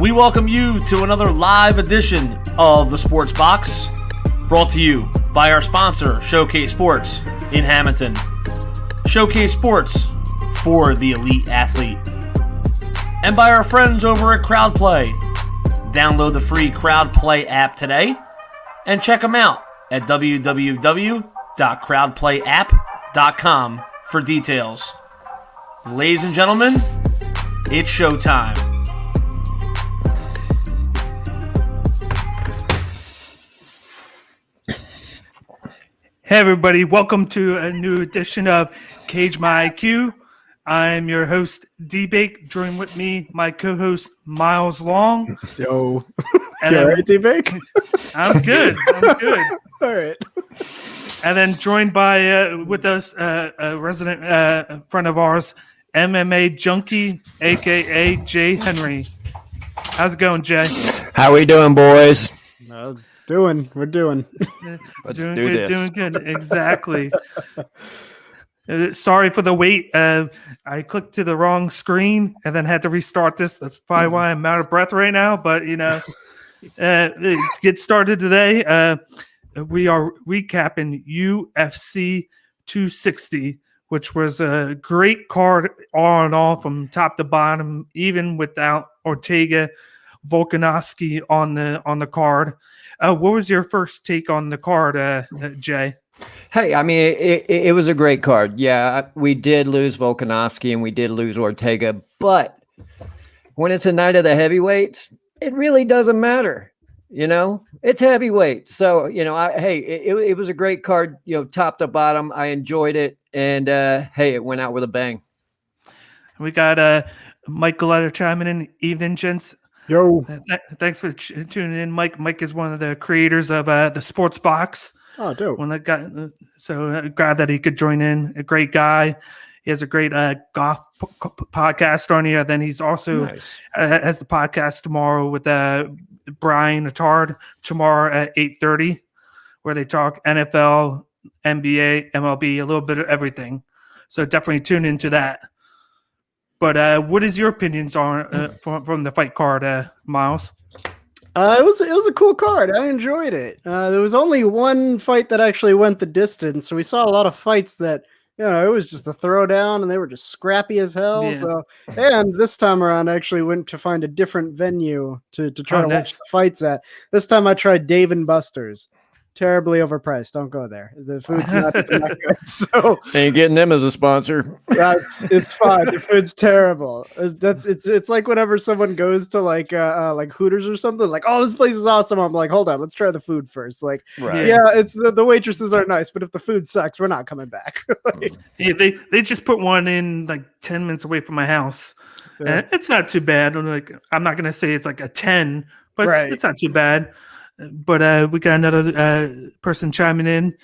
We welcome you to another live edition of the Sports Box, brought to you by our sponsor, Showcase Sports in Hamilton. Showcase Sports for the elite athlete. And by our friends over at CrowdPlay. Download the free CrowdPlay app today and check them out at www.crowdplayapp.com for details. Ladies and gentlemen, it's showtime. Hey everybody, welcome to a new edition of Cage My IQ. I'm your host, D-Bake. Join with me, my co-host, Miles Long. Yo. And all right, D-Bake? I'm good. All right. And then joined by, with us, a resident friend of ours, MMA Junkie, a.k.a. Jay Henry. How's it going, Jay? How we doing, boys? We're doing. Let's doing do good, this. Doing good, exactly. Sorry for the wait. I clicked to the wrong screen and then had to restart this. That's probably why I'm out of breath right now. But, to get started today, we are recapping UFC 260, which was a great card all in all from top to bottom, even without Ortega, Volkanovski on the card. What was your first take on the card, Jay? Hey, I mean, it was a great card. Yeah, we did lose Volkanovski and we did lose Ortega, but when it's a night of the heavyweights, it really doesn't matter. It's heavyweight. So, it was a great card, top to bottom. I enjoyed it. And, hey, it went out with a bang. We got Mike Galetta chiming in. Evening, gents. Yo. Thanks for tuning in, Mike. Mike is one of the creators of the Sports Box. Oh, dope. So glad that he could join in. A great guy. He has a great golf podcast on here. Then he's also has the podcast tomorrow with Brian Attard tomorrow at 8:30, where they talk NFL, NBA, MLB, a little bit of everything. So definitely tune into that. But what is your opinions on from the fight card, Miles? It was a cool card. I enjoyed it. There was only one fight that actually went the distance, so we saw a lot of fights that it was just a throwdown, and they were just scrappy as hell. Yeah. So, and this time around, I actually went to find a different venue to try to watch the fights at. This time, I tried Dave and Buster's. Terribly overpriced. Don't go there. The food's not good. So Ain't getting them as a sponsor. it's fine. The food's terrible. It's like whenever someone goes to like Hooters or something, like, oh, this place is awesome. I'm like, hold on, let's try the food first. Like, Right. yeah, it's the waitresses are nice, but if the food sucks, we're not coming back. Yeah, they just put one in like 10 minutes away from my house. Yeah. And it's not too bad. I'm not gonna say it's like a 10, but it's not too bad. But we got another person chiming in,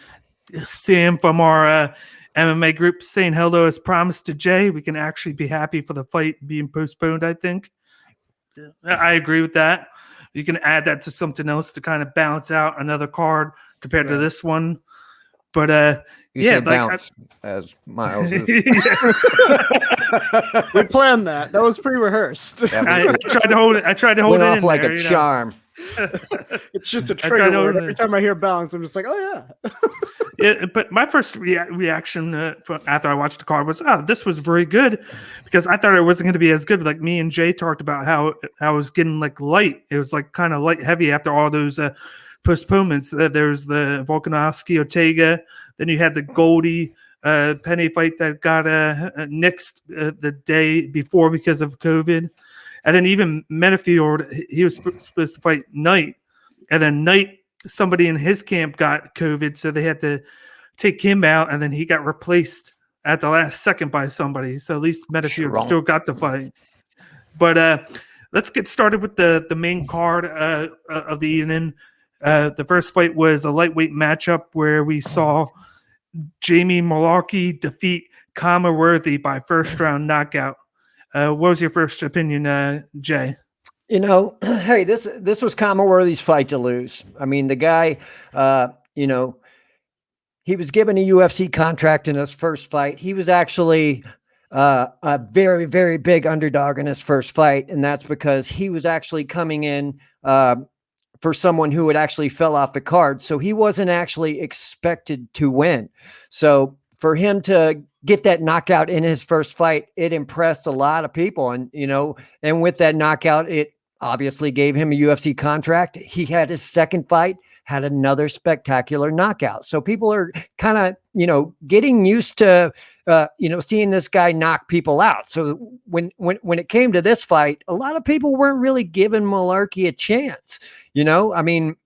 Sam from our MMA group, saying hello as promised to Jay. We can actually be happy for the fight being postponed, I think. I agree with that. You can add that to something else to kind of balance out another card compared to this one. But You say bounce, as Miles is. We planned that. That was pre-rehearsed. I tried to hold it. I tried to hold Went it off in like there, a charm. It's just a trigger word. Every time I hear bounce, I'm just like, oh yeah. Yeah, but my first reaction after I watched the card was, oh, this was very good, because I thought it wasn't going to be as good. Like me and Jay talked about how it was getting like light. It was like kind of light heavy after all those postponements. There's the Volkanovski Ortega. Then you had the Goldie Penny fight that got nixed the day before because of COVID. And then even Metafield, he was supposed to fight Knight. And then Knight, somebody in his camp got COVID, so they had to take him out, and then he got replaced at the last second by somebody. So at least Metafield still got the fight. But let's get started with the main card of the evening. The first fight was a lightweight matchup where we saw Jamie Mullarkey defeat Kama Worthy by first-round knockout. What was your first opinion, Jay? Hey, this was Kama Worthy's fight to lose. I mean, the guy, he was given a UFC contract in his first fight. He was actually a very, very big underdog in his first fight. And that's because he was actually coming in for someone who had actually fell off the card. So he wasn't actually expected to win. So for him to get that knockout in his first fight, it impressed a lot of people. And, and with that knockout, it obviously gave him a UFC contract. He had his second fight, had another spectacular knockout. So people are kind of, getting used to, seeing this guy knock people out. So when it came to this fight, a lot of people weren't really giving Malarkey a chance. Malarkey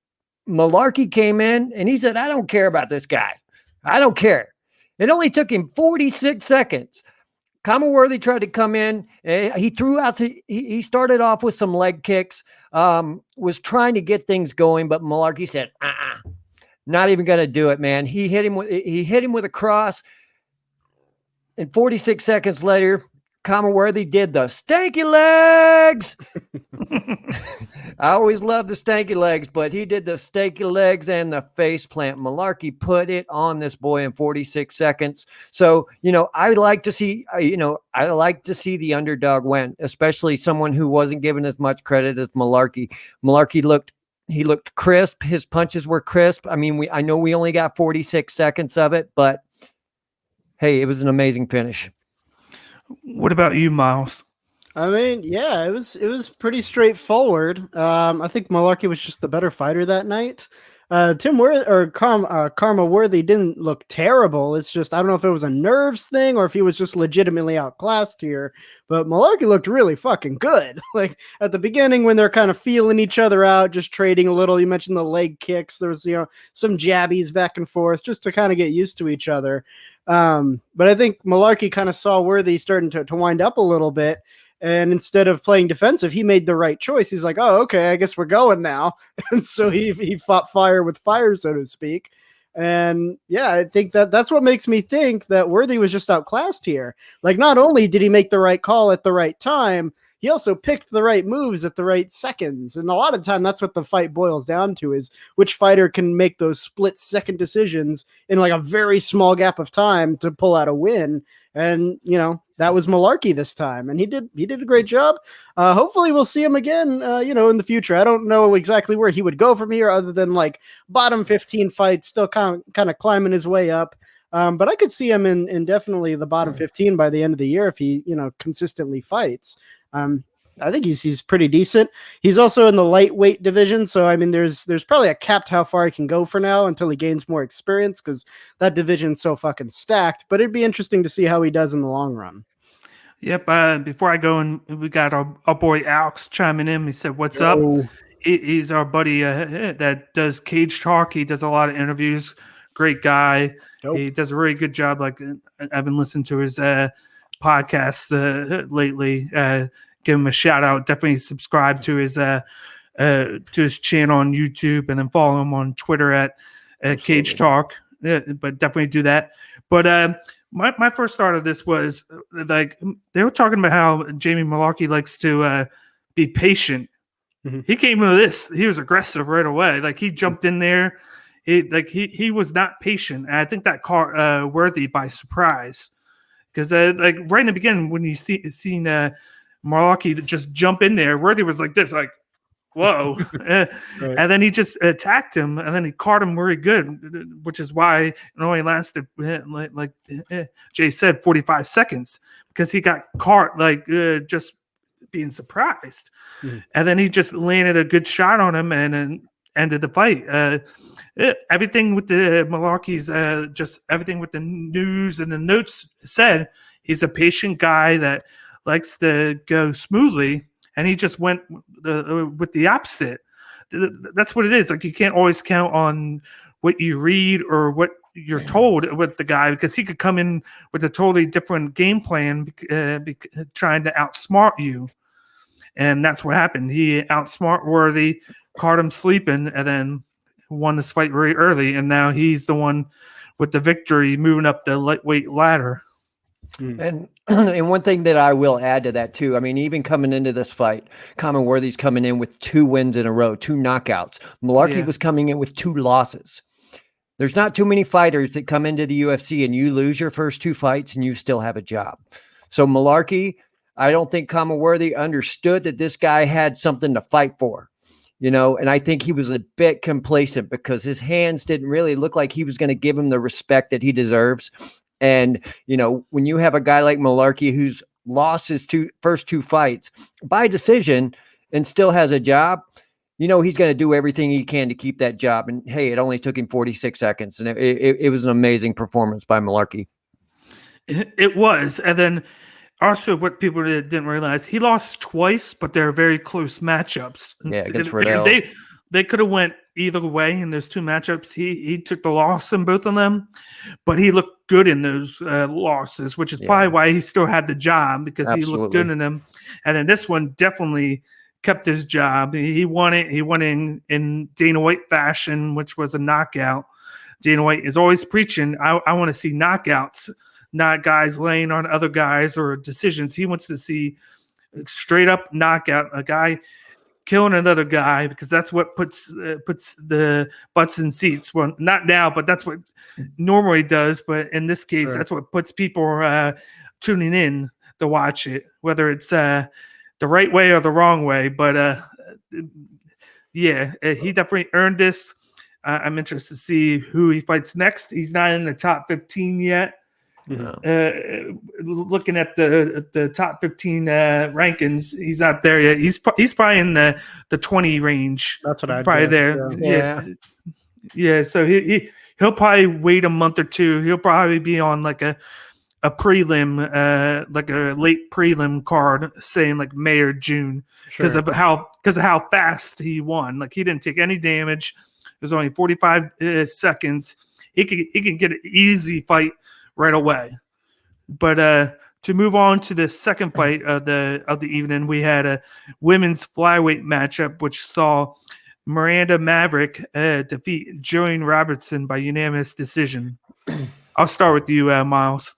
came in and he said, I don't care about this guy. I don't care. It only took him 46 seconds. Worthy tried to come in. He threw out. He started off with some leg kicks, was trying to get things going, but Malarkey said, not even going to do it, man. He hit him with a cross. And 46 seconds later, Worthy did the stanky legs. I always love the stanky legs, but he did the stanky legs and the face plant. Malarkey put it on this boy in 46 seconds. So, I like to see, I like to see the underdog win, especially someone who wasn't given as much credit as Malarkey. Malarkey looked crisp. His punches were crisp. I know we only got 46 seconds of it, but hey, it was an amazing finish. What about you, Miles? Yeah, it was pretty straightforward. I think Malarkey was just the better fighter that night. Karma Worthy didn't look terrible. It's just, I don't know if it was a nerves thing or if he was just legitimately outclassed here, but Malarkey looked really fucking good. Like at the beginning when they're kind of feeling each other out, just trading a little, you mentioned the leg kicks. There was, some jabbies back and forth just to kind of get used to each other. But I think Malarkey kind of saw Worthy starting to wind up a little bit. And instead of playing defensive, he made the right choice. He's like, oh, okay, I guess we're going now. And so he fought fire with fire, so to speak. And yeah, I think that's what makes me think that Worthy was just outclassed here. Like, not only did he make the right call at the right time, he also picked the right moves at the right seconds. And a lot of the time, that's what the fight boils down to, is which fighter can make those split-second decisions in like a very small gap of time to pull out a win. And, that was Malarkey this time. And he did a great job. Hopefully we'll see him again, in the future. I don't know exactly where he would go from here other than like bottom 15 fights, still kind of climbing his way up. But I could see him in definitely the bottom 15 by the end of the year if he, consistently fights. I think he's pretty decent. He's also in the lightweight division, so there's probably a cap to how far he can go for now until he gains more experience, because that division's so fucking stacked. But it'd be interesting to see how he does in the long run. Yep. Before I go, and we got our boy Alex chiming in. He said, "What's up?" He's our buddy that does Cage Talk. He does a lot of interviews. Great guy. Dope. He does a really good job. Like, I've been listening to his podcast lately. Give him a shout out. Definitely subscribe to his channel on YouTube, and then follow him on Twitter at Cage Talk. But definitely do that. But my first thought of this was like they were talking about how Jamie Malarkey likes to be patient. Mm-hmm. He came into this. He was aggressive right away. Like he jumped in there. He was not patient. And I think that caught Worthy by surprise, because like right in the beginning when you seen Malarkey just jump in there, Worthy was like this, like, whoa. Right. And then he just attacked him, and then he caught him very good, which is why it only lasted, like Jay said, 45 seconds, because he got caught like just being surprised. Mm-hmm. And then he just landed a good shot on him and then ended the fight. Everything with the Malarkey's, just everything with the news and the notes said, he's a patient guy that likes to go smoothly, and he just went with the opposite. That's what it is. Like, you can't always count on what you read or what you're told with the guy, because he could come in with a totally different game plan, trying to outsmart you. And that's what happened. He outsmart Worthy, caught him sleeping, and then won this fight very early. And now he's the one with the victory, moving up the lightweight ladder. And one thing that I will add to that too, even coming into this fight, Worthy's coming in with 2 wins in a row, 2 knockouts. Malarkey was coming in with 2 losses. There's not too many fighters that come into the UFC and you lose your first 2 fights and you still have a job. So Malarkey, I don't think Commonworthy understood that this guy had something to fight for, and I think he was a bit complacent because his hands didn't really look like he was going to give him the respect that he deserves. And, when you have a guy like Malarkey who's lost his first two fights by decision and still has a job, he's going to do everything he can to keep that job. And hey, it only took him 46 seconds. And it was an amazing performance by Malarkey. It was. And then also what people didn't realize, he lost twice, but they're very close matchups. Yeah, against Riddell. They could have went either way in those two matchups. He took the loss in both of them, but he looked good in those losses, which is probably why he still had the job, because he looked good in them. And then this one definitely kept his job. He won it. He won in Dana White fashion, which was a knockout. Dana White is always preaching, I want to see knockouts, not guys laying on other guys or decisions. He wants to see straight up knockout, a guy killing another guy, because that's what puts the butts in seats. Well, not now, but that's what normally does. But in this case, that's what puts people tuning in to watch it, whether it's the right way or the wrong way. But he definitely earned this. I'm interested to see who he fights next. He's not in the top 15 yet. Looking at the top 15 rankings, he's not there yet. He's probably in the 20 range. That's what I'd probably guess, there. Yeah. So he'll probably wait a month or two. He'll probably be on like a prelim, like a late prelim card, saying like May or June, because of how fast he won. Like, he didn't take any damage. It was only 45 seconds. He can get an easy fight right away. But to move on to the second fight of the evening, we had a women's flyweight matchup, which saw Miranda Maverick defeat Joanne Robertson by unanimous decision. I'll start with you, Miles.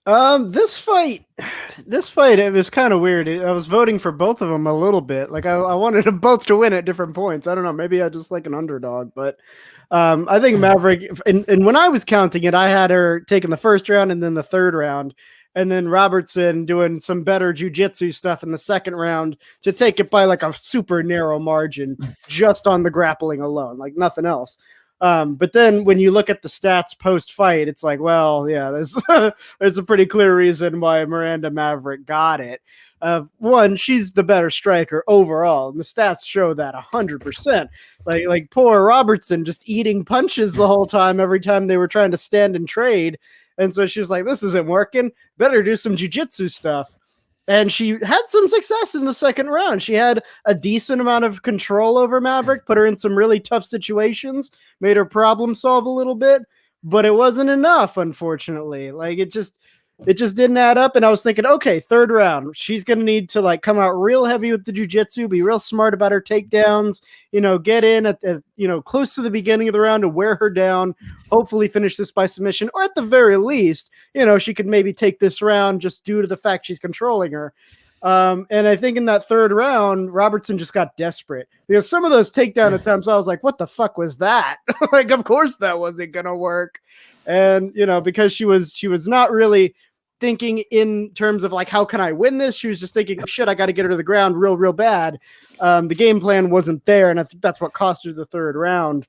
This fight, it was kind of weird. I was voting for both of them a little bit. Like, I wanted them both to win at different points. I don't know. Maybe I just like an underdog, but I think Maverick, and when I was counting it, I had her taking the first round and then the third round, and then Robertson doing some better jiu-jitsu stuff in the second round to take it by like a super narrow margin just on the grappling alone, like nothing else. But then when you look at the stats post-fight, it's like, well, yeah, there's a pretty clear reason why Miranda Maverick got it. One, she's the better striker overall, and the stats show that 100%. Like poor Robertson just eating punches the whole time every time they were trying to stand and trade. And so she's like, this isn't working. Better do some jiu-jitsu stuff. And she had some success in the second round. She had a decent amount of control over Maverick, put her in some really tough situations, made her problem solve a little bit, but it wasn't enough, unfortunately. Like, it just didn't add up. And I was thinking, okay, third round, she's going to need to like come out real heavy with the jiu-jitsu, be real smart about her takedowns, get in at close to the beginning of the round to wear her down, hopefully finish this by submission, or at the very least, she could maybe take this round just due to the fact she's controlling her. And I think in that third round, Robertson just got desperate, because some of those takedown attempts, I was like, what the fuck was that? Like, of course that wasn't going to work. And, because she was not really thinking in terms of like, how can I win this? She was just thinking, oh, shit, I got to get her to the ground real bad. The game plan wasn't there. And I think that's what cost her the third round.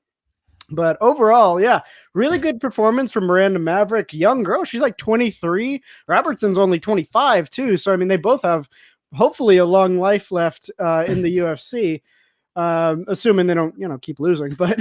But overall, yeah, really good performance from Miranda Maverick. Young girl. She's like 23. Robertson's only 25 too. So, I mean, they both have hopefully a long life left in the UFC. Assuming they don't, keep losing, but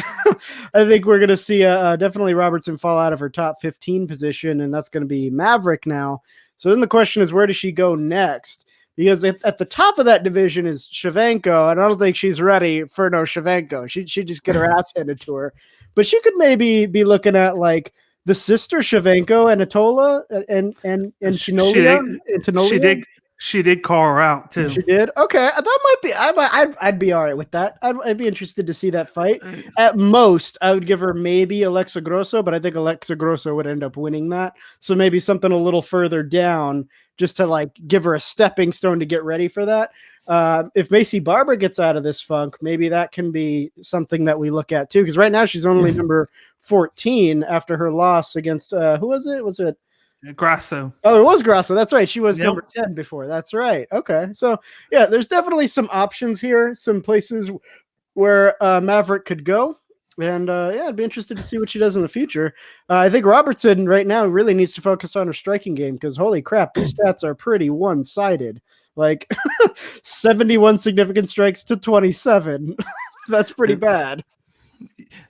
I think we're going to see definitely Robertson fall out of her top 15 position, and that's going to be Maverick now. So then the question is, where does she go next? Because at the top of that division is Shevchenko, and I don't think she's ready for no Shevchenko. She'd just get her ass handed to her. But she could maybe be looking at like the sister Shevchenko, Anatola, and Tanolia. She did call her out too. She did. Okay, that might be. I'd be all right with that. I'd be interested to see that fight. At most, I would give her maybe Alexa Grosso, but I think Alexa Grosso would end up winning that. So maybe something a little further down, just to like give her a stepping stone to get ready for that. If Macy Barber gets out of this funk, maybe that can be something that we look at too. Because right now she's only number 14 after her loss against who was it? Was it Grasso. Oh, it was Grasso. That's right. She was Yep. number 10 before. That's right. Okay. So, yeah, there's definitely some options here, some places where Maverick could go. And yeah, I'd be interested to see what she does in the future. I think Robertson right now really needs to focus on her striking game because holy crap, these stats are pretty one-sided. Like 71 significant strikes to 27. That's pretty bad.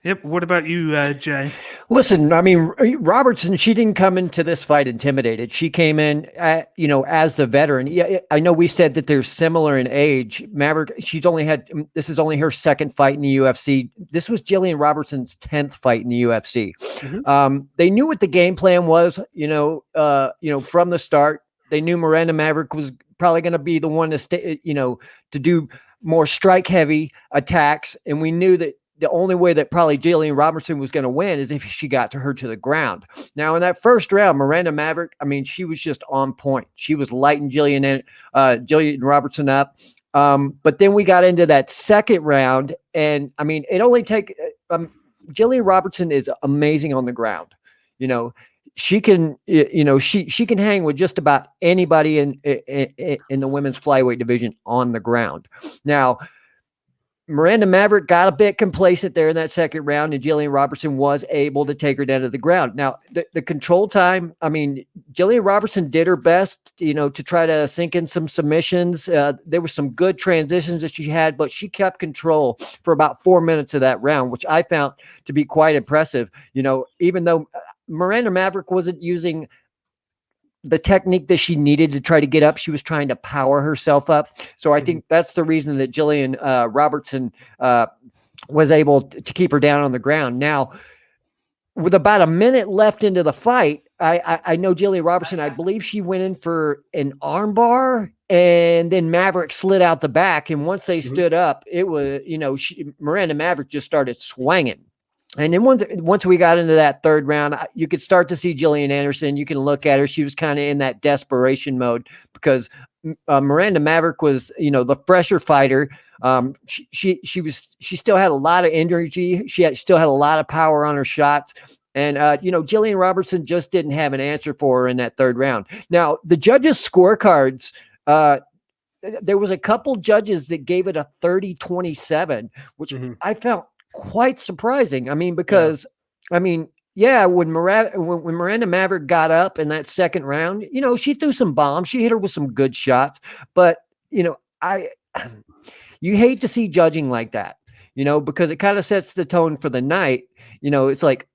Yep. What about you, Jay? Listen, I mean, Robertson, she didn't come into this fight intimidated. She came in, as the veteran. Yeah, I know we said that they're similar in age. Maverick, this is only her second fight in the UFC. This was Jillian Robertson's 10th fight in the UFC. Mhm. They knew what the game plan was, from the start. They knew Miranda Maverick was probably going to be the one to stay, to do more strike heavy attacks. And we knew that the only way that probably Jillian Robertson was going to win is if she got to her to the ground. Now, in that first round, Miranda Maverick, I mean, she was just on point. She was lighting Jillian Robertson up. But then we got into that second round, and I mean, it only take Jillian Robertson is amazing on the ground. She can, she can hang with just about anybody in the women's flyweight division on the ground. Now, Miranda Maverick got a bit complacent there in that second round, and Jillian Robertson was able to take her down to the ground. Now, the control time, I mean, Jillian Robertson did her best, to try to sink in some submissions. There were some good transitions that she had, but she kept control for about 4 minutes of that round, which I found to be quite impressive. Even though Miranda Maverick wasn't using the technique that she needed to try to get up, she was trying to power herself up. So I think that's the reason that Jillian Robertson was able to keep her down on the ground. Now, with about a minute left into the fight, I know Jillian Robertson, I believe she went in for an armbar, and then Maverick slid out the back. And once they stood up, it was, Miranda Maverick just started swinging. And then once we got into that third round, you could start to see Jillian Anderson. You can look at her; she was kind of in that desperation mode because Miranda Maverick was, the fresher fighter. She still had a lot of energy. She still had a lot of power on her shots. And, Jillian Robertson just didn't have an answer for her in that third round. Now, the judges' scorecards, there was a couple judges that gave it a 30-27, which I found quite surprising. I mean, because when Miranda Maverick got up in that second round, she threw some bombs. She hit her with some good shots, but you hate to see judging like that, because it kind of sets the tone for the night. It's like,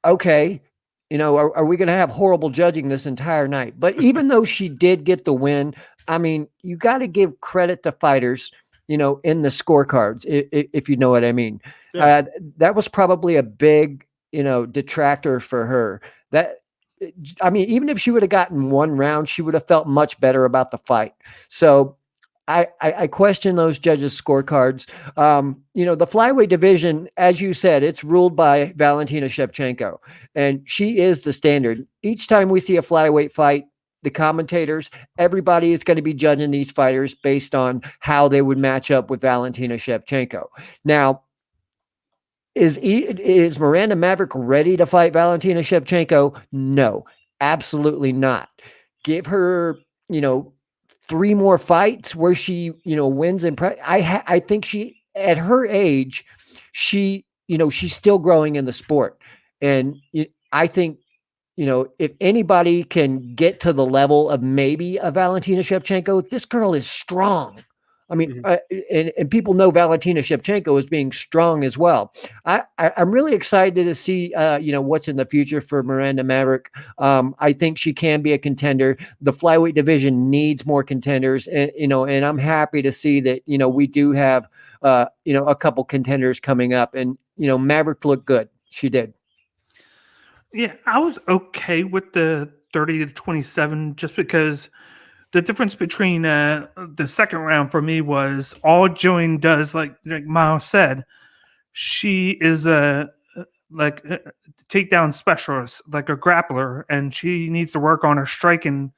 okay, are we going to have horrible judging this entire night? But even though she did get the win, I mean, you got to give credit to fighters, in the scorecards, if you know what I mean. Yeah. That was probably a big, detractor for her. Even if she would have gotten one round, she would have felt much better about the fight. So I question those judges' scorecards. The flyweight division, as you said, it's ruled by Valentina Shevchenko, and she is the standard. Each time we see a flyweight fight, the commentators, everybody is going to be judging these fighters based on how they would match up with Valentina Shevchenko. Now, is Miranda Maverick ready to fight Valentina Shevchenko? No, absolutely not. Give her, 3 more fights where she, wins. I think she, at her age, she's still growing in the sport. And I think, if anybody can get to the level of maybe a Valentina Shevchenko, this girl is strong. I mean, and people know Valentina Shevchenko as being strong as well. I'm really excited to see, what's in the future for Miranda Maverick. I think she can be a contender. The flyweight division needs more contenders, and I'm happy to see that, we do have, a couple contenders coming up, and, Maverick looked good. She did. Yeah, I was okay with the 30-27 just because the difference between the second round for me was all Jillian does, like Miles said, she is a takedown specialist, like a grappler, and she needs to work on her striking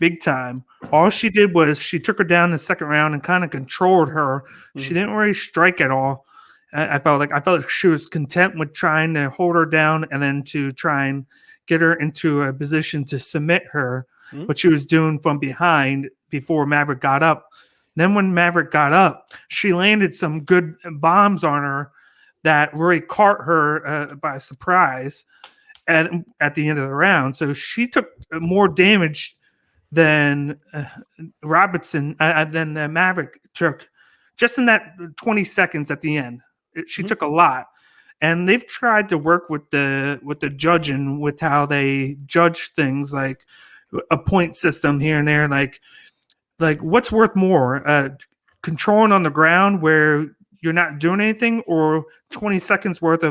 big time. All she did was she took her down in the second round and kind of controlled her. She didn't really strike at all. I felt like she was content with trying to hold her down and then to try and get her into a position to submit her, what she was doing from behind before Maverick got up. Then when Maverick got up, she landed some good bombs on her that really caught her by surprise at the end of the round. So she took more damage than Maverick took just in that 20 seconds at the end. She took a lot. And they've tried to work with the judging, with how they judge things, like a point system here and there, like what's worth more, controlling on the ground where you're not doing anything, or 20 seconds worth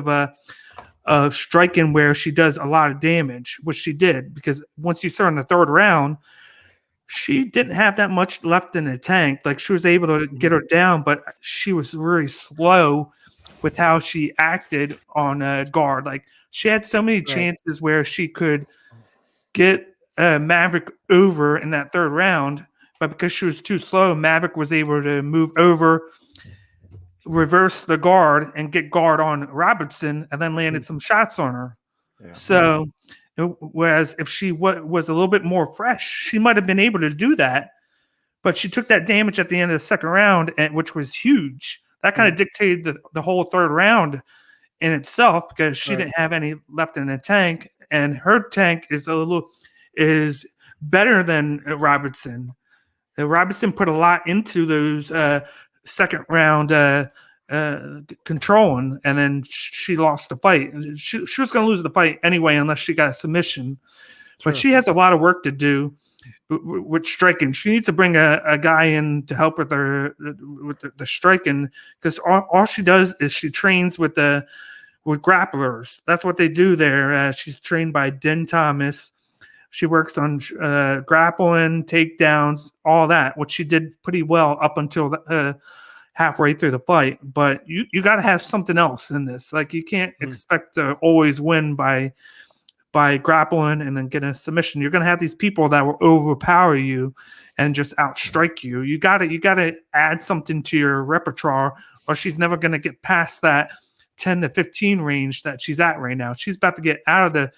of striking where she does a lot of damage, which she did, because once you start in the third round, she didn't have that much left in the tank. Like, she was able to get her down, but she was really slow with how she acted on guard. Like, she had so many chances where she could get Maverick over in that third round, but because she was too slow, Maverick was able to move over, reverse the guard, and get guard on Robertson, and then landed some shots on her. Yeah. So, whereas if she was a little bit more fresh, she might have been able to do that, but she took that damage at the end of the second round, which was huge. That kind of dictated the whole third round in itself, because she didn't have any left in the tank, and her tank is better than Robertson. Robertson put a lot into those second round controlling, and then she lost the fight. She was going to lose the fight anyway unless she got a submission. But she has a lot of work to do with striking. She needs to bring a guy in to help with her with the striking, because all she does is she trains with grapplers. That's what they do there. She's trained by Den Thomas. She works on grappling, takedowns, all that, which she did pretty well up until halfway through the fight. But you got to have something else in this. Like, you can't expect to always win by grappling and then getting a submission. You're going to have these people that will overpower you and just outstrike you. You got to add something to your repertoire, or she's never going to get past that 10 to 15 range that she's at right now. She's about to get out of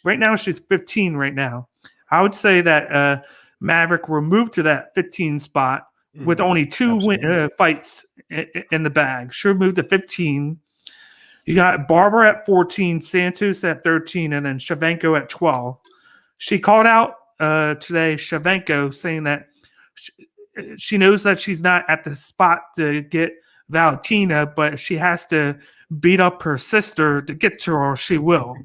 right now she's 15 right now. I would say that Maverick will move to that 15 spot with only two fights in the bag. She'll move to 15. You got Barber at 14, Santos at 13, and then Shevchenko at 12. She called out today, Shevchenko, saying that she knows that she's not at the spot to get Valentina, but she has to beat up her sister to get to her, or she will.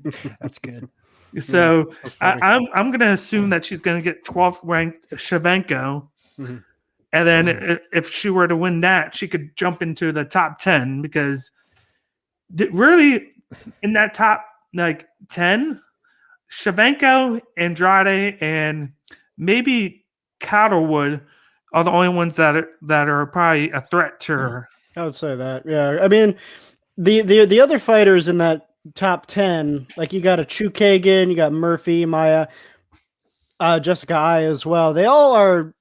That's good. So I'm going to assume that she's going to get 12th ranked Shevchenko. And then if she were to win that, she could jump into the top 10, because really in that top 10, Shevchenko, Andrade, and maybe Cattlwood are the only ones that are probably a threat to her. I would say that. Yeah. I mean, the other fighters in that top 10, like, you got a Chukagan, you got Murphy, Maya, Jessica I as well. They all are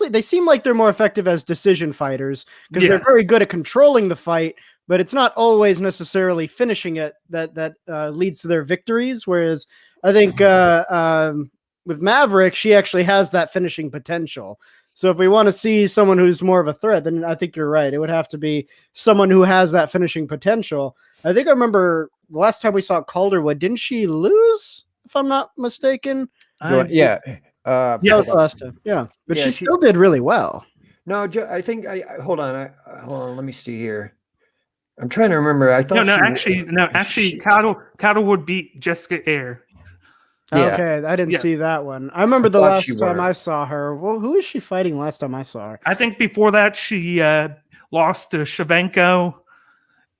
they seem like they're more effective as decision fighters, because they're very good at controlling the fight, but it's not always necessarily finishing it that leads to their victories. Whereas I think with Maverick, she actually has that finishing potential. So if we want to see someone who's more of a threat, then I think you're right. It would have to be someone who has that finishing potential. I think I remember the last time we saw Calderwood, didn't she lose, if I'm not mistaken? Yeah. That was last time. Yeah. But she still did really well. No, I think hold on. Let me see here. I'm trying to remember. I thought actually, Cattlwood beat Jessica Ayre. Yeah. Okay, I didn't see that one. I remember the last time I saw her. Well, who was she fighting last time I saw her? I think before that she lost to Shevchenko,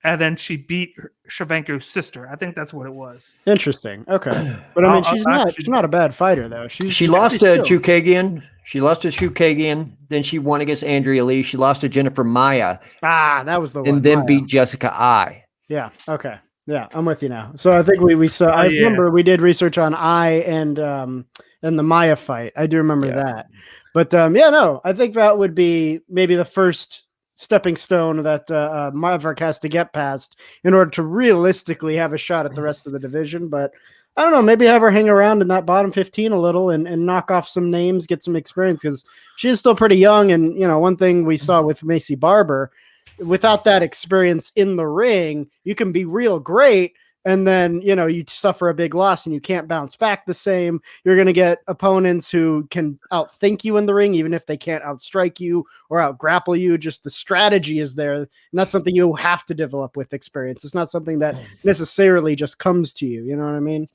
and then she beat Shevchenko's sister. I think that's what it was. Interesting. Okay, but I mean, she's not a bad fighter though. She lost to Chukagian. She lost to Chukagian. Then she won against Andrea Lee. She lost to Jennifer Maya. That was the one. And then beat Jessica I. Yeah. Okay. Yeah, I'm with you now. So I think we saw. I remember we did research on and the Maya fight. I do remember that. But I think that would be maybe the first stepping stone that Maverick has to get past in order to realistically have a shot at the rest of the division. But I don't know, maybe have her hang around in that bottom 15 a little and knock off some names, get some experience, because she is still pretty young. And, one thing we saw with Macy Barber, without that experience in the ring, you can be real great. And then, you suffer a big loss and you can't bounce back the same. You're going to get opponents who can outthink you in the ring, even if they can't outstrike you or outgrapple you. Just the strategy is there. And that's something you have to develop with experience. It's not something that necessarily just comes to you. You know what I mean?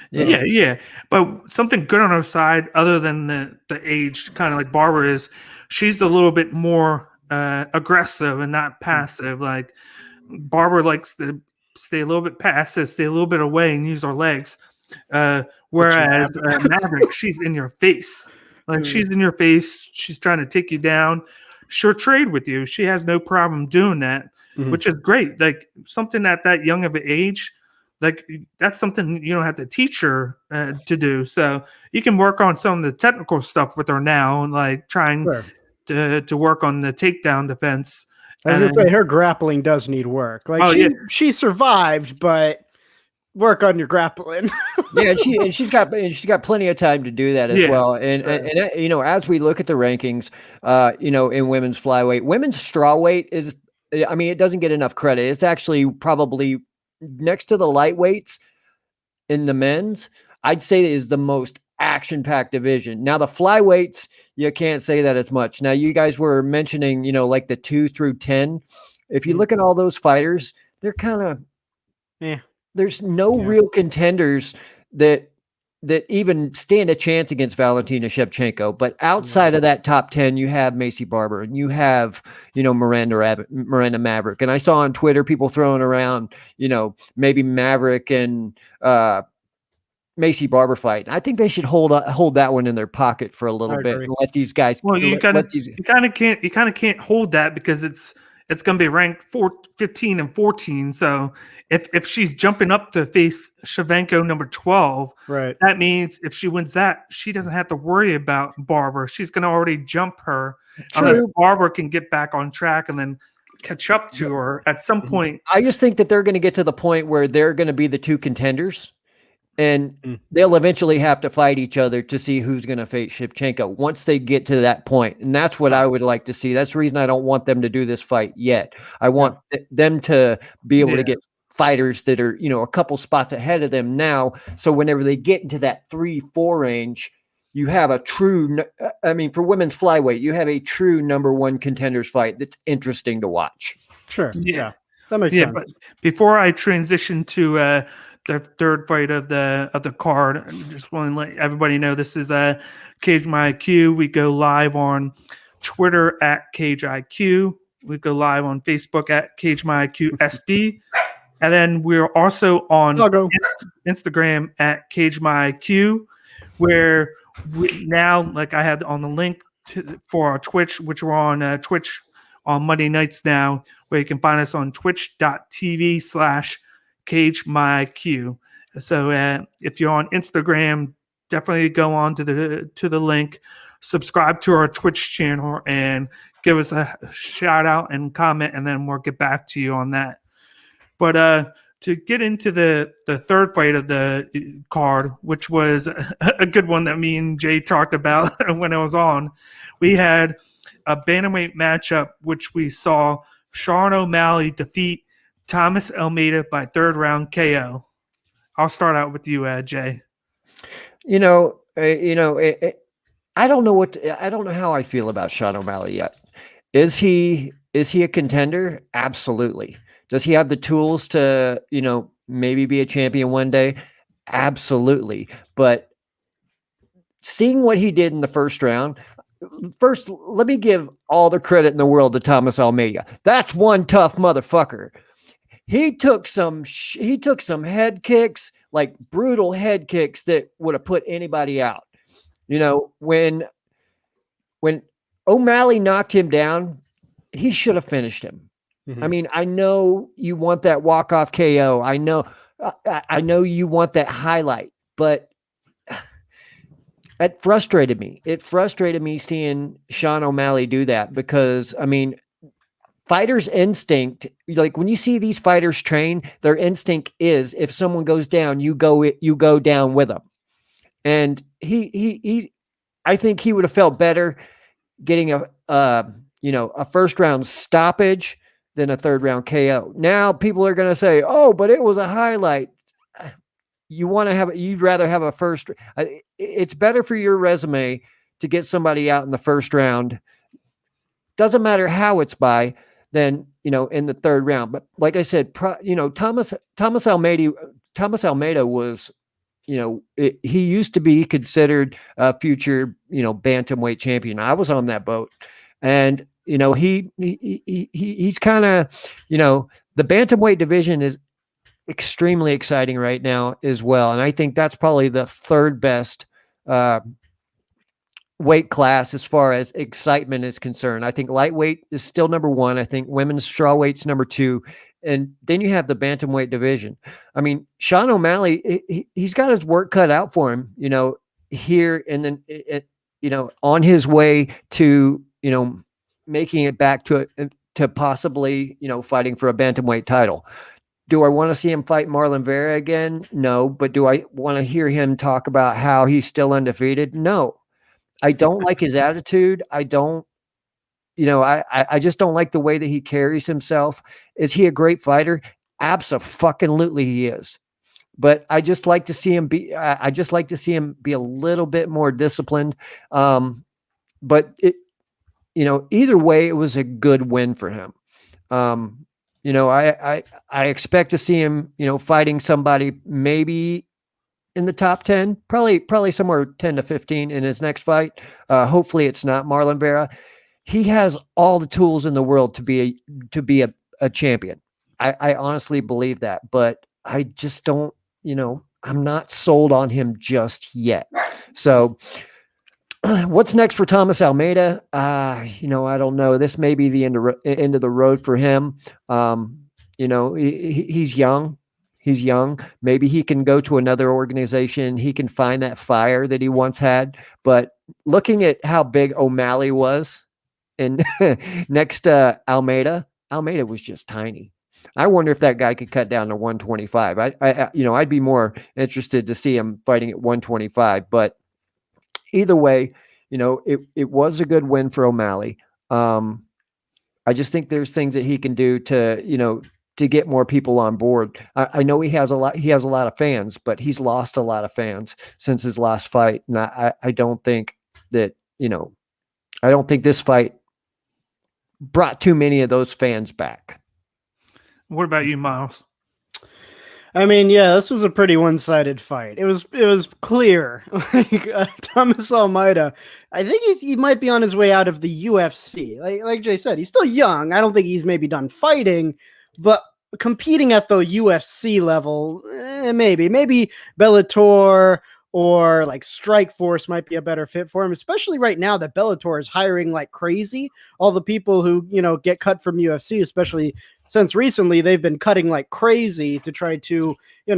Yeah. But something good on her side, other than the age, kind of like Barbara is, she's a little bit more aggressive and not passive. Like Barbara likes to stay a little bit passive, stay a little bit away, and use her legs. Whereas Maverick, she's in your face. Like she's in your face. She's trying to take you down. She'll trade with you. She has no problem doing that, which is great. Like something at that young of an age, like that's something you don't have to teach her to do. So you can work on some of the technical stuff with her now, and like trying to work on the takedown defense. I was going to say, her grappling does need work. Like she survived, but work on your grappling. Yeah, she's got plenty of time to do that as well. And as we look at the rankings, in women's flyweight, women's strawweight is, I mean, it doesn't get enough credit. It's actually probably next to the lightweights in the men's, I'd say it is the most action-packed division. Now the flyweights, you can't say that as much. Now you guys were mentioning, like the 2 through 10. If you look at all those fighters, they're kind of, there's no real contenders that even stand a chance against Valentina Shevchenko. But outside of that top 10, you have Macy Barber and you have, Miranda Maverick. And I saw on Twitter people throwing around, maybe Maverick and Macy Barber fight. I think they should hold that one in their pocket for a little bit and let these guys. Well, you kind of can't hold that because it's going to be ranked 15 and 14. So if she's jumping up to face Shevchenko number 12, that means if she wins that, she doesn't have to worry about Barber. She's going to already jump her. Unless Barber can get back on track and then catch up to her at some point. I just think that they're going to get to the point where they're going to be the two contenders. And they'll eventually have to fight each other to see who's going to face Shevchenko once they get to that point. And that's what I would like to see. That's the reason I don't want them to do this fight yet. I want them to be able to get fighters that are, a couple spots ahead of them now. So whenever they get into that 3-4 range, you have a true, for women's flyweight, you have a true number one contenders fight that's interesting to watch. Sure. Yeah. That makes sense. But before I transition to, the third fight of the card, I just want to let everybody know this is Cage My IQ. We go live on Twitter at Cage IQ. We go live on Facebook at Cage My IQ SB, and then we're also on Instagram at Cage My IQ, where we now, like I had on the link for our Twitch, which we're on Twitch on Monday nights now, where you can find us on twitch.tv/Cage My IQ. So if you're on Instagram, definitely go on to the link, subscribe to our Twitch channel, and give us a shout out and comment, and then we'll get back to you on that. But to get into the third fight of the card, which was a good one that me and Jay talked about when it was on, we had a bantamweight matchup, which we saw Sean O'Malley defeat Thomas Almeida by third round KO. I'll start out with you, Jay. I don't know I don't know how I feel about Sean O'Malley yet. Is he a contender? Absolutely. Does he have the tools to, maybe be a champion one day? Absolutely. But seeing what he did in the first round, first, let me give all the credit in the world to Thomas Almeida. That's one tough motherfucker. He took some head kicks, like brutal head kicks that would have put anybody out. When O'Malley knocked him down, he should have finished him. Mm-hmm. I know you want that walk-off KO. I know you want that highlight, but it frustrated me. It frustrated me seeing Sean O'Malley do that because, fighters' instinct, like when you see these fighters train, their instinct is if someone goes down, you go down with them. And I think he would have felt better getting a first round stoppage than a third round KO. Now people are going to say, "Oh, but it was a highlight." You'd rather have a first. It's better for your resume to get somebody out in the first round. Doesn't matter how it's by, than in the third round. But like I said, Thomas Almeida was, he used to be considered a future, bantamweight champion. I was on that boat, and he's kind of, the bantamweight division is extremely exciting right now as well, and I think that's probably the third best weight class as far as excitement is concerned. I think lightweight is still number one. I think women's strawweight's number two. And then you have the bantamweight division. I mean, Sean O'Malley, he's got his work cut out for him, here and then, on his way to, making it back to possibly, fighting for a bantamweight title. Do I want to see him fight Marlon Vera again? No. But do I want to hear him talk about how he's still undefeated? No. I don't like his attitude. I don't, I just don't like the way that he carries himself. Is he a great fighter? Absolutely he is. But I just like to see him be a little bit more disciplined. But either way, it was a good win for him. I expect to see him, fighting somebody maybe in the top 10, probably somewhere 10 to 15 in his next fight. Hopefully it's not Marlon Vera. He has all the tools in the world to be a champion. I honestly believe that, but I just don't, I'm not sold on him just yet. So what's next for Thomas Almeida? I don't know. This may be the end of the road for him. He's young. He's young. Maybe he can go to another organization. He can find that fire that he once had. But looking at how big O'Malley was and next to Almeida was just tiny. I wonder if that guy could cut down to 125. I'd be more interested to see him fighting at 125. But either way, it was a good win for O'Malley. I just think there's things that he can do to get more people on board. I know he has a lot of fans, but he's lost a lot of fans since his last fight. And I don't think that, I don't think this fight brought too many of those fans back. What about you, Miles? I mean, yeah, this was a pretty one-sided fight. It was clear. Thomas Almeida, I think he might be on his way out of the UFC. Like Jay said, he's still young. I don't think he's maybe done fighting, but competing at the UFC level, maybe Bellator or like Strikeforce might be a better fit for him, especially right now that Bellator is hiring like crazy. All the people who, get cut from UFC, especially since recently, they've been cutting like crazy to try to,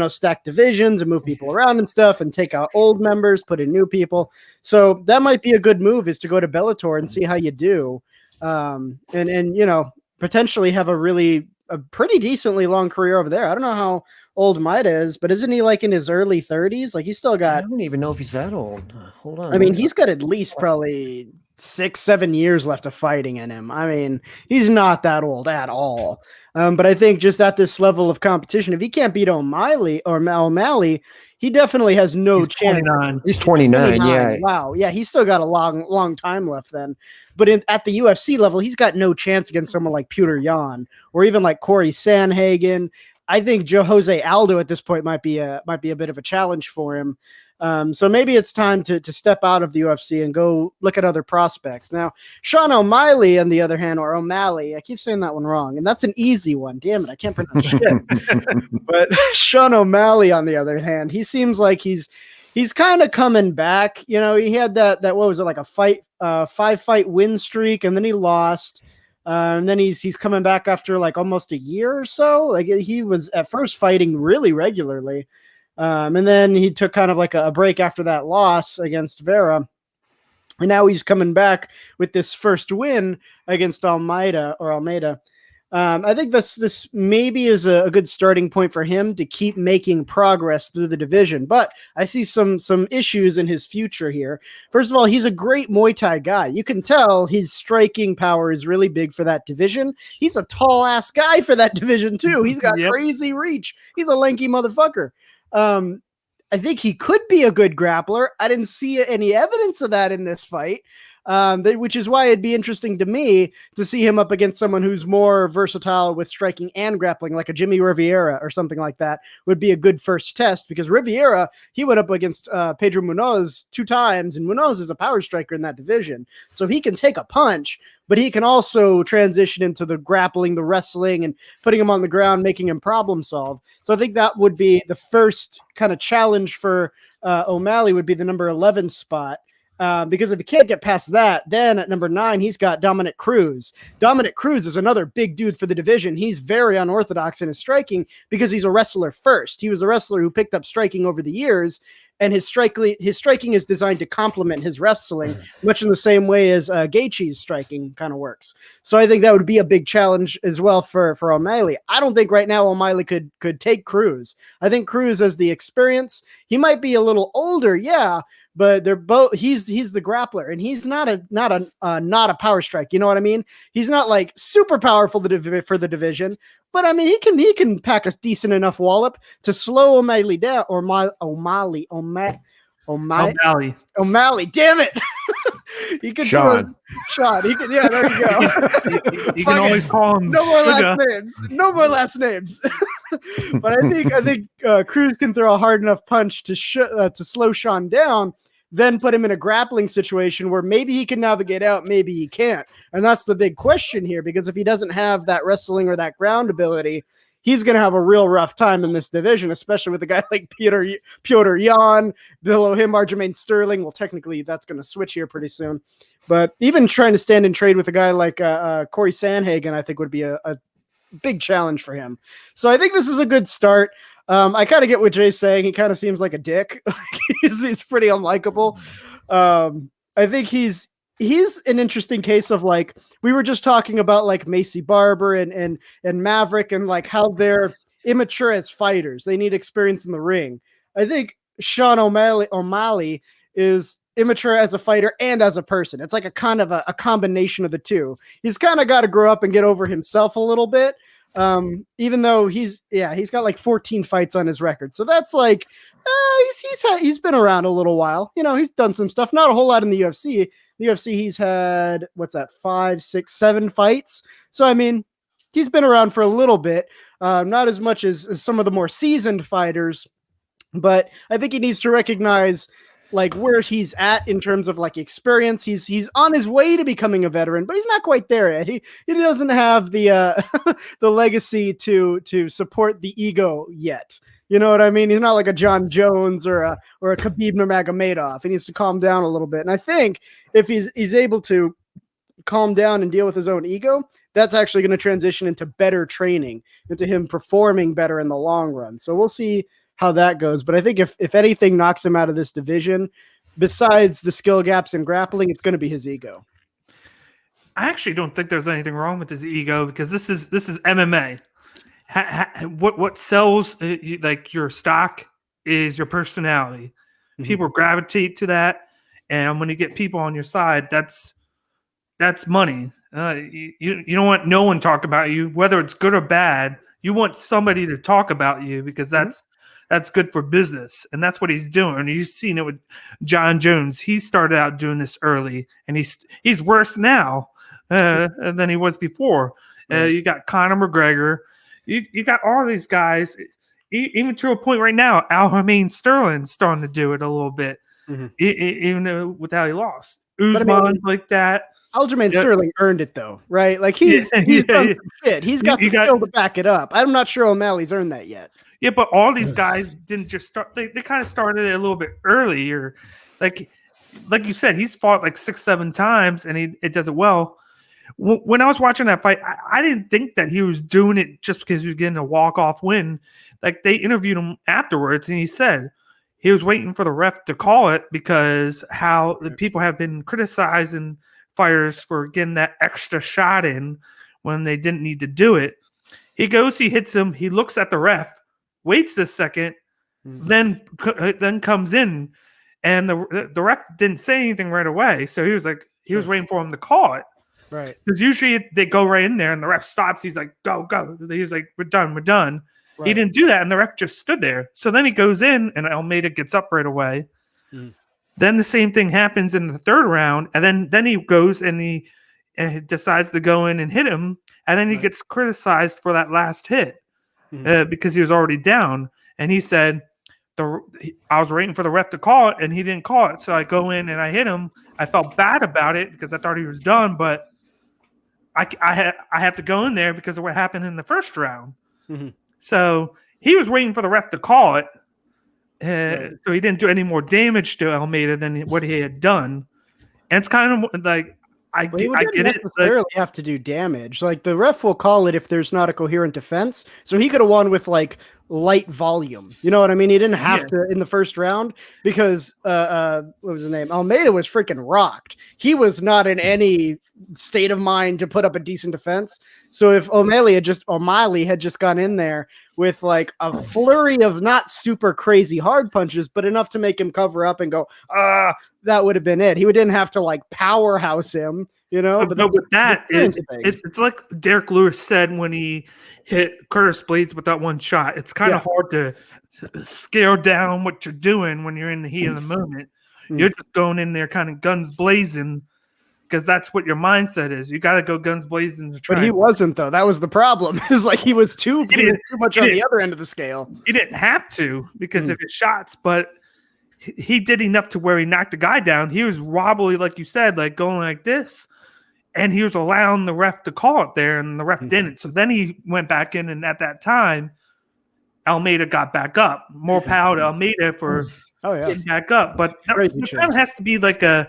stack divisions and move people around and stuff and take out old members, put in new people. So that might be a good move, is to go to Bellator and see how you do. And potentially have a pretty decently long career over there. I don't know how old Maida is, but isn't he like in his early 30s? Like he's still got. I don't even know if he's that old. Hold on. I mean, he's got at least probably 6-7 years left of fighting in him. I mean, he's not that old at all. But I think just at this level of competition, if he can't beat O'Malley, he definitely has no chance. 29. He's 29. Yeah. Wow. Yeah. He's still got a long time left then. But at the UFC level, he's got no chance against someone like Petr Yan or even like Corey Sandhagen. I think Jose Aldo at this point might be a bit of a challenge for him. So maybe it's time to step out of the UFC and go look at other prospects. Now, Sean O'Malley, on the other hand, or O'Malley, I keep saying that one wrong, and that's an easy one. Damn it, I can't pronounce shit. But Sean O'Malley, on the other hand, he seems like he's kind of coming back. He had that what was it, like a 5-fight win streak, and then he lost. And then he's coming back after like almost a year or so. Like he was at first fighting really regularly. And then he took kind of like a break after that loss against Vera. And now he's coming back with this first win against Almeida. I think this maybe is a good starting point for him to keep making progress through the division. But I see some issues in his future here. First of all, he's a great Muay Thai guy. You can tell his striking power is really big for that division. He's a tall ass guy for that division too. He's got crazy reach. He's a lanky motherfucker. I think he could be a good grappler. I didn't see any evidence of that in this fight. Which is why it'd be interesting to me to see him up against someone who's more versatile with striking and grappling, like a Jimmy Rivera or something like that, would be a good first test, because Rivera, he went up against Pedro Munoz 2 times, and Munoz is a power striker in that division. So he can take a punch, but he can also transition into the grappling, the wrestling, and putting him on the ground, making him problem solve. So I think that would be the first kind of challenge for O'Malley, would be the number 11 spot. Because if he can't get past that, then at number 9, he's got Dominic Cruz. Dominic Cruz is another big dude for the division. He's very unorthodox in his striking because he's a wrestler first. He was a wrestler who picked up striking over the years, and his striking is designed to complement his wrestling, much in the same way as Gaethje's striking kind of works. So I think that would be a big challenge as well for O'Malley. I don't think right now O'Malley could take Cruz. I think Cruz has the experience. He might be a little older, yeah, but they're both. He's the grappler, and he's not a power strike. You know what I mean? He's not like super powerful for the division, but I mean he can pack a decent enough wallop to slow O'Malley down. Or O'Malley. Damn it! He could Sean. He could, yeah, there you go. You can always call him. No more last names. No more last names. But I think Cruz can throw a hard enough punch to slow Sean down, then put him in a grappling situation where maybe he can navigate out, maybe he can't. And that's the big question here, because if he doesn't have that wrestling or that ground ability, he's going to have a real rough time in this division, especially with a guy like Petr Yan. Below him, Aljamain Sterling. Well, technically, that's going to switch here pretty soon. But even trying to stand and trade with a guy like Corey Sandhagen, I think would be a big challenge for him. So I think this is a good start. I kind of get what Jay's saying. He kind of seems like a dick. He's pretty unlikable. I think he's an interesting case of, like, we were just talking about like Macy Barber and Maverick, and like how they're immature as fighters. They need experience in the ring. I think Sean O'Malley is immature as a fighter and as a person. It's like a kind of a combination of the two. He's kind of got to grow up and get over himself a little bit. Even though he's got like 14 fights on his record. So that's like, he's been around a little while. You know, he's done some stuff, not a whole lot in the UFC. The UFC, he's had, 5, 6, 7 fights. So, I mean, he's been around for a little bit, not as much as some of the more seasoned fighters, but I think he needs to recognize like where he's at in terms of like experience. He's on his way to becoming a veteran, but he's not quite there yet. He doesn't have the the legacy to support the ego yet. You know what I mean? He's not like a John Jones or a Khabib Nurmagomedov. He needs to calm down a little bit. And I think if he's able to calm down and deal with his own ego, that's actually going to transition into better training, into him performing better in the long run. So we'll see how that goes. But I think if anything knocks him out of this division, besides the skill gaps in grappling, it's going to be his ego. I actually don't think there's anything wrong with his ego, because this is MMA. What sells like your stock is your personality. Mm-hmm. People gravitate to that, and when you get people on your side, that's money. You don't want no one talk about you, whether it's good or bad. You want somebody to talk about you, because that's good for business, and that's what he's doing. You've seen it with John Jones. He started out doing this early, and he's worse now than he was before. You got Conor McGregor. You got all these guys, even to a point right now. Aljamain Sterling's starting to do it a little bit, even with how he lost. Usman, like that. Aljamain Sterling earned it, though, right? Like he's done some shit. He's got the skill to back it up. I'm not sure O'Malley's earned that yet. Yeah, but all these guys didn't just start. They kind of started it a little bit earlier. Like you said, he's fought like 6, 7 times, and it does it well. When I was watching that fight, I didn't think that he was doing it just because he was getting a walk-off win. Like, they interviewed him afterwards, and he said he was waiting for the ref to call it, because how the people have been criticizing fighters for getting that extra shot in when they didn't need to do it. He goes, he hits him, he looks at the ref, waits a second, then comes in, and the ref didn't say anything right away. So he was waiting for him to call it. Right. Because usually they go right in there and the ref stops. He's like, go. He's like, we're done. Right. He didn't do that, and the ref just stood there. So then he goes in, and Almeida gets up right away. Then the same thing happens in the third round, and then he goes and he decides to go in and hit him, and then he gets criticized for that last hit because he was already down. And he said, I was waiting for the ref to call it, and he didn't call it. So I go in and I hit him. I felt bad about it because I thought he was done, but I have to go in there because of what happened in the first round. So he was waiting for the ref to call it. So he didn't do any more damage to Almeida than what he had done. And it's kind of like, I get it. Necessarily have to do damage. Like the ref will call it if there's not a coherent defense. So he could have won with like light volume. You know what I mean? He didn't have to in the first round because what was his name? Almeida was freaking rocked. He was not in any state of mind to put up a decent defense. So if O'Malley had just gone in there with like a flurry of not super crazy hard punches, but enough to make him cover up and go, that would have been it. He didn't have to like powerhouse him, you know. But with that, it's like Derek Lewis said when he hit Curtis Blades with that one shot. It's kind of hard to scale down what you're doing when you're in the heat of the moment. You're just going in there kind of guns blazing, because that's what your mindset is. You got to go guns blazing to try. But he wasn't, though. That was the problem. It's like he was too much on the other end of the scale. He didn't have to because of his shots, but he did enough to where he knocked the guy down. He was wobbly, like you said, like going like this, and he was allowing the ref to call it there, and the ref didn't. So then he went back in, and at that time, Almeida got back up. More power to Almeida for getting back up. But there kind of has to be like a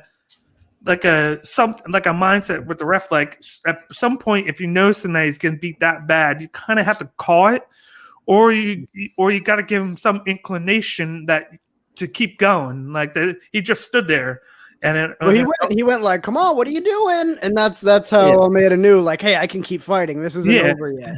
mindset with the ref. Like at some point, if you notice that he's getting beat that bad, you kind of have to call it, or you got to give him some inclination that to keep going. Like he just stood there, and he went like, "Come on, what are you doing?" And that's how Almeida knew, like, "Hey, I can keep fighting. This isn't over yet."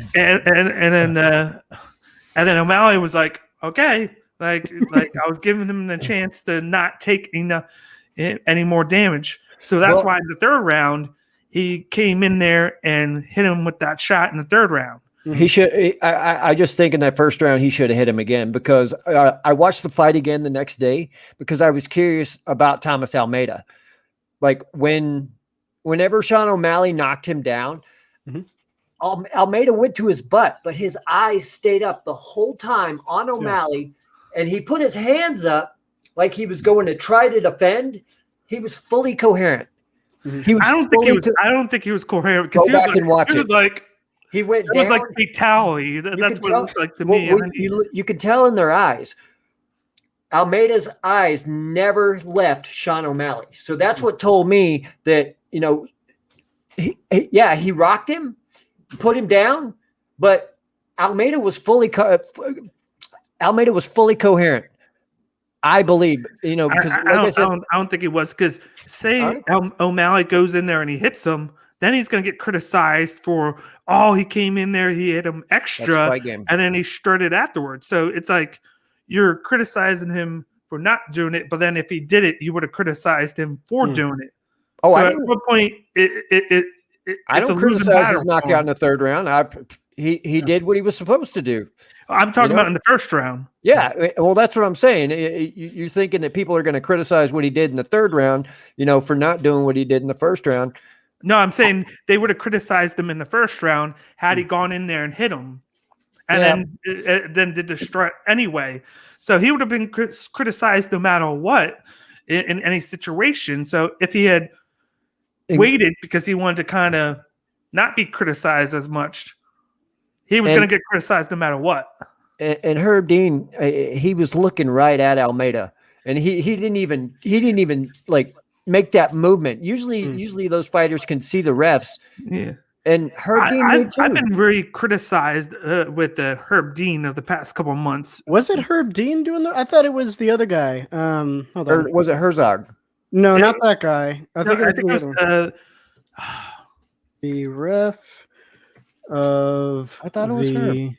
And then O'Malley was like, "Okay." Like I was giving him the chance to not take any more damage. So that's why in the third round, he came in there and hit him with that shot in the third round. He should. I just think in that first round, he should have hit him again, because I watched the fight again the next day because I was curious about Thomas Almeida. Like whenever Sean O'Malley knocked him down, Almeida went to his butt, but his eyes stayed up the whole time on O'Malley, and he put his hands up like he was going to try to defend. He was fully coherent. I don't think he was coherent because Go back and watch it. He went down. Like fatality. That's what it looked like to me. You could tell in their eyes. Almeida's eyes never left Sean O'Malley. So that's what told me that, he rocked him, put him down, but Almeida was fully coherent. I believe, because I don't think he was, because O'Malley goes in there and he hits him. Then he's going to get criticized for, he came in there, he hit him extra, and then he strutted afterwards. So it's like you're criticizing him for not doing it, but then if he did it, you would have criticized him for doing it. At what point, I don't criticize his knockout in the third round. He did what he was supposed to do. I'm talking about in the first round. Yeah, well, that's what I'm saying. You're thinking that people are going to criticize what he did in the third round, for not doing what he did in the first round. No, I'm saying they would have criticized him in the first round had he gone in there and hit him, and then did the strut anyway. So he would have been criticized no matter what in any situation. So if he had waited because he wanted to kind of not be criticized as much, he was going to get criticized no matter what. And Herb Dean, he was looking right at Almeida, and he didn't even like make that movement. Usually those fighters can see the refs. Yeah. And Herb Dean I've been very criticized with the Herb Dean of the past couple of months. Was it Herb Dean doing that? I thought it was the other guy. Hold on. Was it Herzog? No, not that guy. I think it was the ref. of I thought it was Herb.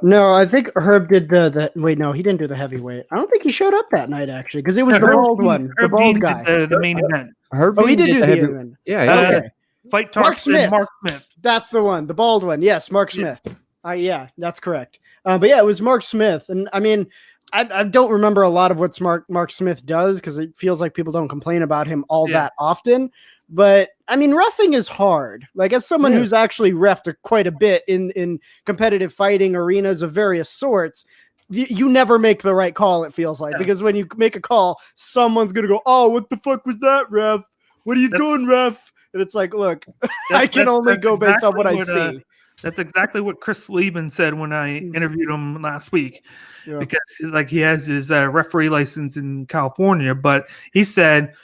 No, I think Herb did the wait, no, he didn't do the heavyweight. I don't think he showed up that night actually, because it was the bald one, the Herb bald Dean guy. did the main event. Herb Oh, he Dean did do the the heavy. event. Yeah, Okay. Fight Talks and Mark Smith. That's the one, the bald one. Yes, Mark Smith. Yeah, that's correct. But yeah, it was Mark Smith, and I mean, I don't remember a lot of what Mark Smith does because it feels like people don't complain about him all that often. But I mean, reffing is hard. Like, as someone who's actually reffed quite a bit in competitive fighting arenas of various sorts, you never make the right call, it feels like, because when you make a call, someone's gonna go, "Oh, what the fuck was that, ref? What are you doing, ref?" And it's like, look, I can only go based on what I see. That's exactly what Chris Lieben said when I interviewed him last week, because like he has his referee license in California, but he said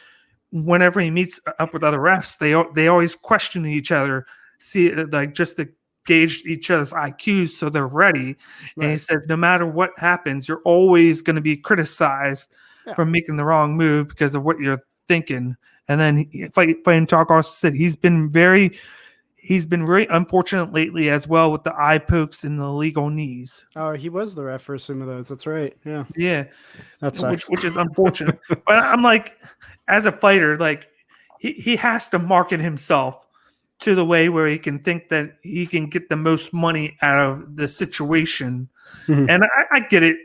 whenever he meets up with other refs, they always question each other, see, like, just to gauge each other's IQs so they're ready. Right. And he says no matter what happens, you're always going to be criticized for making the wrong move because of what you're thinking. And then Fighting Talk also said he's been very unfortunate lately as well with the eye pokes and the illegal knees. Oh, he was the ref for some of those. That's right. Yeah. Yeah. That sucks. Which is unfortunate. But I'm like, as a fighter, like he has to market himself to the way where he can think that he can get the most money out of the situation. Mm-hmm. And I get it.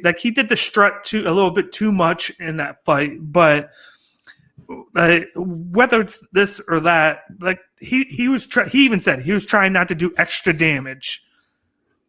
Like, he did the strut a little bit too much in that fight, but whether it's this or that, like he even said he was trying not to do extra damage.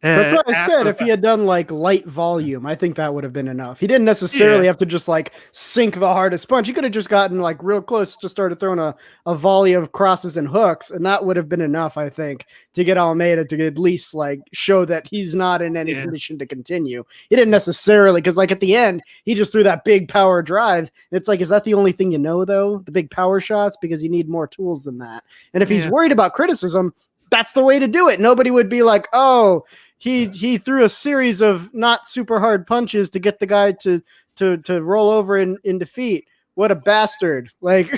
That's what I said. If he had done like light volume, I think that would have been enough. He didn't necessarily have to just like sink the hardest punch. He could have just gotten like real close, just started throwing a volley of crosses and hooks, and that would have been enough, I think, to get Almeida to at least like show that he's not in any condition to continue. He didn't necessarily, because like at the end, he just threw that big power drive. And it's like, is that the only thing you know though? The big power shots? Because you need more tools than that. And if he's worried about criticism, that's the way to do it. Nobody would be like, oh, he threw a series of not super hard punches to get the guy to roll over in defeat. What a bastard. Like,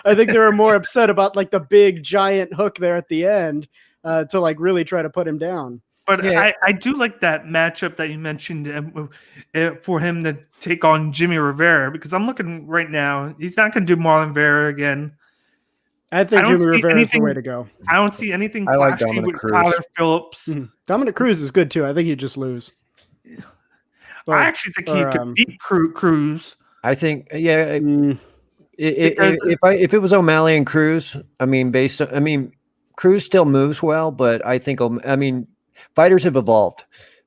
I think they were more upset about like the big giant hook there at the end to like really try to put him down. But I do like that matchup that you mentioned for him to take on Jimmy Rivera, because I'm looking right now. He's not going to do Marlon Vera again. I think Jimmy Rivera is the way to go. I don't see anything flashy like with Cruz. Tyler Phillips. Mm-hmm. Dominic Cruz is good too. I think he'd just lose. But, I actually think he could beat Cruz. I think, if it was O'Malley and Cruz, Cruz still moves well, but I think fighters have evolved.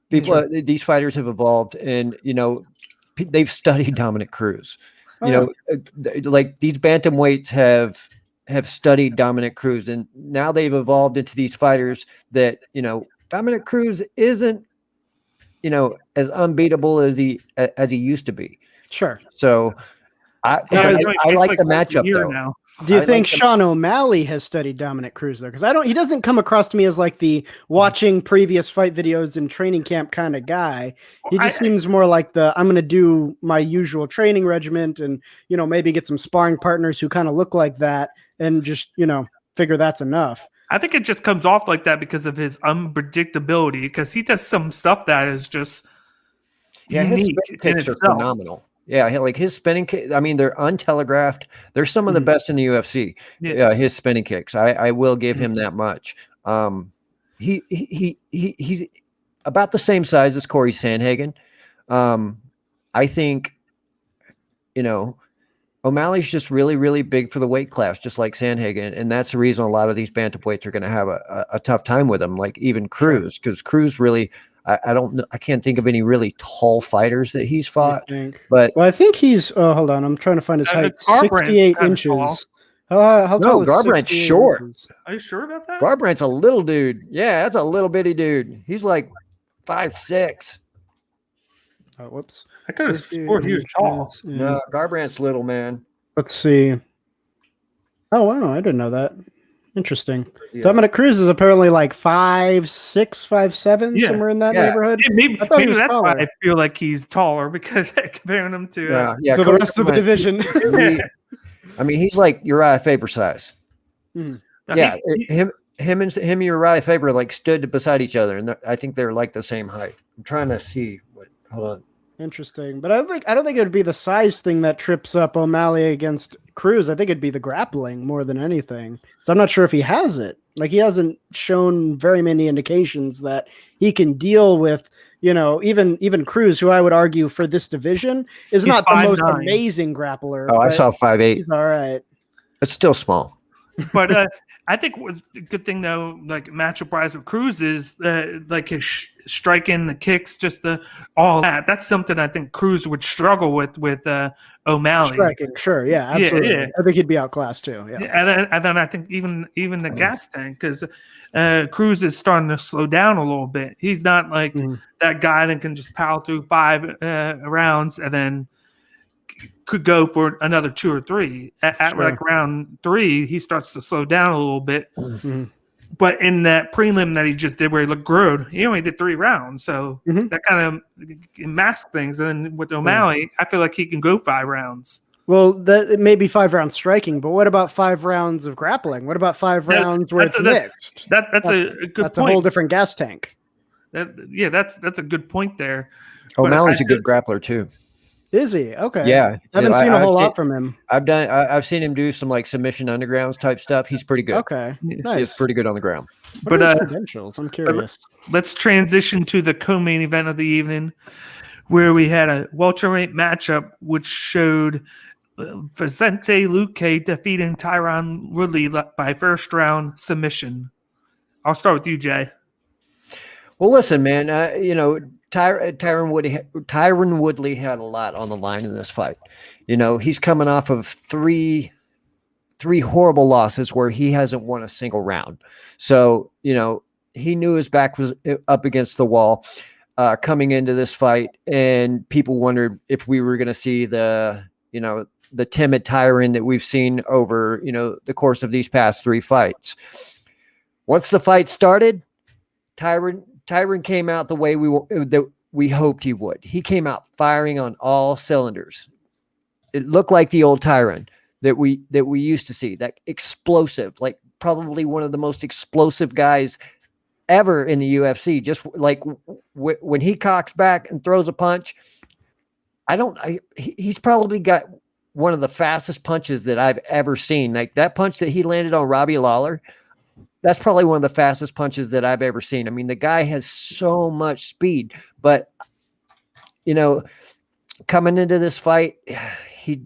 These fighters have evolved, and they've studied Dominic Cruz. Like these bantamweights have studied Dominic Cruz, and now they've evolved into these fighters that, Dominic Cruz isn't, as unbeatable as he used to be. Sure. So I like the matchup though. Now. Do you think Sean O'Malley has studied Dominic Cruz though? Because he doesn't come across to me as like the watching previous fight videos in training camp kind of guy. He just seems more like I'm going to do my usual training regiment and, maybe get some sparring partners who kind of look like that and just, figure that's enough. I think it just comes off like that because of his unpredictability, because he does some stuff that is just unique. His kicks are phenomenal. Yeah, like his spinning kick. They're untelegraphed. They're some of the best in the UFC. Yeah. His spinning kicks. I will give him that much. He's about the same size as Corey Sandhagen. I think, O'Malley's just really, really big for the weight class, just like Sandhagen, and that's the reason a lot of these bantamweights are going to have a tough time with him. Like even Cruz, because Cruz really. I can't think of any really tall fighters that he's fought. I think he's. Hold on, I'm trying to find his height. 68 inches. How tall is Garbrandt's short. Inches? Are you sure about that? Garbrandt's a little dude. Yeah, that's a little bitty dude. He's like 5'6". Oh, whoops. I could have swore he was tall. Yeah. No, Garbrandt's little, man. Let's see. Oh wow, I didn't know that. Interesting. Yeah. Dominic Cruz is apparently like 5'6", 5'7", somewhere in that neighborhood. Yeah, maybe that's why I feel like he's taller, because comparing him to the rest of the division. He's like Uriah Faber size. Mm. Yeah, him and Uriah Faber like stood beside each other, and I think they're like the same height. I'm trying to see what. Hold on. Interesting, but I don't think it would be the size thing that trips up O'Malley against Cruz. I think it'd be the grappling more than anything. So I'm not sure if he has it. Like, he hasn't shown very many indications that he can deal with, you know, even Cruz, who I would argue for this division is not the most amazing grappler. Oh, I saw 5'8". He's all right. It's still small. But I think the good thing though, like matchup wise with Cruz is like his striking, the kicks, just all that. That's something I think Cruz would struggle with O'Malley. Striking, sure, yeah, absolutely. Yeah. I think he'd be outclassed too. Yeah, and then I think even the gas tank, because Cruz is starting to slow down a little bit. He's not like that guy that can just power through 5 rounds and then could go for another 2 or 3 at like round 3. He starts to slow down a little bit, but in that prelim that he just did where he looked good, he only did 3 rounds, so that kind of masked things. And then with O'Malley, I feel like he can go 5 rounds. Well, it may be 5 rounds striking, but what about 5 rounds of grappling? What about 5 rounds where it's mixed? That's a good point. That's a whole different gas tank. That's a good point there. O'Malley's a good grappler too. Is he? Okay. Yeah. I haven't seen a whole lot from him. I've seen him do some like submission undergrounds type stuff. He's pretty good. Okay. Nice. He's pretty good on the ground. What are his credentials? I'm curious. Let's transition to the co-main event of the evening, where we had a welterweight matchup which showed Vicente Luque defeating Tyron Woodley by first round submission. I'll start with you, Jay. Well, listen, man, you know, Tyron Woodley had a lot on the line in this fight. You know, he's coming off of three horrible losses where he hasn't won a single round. So, you know, he knew his back was up against the wall coming into this fight, and people wondered if we were going to see the timid Tyron that we've seen over, you know, the course of these past 3 fights. Once the fight started, Tyron came out the way we hoped he would. He came out firing on all cylinders. It looked like the old Tyron that we used to see, that explosive, like probably one of the most explosive guys ever in the UFC. Just like when he cocks back and throws a punch, he's probably got one of the fastest punches that I've ever seen. Like that punch that he landed on Robbie Lawler, that's probably one of the fastest punches that I've ever seen. I mean, the guy has so much speed, but you know, coming into this fight, he,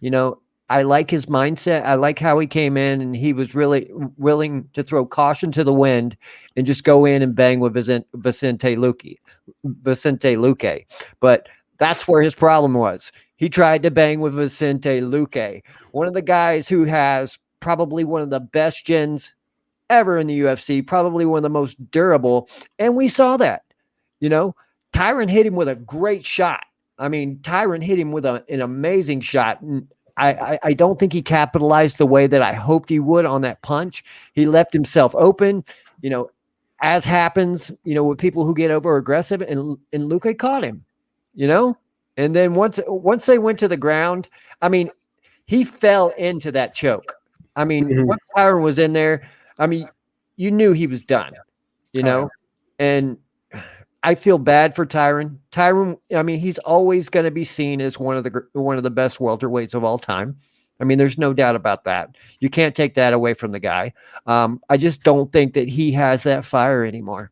you know, I like his mindset. I like how he came in, and he was really willing to throw caution to the wind and just go in and bang with Vicente Luque. But that's where his problem was. He tried to bang with Vicente Luque, one of the guys who has probably one of the best gins ever in the UFC, probably one of the most durable. And we saw that, you know, Tyron hit him with a great shot. I mean, Tyron hit him with an amazing shot. And I don't think he capitalized the way that I hoped he would on that punch. He left himself open, you know, as happens, you know, with people who get over aggressive, and Luque caught him, you know, and then once they went to the ground, I mean, he fell into that choke. I mean, once Tyron was in there, I mean, you knew he was done, you know, and I feel bad for Tyron. Tyron, I mean, he's always going to be seen as one of the best welterweights of all time. I mean, there's no doubt about that. You can't take that away from the guy. I just don't think that he has that fire anymore.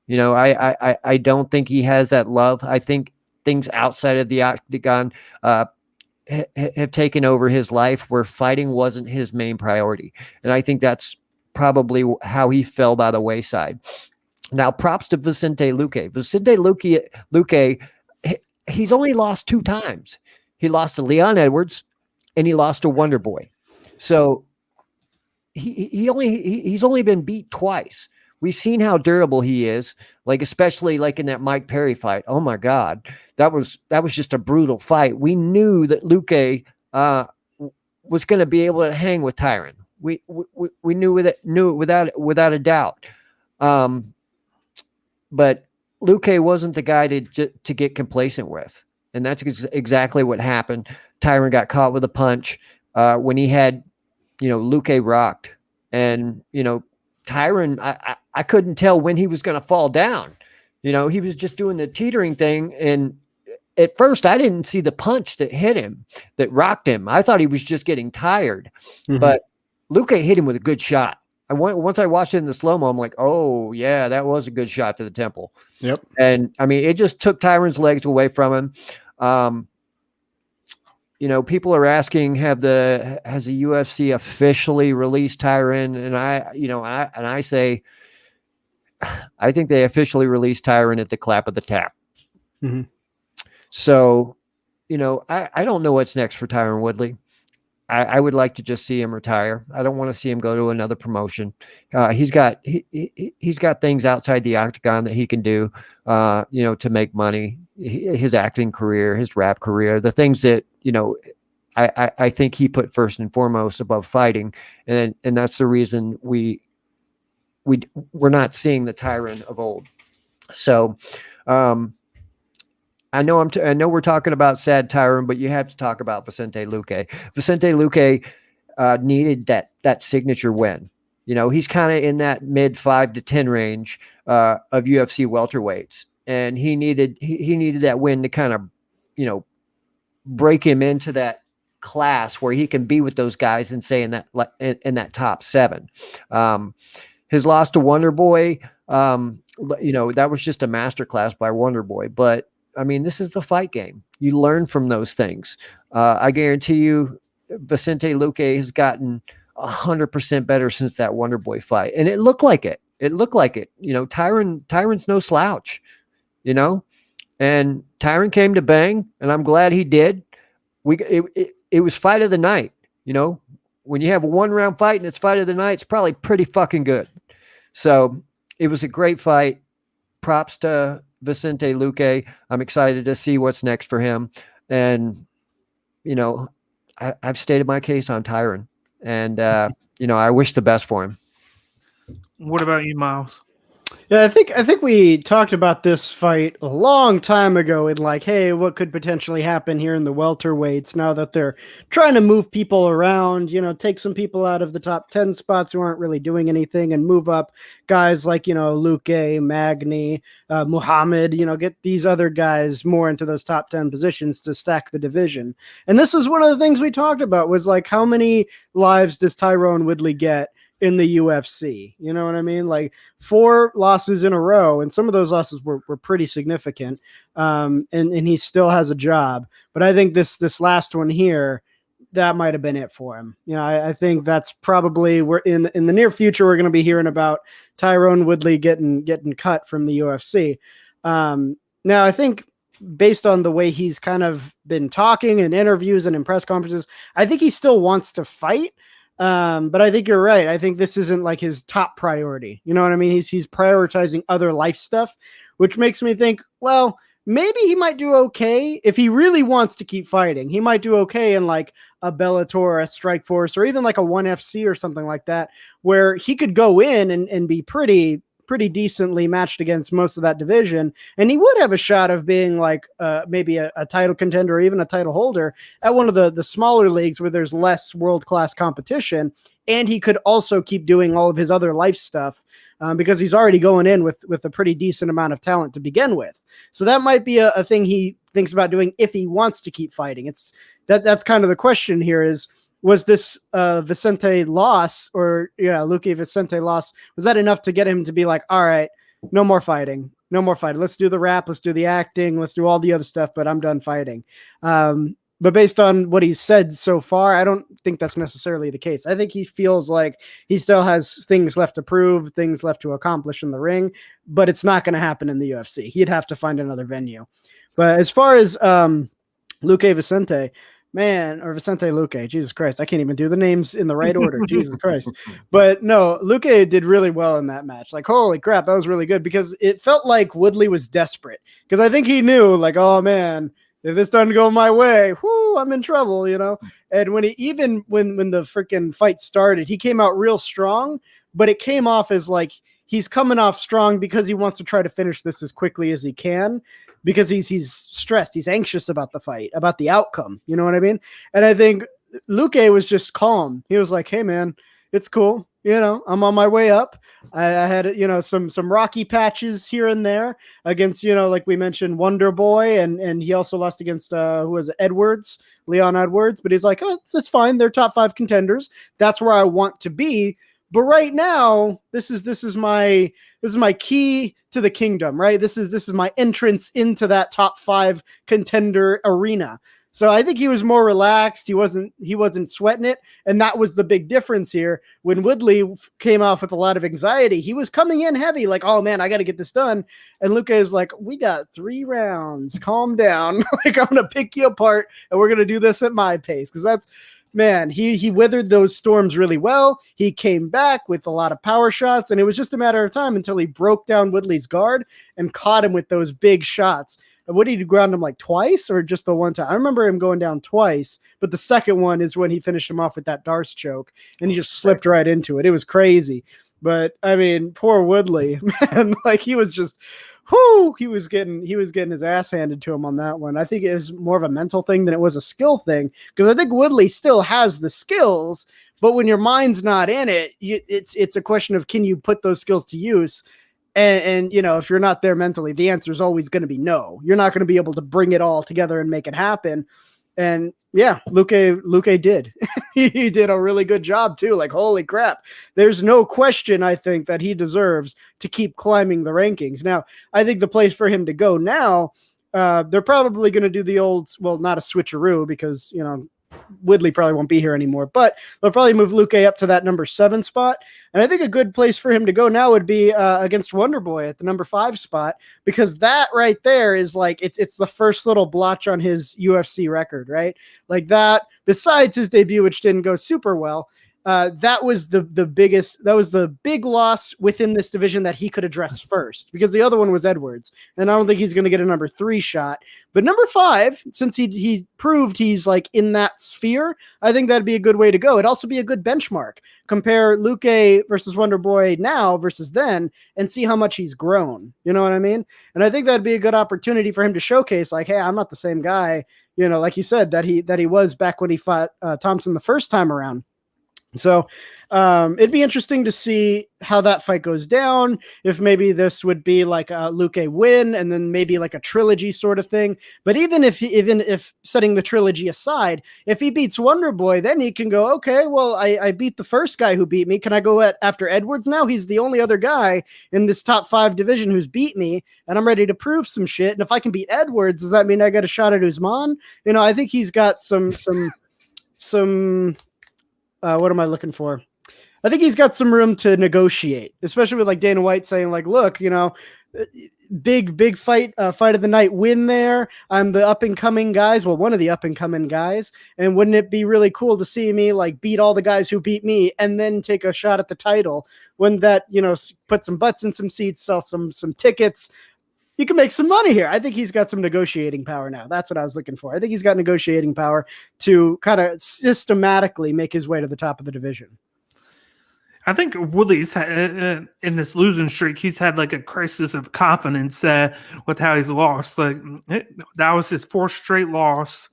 You know, I don't think he has that love. I think things outside of the octagon have taken over his life, where fighting wasn't his main priority. And I think that's probably how he fell by the wayside. Now, props to Vicente Luque. Vicente Luque, he's only lost 2 times. He lost to Leon Edwards, and he lost to Wonder Boy. So he's only been beat twice. We've seen how durable he is, like especially like in that Mike Perry fight. Oh my God, that was just a brutal fight. We knew that Luque was going to be able to hang with Tyron. We knew it without a doubt. But Luque wasn't the guy to get complacent with, and that's exactly what happened. Tyron got caught with a punch when he had, you know, Luque rocked. And, Tyron, I couldn't tell when he was going to fall down. He was just doing the teetering thing. And at first I didn't see the punch that hit him, that rocked him. I thought he was just getting tired, but Luque hit him with a good shot. Once I watched it in the slow-mo, I'm like, oh yeah, that was a good shot to the temple. Yep. And I mean, it just took Tyron's legs away from him. People are asking, has the UFC officially released Tyron? And I say, I think they officially released Tyron at the clap of the tap. Mm-hmm. So, I don't know what's next for Tyron Woodley. I would like to just see him retire. I don't want to see him go to another promotion. He's got things outside the octagon that he can do, to make money. His acting career, his rap career, the things that, I think he put first and foremost above fighting. And that's the reason we're not seeing the Tyron of old. So, I know we're talking about sad Tyron, but you have to talk about Vicente Luque. Vicente Luque needed that signature win. He's kind of in that mid 5 to 10 range of UFC welterweights, and he needed that win to kind of, break him into that class where he can be with those guys and say in that top 7. His loss to Wonder Boy, that was just a masterclass by Wonder Boy, but I mean, this is the fight game. You learn from those things. I guarantee you, Vicente Luque has gotten 100% better since that Wonder Boy fight, and it looked like it. Tyron's no slouch, and Tyron came to bang, and I'm glad he did. It was fight of the night. When you have a 1-round fight and it's fight of the night, it's probably pretty fucking good. So it was a great fight. Props to Vicente Luque. I'm excited to see what's next for him. And, I've stated my case on Tyron, and, I wish the best for him. What about you, Miles? Yeah, I think we talked about this fight a long time ago in like, hey, what could potentially happen here in the welterweights now that they're trying to move people around, take some people out of the top 10 spots who aren't really doing anything and move up guys like, Luque, Magny, Muhammad, get these other guys more into those top 10 positions to stack the division. And this is one of the things we talked about was like, how many lives does Tyron Woodley get in the UFC? You know what I mean? Like 4 losses in a row, and some of those losses were pretty significant. And he still has a job. But I think this last one here, that might have been it for him. I think that's probably we're in the near future. We're going to be hearing about Tyron Woodley getting cut from the UFC. Now I think based on the way he's kind of been talking in interviews and in press conferences, I think he still wants to fight. But I think you're right. I think this isn't like his top priority. You know what I mean? He's prioritizing other life stuff, which makes me think, well, maybe he might do okay if he really wants to keep fighting. He might do okay in like a Bellator, a Strikeforce, or even like a 1FC or something like that, where he could go in and be pretty decently matched against most of that division. And he would have a shot of being like maybe a title contender or even a title holder at one of the smaller leagues where there's less world-class competition. And he could also keep doing all of his other life stuff because he's already going in with a pretty decent amount of talent to begin with. So that might be a thing he thinks about doing if he wants to keep fighting. That's kind of the question here is, was this Vicente loss Luque Vicente loss, was that enough to get him to be like, all right, no more fighting. Let's do the rap. Let's do the acting. Let's do all the other stuff, but I'm done fighting. But based on what he's said so far, I don't think that's necessarily the case. I think he feels like he still has things left to prove, things left to accomplish in the ring, but it's not going to happen in the UFC. He'd have to find another venue. But as far as Luque Vicente, or Vicente Luque, Jesus Christ, I can't even do the names in the right order. Jesus Christ. But no, Luque did really well in that match. Like, holy crap, that was really good because it felt like Woodley was desperate because I think he knew like, oh man, if this doesn't go my way, I'm in trouble, And when when the freaking fight started, he came out real strong, but it came off as like he's coming off strong because he wants to try to finish this as quickly as he can. Because he's stressed, he's anxious about the fight, about the outcome. You know what I mean? And I think Luque was just calm. He was like, "Hey, man, it's cool. I'm on my way up. I had, some rocky patches here and there against, like we mentioned, Wonder Boy, and he also lost against who was it? Leon Edwards. But he's like, oh, it's fine. They're top 5 contenders. That's where I want to be. But right now, this is my key to the kingdom, right? This is my entrance into that top 5 contender arena. So I think he was more relaxed. He wasn't sweating it. And that was the big difference here. When Woodley came off with a lot of anxiety, he was coming in heavy, like, oh man, I got to get this done. And Luque is like, we got 3 rounds. Calm down. Like, I'm going to pick you apart and we're going to do this at my pace. Cause that's, man, he weathered those storms really well. He came back with a lot of power shots, and it was just a matter of time until he broke down Woodley's guard and caught him with those big shots. What did he ground him like twice or just the one time? I remember him going down twice, but the second one is when he finished him off with that Darce choke and he just slipped right into it. It was crazy. But I mean, poor Woodley, man, like he was just, he was getting his ass handed to him on that one. I think it was more of a mental thing than it was a skill thing, because I think Woodley still has the skills, but when your mind's not in it, it's a question of, can you put those skills to use? And if you're not there mentally, the answer is always going to be no. You're not going to be able to bring it all together and make it happen. And yeah, Luque did. He did a really good job too. Like, holy crap. There's no question, I think, that he deserves to keep climbing the rankings. Now, I think the place for him to go now, they're probably going to do the old, well, not a switcheroo, because, Woodley probably won't be here anymore, but they'll probably move Luque up to that number 7 spot. And I think a good place for him to go now would be against Wonder Boy at the number 5 spot, because that right there is like, it's the first little blotch on his UFC record, right? Like that, besides his debut, which didn't go super well, that was the big loss within this division that he could address first, because the other one was Edwards, and I don't think he's going to get a number 3 shot. But number 5, since he proved he's like in that sphere, I think that'd be a good way to go. It'd also be a good benchmark. Compare Luque versus Wonder Boy now versus then, and see how much he's grown. You know what I mean? And I think that'd be a good opportunity for him to showcase, like, hey, I'm not the same guy, like you said, that he was back when he fought Thompson the first time around. So it'd be interesting to see how that fight goes down. If maybe this would be like a Luque win and then maybe like a trilogy sort of thing. But even if setting the trilogy aside, if he beats Wonder Boy, then he can go, okay, well, I beat the first guy who beat me. Can I go after Edwards now? He's the only other guy in this top 5 division who's beat me, and I'm ready to prove some shit. And if I can beat Edwards, does that mean I got a shot at Usman? I think he's got some what am I looking for? I think he's got some room to negotiate, especially with like Dana White saying like, look, big fight of the night win there. I'm the up and coming guys. Well, one of the up and coming guys. And wouldn't it be really cool to see me like beat all the guys who beat me and then take a shot at the title? When that, put some butts in some seats, sell some tickets. You can make some money here. I think he's got some negotiating power now. That's what I was looking for. I think he's got negotiating power to kind of systematically make his way to the top of the division. I think Woodley's in this losing streak, he's had like a crisis of confidence with how he's lost. Like that was his 4th straight loss,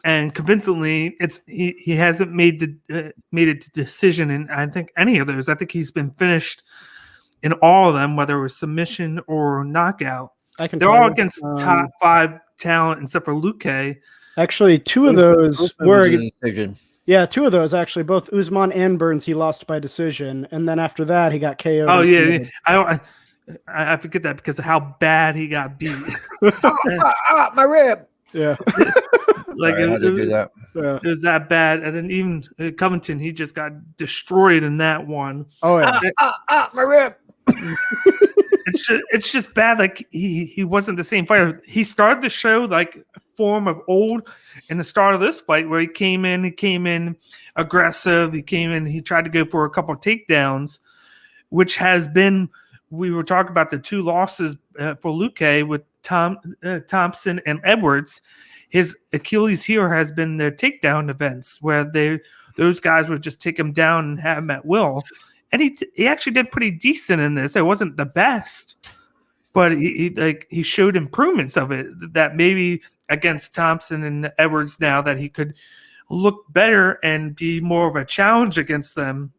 and convincingly, he hasn't made a decision in I think any of those. I think he's been finished in all of them, whether it was submission or knockout. They're all against top 5 talent, except for Luque. Actually, 2 of those were a decision. Yeah, 2 of those actually, both Usman and Burns, he lost by decision, and then after that, he got KO'd. Oh yeah. I forget that because of how bad he got beat. My rib. Yeah. Like it was that bad, and then even Covington, he just got destroyed in that one. Oh yeah. My rib. It's just bad. Like he wasn't the same fighter. He started the show like form of old in the start of this fight, where he came in aggressive. He tried to go for a couple of takedowns, which has been. We were talking about the 2 losses for Luque with Thompson and Edwards. His Achilles heel has been the takedown events, where those guys would just take him down and have him at will. And he actually did pretty decent in this. It wasn't the best, but he showed improvements of it, that maybe against Thompson and Edwards now that he could look better and be more of a challenge against them.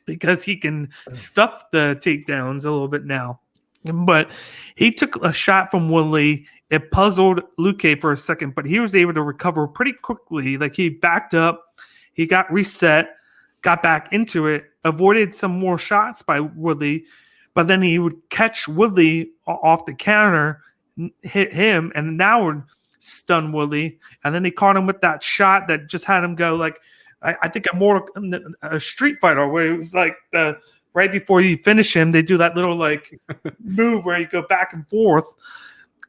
because he can stuff the takedowns a little bit now. But he took a shot from Woodley. It puzzled Luque for a second, but he was able to recover pretty quickly. Like he backed up, he got reset, got back into it, avoided some more shots by Woodley, but then he would catch Woodley off the counter, hit him, and now would stun Woodley. And then he caught him with that shot that just had him go like, I think a Street Fighter where it was like right before you finish him, they do that little like move where you go back and forth,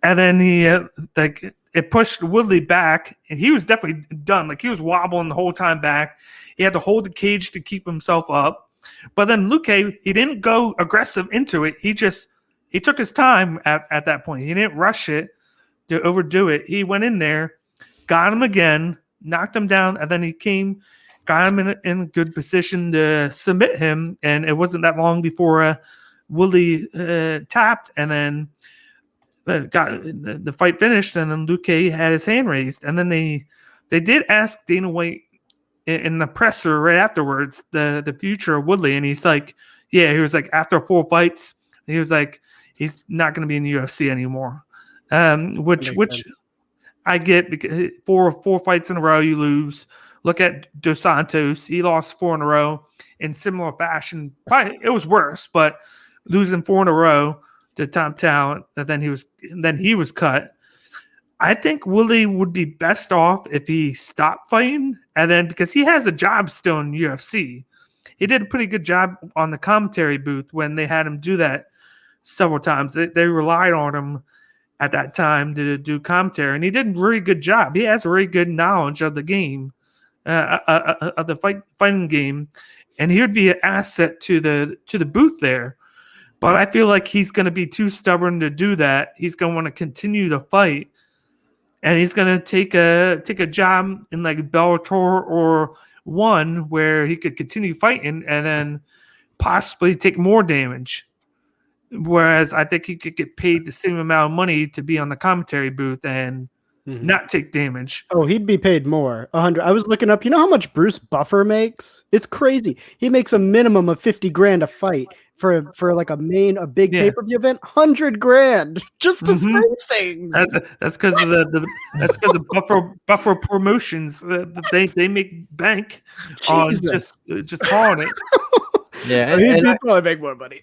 and then he it pushed Woodley back, and he was definitely done. Like he was wobbling the whole time back. He had to hold the cage to keep himself up. But then Luque, he didn't go aggressive into it. He took his time at that point. He didn't rush it to overdo it. He went in there, got him again, knocked him down, and then he got him in a good position to submit him, and it wasn't that long before Woodley tapped, and then got the fight finished, and then Luque had his hand raised, and then they did ask Dana White in the presser right afterwards the future of Woodley, and he's like, yeah, he was like after 4 fights, he was like he's not going to be in the UFC anymore, which I get because four fights in a row you lose. Look at Dos Santos. He lost 4 in a row in similar fashion. Probably, it was worse, but losing 4 in a row to top talent, and then he was cut. I think Woodley would be best off if he stopped fighting, and then because he has a job still in UFC. He did a pretty good job on the commentary booth when they had him do that several times. They relied on him at that time to do commentary, and he did a really good job. He has a really good knowledge of the game. Of the fighting game, and he would be an asset to the booth there. But I feel like he's going to be too stubborn to do that. He's going to want to continue to fight, and he's going to take a job in like Bellator or one where he could continue fighting and then possibly take more damage. Whereas I think he could get paid the same amount of money to be on the commentary booth and not take damage. Oh, he'd be paid more. 100. I was looking up. You know how much Bruce Buffer makes? It's crazy. He makes a minimum of 50 grand a fight for like a big pay-per-view event. 100 grand just to say things. That's because of Buffer Promotions. They make bank on just calling it. Yeah, so he'd probably make more money.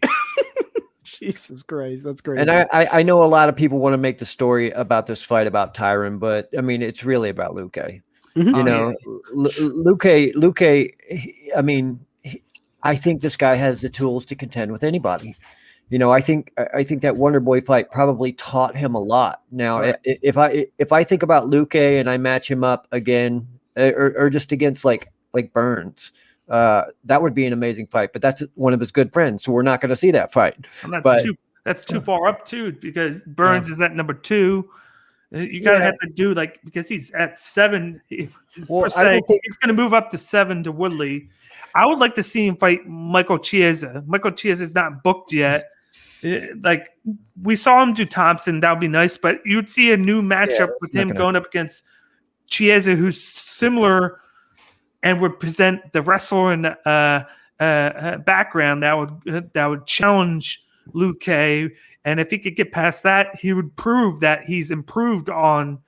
Jesus Christ, that's great. And I know a lot of people want to make the story about this fight about Tyron, but I mean, it's really about Luque. You know, Luque. I mean, I think this guy has the tools to contend with anybody. You know, I think that Wonder Boy fight probably taught him a lot. Now, right. if I think about Luque and I match him up again, or just against like Burns. That would be an amazing fight, but that's one of his good friends, so we're not going to see that fight. And that's too far up too, because Burns is at number 2. You gotta have to do because he's at 7. Well, he's going to move up to 7 to Woodley. I would like to see him fight Michael Chiesa. Michael Chiesa is not booked yet. Like we saw him do Thompson, that would be nice, but you'd see a new matchup with him going up against Chiesa, who's similar. And would present the wrestler and background that would challenge Luque, and if he could get past that, he would prove that he's improved on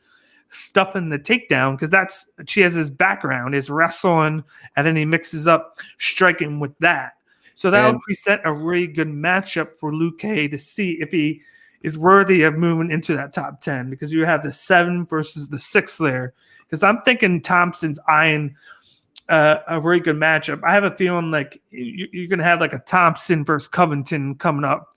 stuffing the takedown, because that's Chiesa's background is wrestling, and then he mixes up striking with that. So that would present a really good matchup for Luque to see if he is worthy of moving into that top 10, because you have the 7 versus the 6 there. Because I'm thinking Thompson's eyeing a very good matchup. I have a feeling like you're going to have like a Thompson versus Covington coming up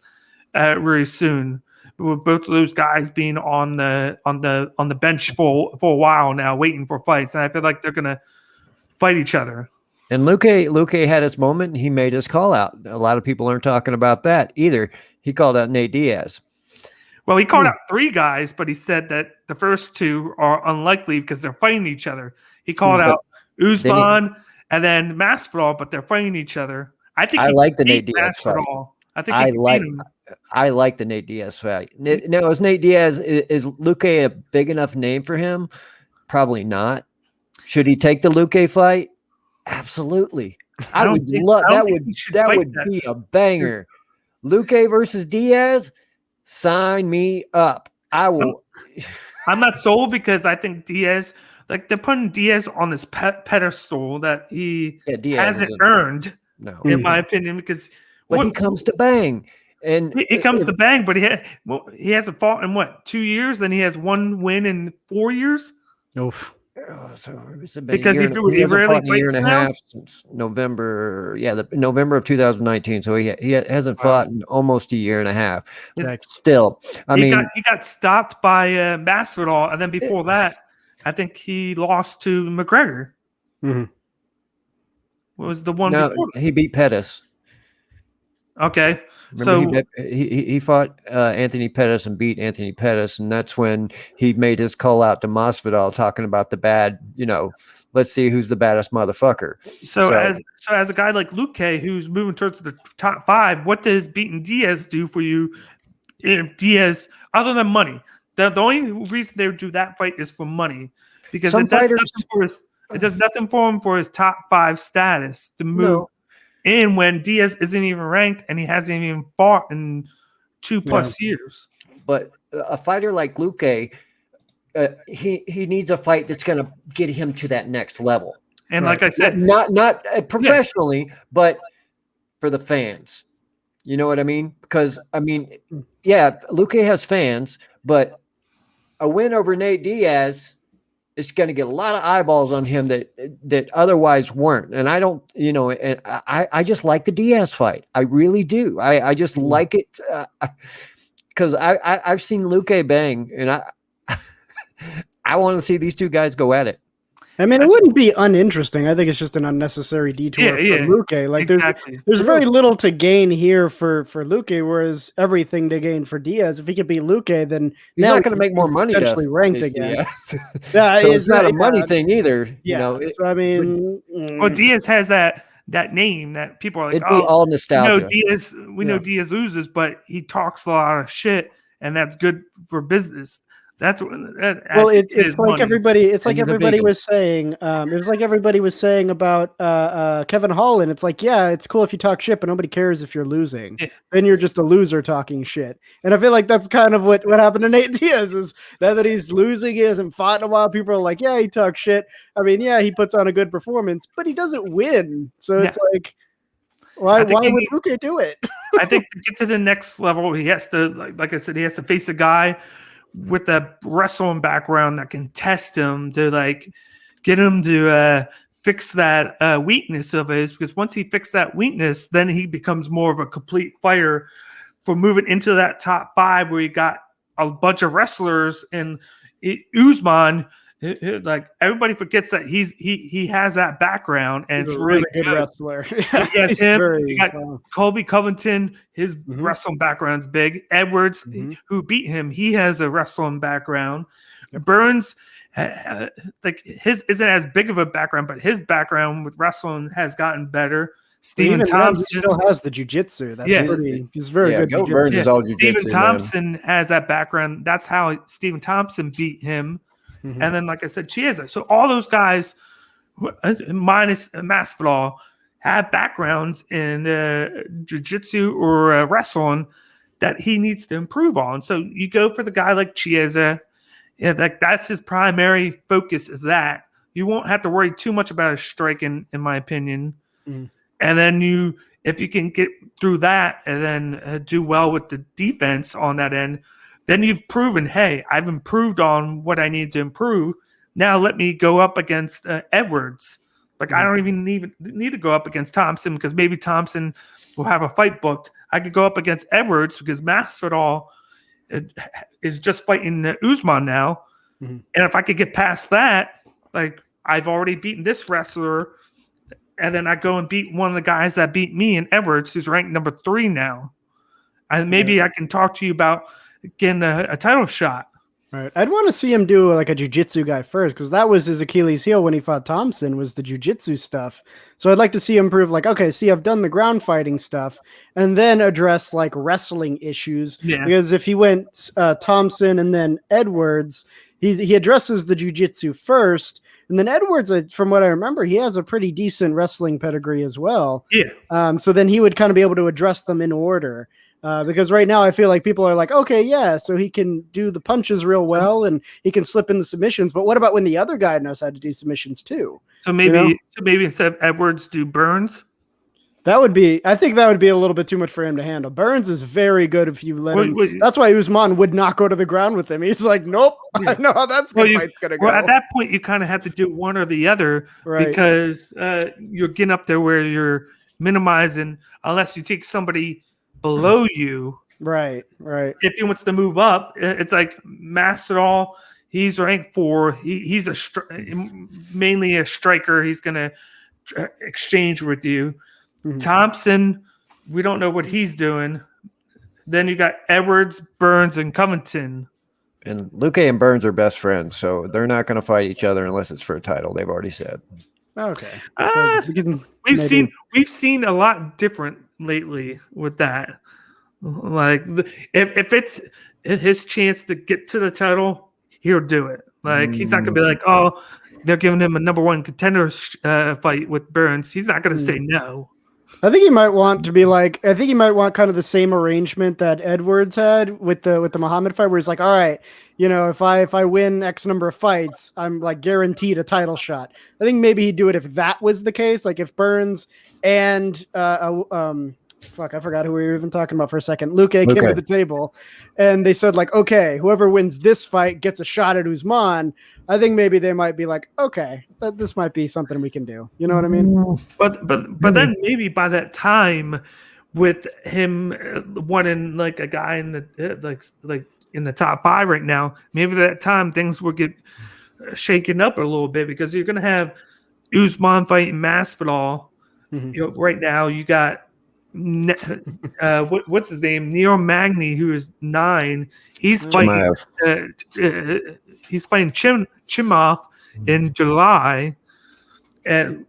really soon, with both of those guys being on the bench for a while now, waiting for fights, and I feel like they're going to fight each other. And Luque had his moment, and he made his call out. A lot of people aren't talking about that either. He called out Nate Diaz. Well, he called out 3 guys, but he said that the first 2 are unlikely because they're fighting each other. He called out Usman and then Masvidal, but they're fighting each other. I like the Nate Diaz fight. I like the Nate Diaz fight. Now, is Nate Diaz, is Luque a big enough name for him? Probably not. Should he take the Luque fight? Absolutely. I would love I that. don't think he should That fight would that. be a banger. Luque versus Diaz. Sign me up. I will. I'm not sold because I think Diaz, like they're putting Diaz on this pedestal that he Diaz hasn't earned, no, in my opinion. Because but he comes to bang, and he comes to bang, but he hasn't fought in what 2 years. Then he has one win in 4 years. Oof. So it's been Because he hasn't rarely fought in a year and a fights now? half since November. Yeah, November of 2019. So he hasn't fought in almost a year and a half. Still, He got stopped by Masvidal, and then before that, I think he lost to McGregor. Mm-hmm. What was the one no, before that? he beat Pettis. Okay. Remember he fought Anthony Pettis and beat Anthony Pettis, and that's when he made his call out to Masvidal talking about the bad, let's see who's the baddest motherfucker. So as a guy like Luque who's moving towards the top 5, what does beating Diaz do for you? If Diaz, other than money, the only reason they would do that fight is for money, because it does nothing for him for his top 5 status to move. No. And when Diaz isn't even ranked and he hasn't even fought in 2+ years. But a fighter like Luque, he needs a fight that's going to get him to that next level. And like I said, not professionally, but for the fans. You know what I mean? Because Luque has fans, but a win over Nate Diaz is going to get a lot of eyeballs on him that otherwise weren't. And I don't, and I just like the Diaz fight. I really do. I just like it because I've seen Luque bang, and I want to see these two guys go at it. I mean, it wouldn't be uninteresting. I think it's just an unnecessary detour for Luque. Like, there's very little to gain here for Luque, whereas everything to gain for Diaz. If he could beat Luque, then he's not going to make more money. Potentially ranked again. So it's not a money thing either. Yeah. So I mean, well, Diaz has that name that people are like, it'd be all nostalgia. We know Diaz loses, but he talks a lot of shit, and that's good for business. That's it's like everybody. It's like everybody was saying. It was like everybody was saying about Kevin Holland. It's like, yeah, it's cool if you talk shit, but nobody cares if you're losing. Yeah. Then you're just a loser talking shit. And I feel like that's kind of what happened to Nate Diaz. Is now that he's losing, he hasn't fought in a while. People are like, yeah, he talks shit. I mean, yeah, he puts on a good performance, but he doesn't win. So it's like, why would Luque do it? I think to get to the next level, he has to, like I said, he has to face a guy with a wrestling background that can test him to get him to fix that weakness of his, because once he fixes that weakness, then he becomes more of a complete fighter for moving into that top 5 where you got a bunch of wrestlers. And Usman, like everybody forgets that he has that background, and he's it's a really good wrestler. Yes, him. You got Colby Covington. His wrestling background's big. Edwards, who beat him, he has a wrestling background. Yep. Burns, like his isn't as big of a background, but his background with wrestling has gotten better. Stephen Thompson still has the jiu-jitsu. He's very good. Burns is all jiu-jitsu. Stephen Thompson has that background. That's how Stephen Thompson beat him. And then, like I said, Chiesa. So all those guys, minus Masvidal, have backgrounds in jiu-jitsu or wrestling that he needs to improve on. So you go for the guy like Chiesa. Yeah, that's his primary focus, is that. You won't have to worry too much about his striking, in my opinion. And then if you can get through that and then do well with the defense on that end, then you've proven, hey, I've improved on what I need to improve. Now let me go up against Edwards. Like, I don't even need to go up against Thompson, because maybe Thompson will have a fight booked. I could go up against Edwards because Masvidal is just fighting Usman now. And if I could get past that, like, I've already beaten this wrestler, and then I go and beat one of the guys that beat me in Edwards, who's ranked number 3 now. And maybe I can talk to you about getting a title shot. Right. I'd want to see him do like a jiu-jitsu guy first, because that was his Achilles heel when he fought Thompson, was the jiu-jitsu stuff. So I'd like to see him prove like, okay, see, I've done the ground fighting stuff, and then address like wrestling issues. Yeah. Because if he went Thompson and then Edwards, he addresses the jiu-jitsu first, And then Edwards, from what I remember, he has a pretty decent wrestling pedigree as well. Yeah. So then he would kind of be able to address them in order. Because right now I feel like people are like, okay, yeah, so he can do the punches real well and he can slip in the submissions. But what about when the other guy knows how to do submissions too? So maybe instead of Edwards, do Burns. I think that would be a little bit too much for him to handle. Burns is very good if you let him. That's why Usman would not go to the ground with him. He's like, nope, I know how that's going to go. Well, at that point, you kind of have to do one or the other, because you're getting up there where you're minimizing, unless you take somebody below you. Right. If he wants to move up, it's like Masvidal. He's ranked 4. He's mainly a striker. He's going to exchange with you. Mm-hmm. Thompson, we don't know what he's doing. Then you got Edwards, Burns, and Covington. And Luque and Burns are best friends, so they're not going to fight each other unless it's for a title. They've already said. Okay. We've seen a lot different lately with that. Like if it's his chance to get to the title, he'll do it. Like he's not going to be like, oh, they're giving him a number 1 contender fight with Burns. He's not going to say no. I think he might want to be like, I think he might want kind of the same arrangement that Edwards had with the Muhammad fight, where he's like, all right, if I win X number of fights, I'm like guaranteed a title shot. I think maybe he'd do it if that was the case. Like if Burns and I forgot who we were even talking about for a second. Luque came to the table and they said like, okay, whoever wins this fight gets a shot at Usman. I think maybe they might be like, okay, this might be something we can do. You know what I mean? But then maybe by that time, with him wanting like a guy in the like in the top 5 right now, maybe that time things will get shaken up a little bit, because you're gonna have Usman fighting Masvidal. Mm-hmm. Right now you got what's his name, Neil Magny, who is 9. He's fighting. He's fighting Chimov in July,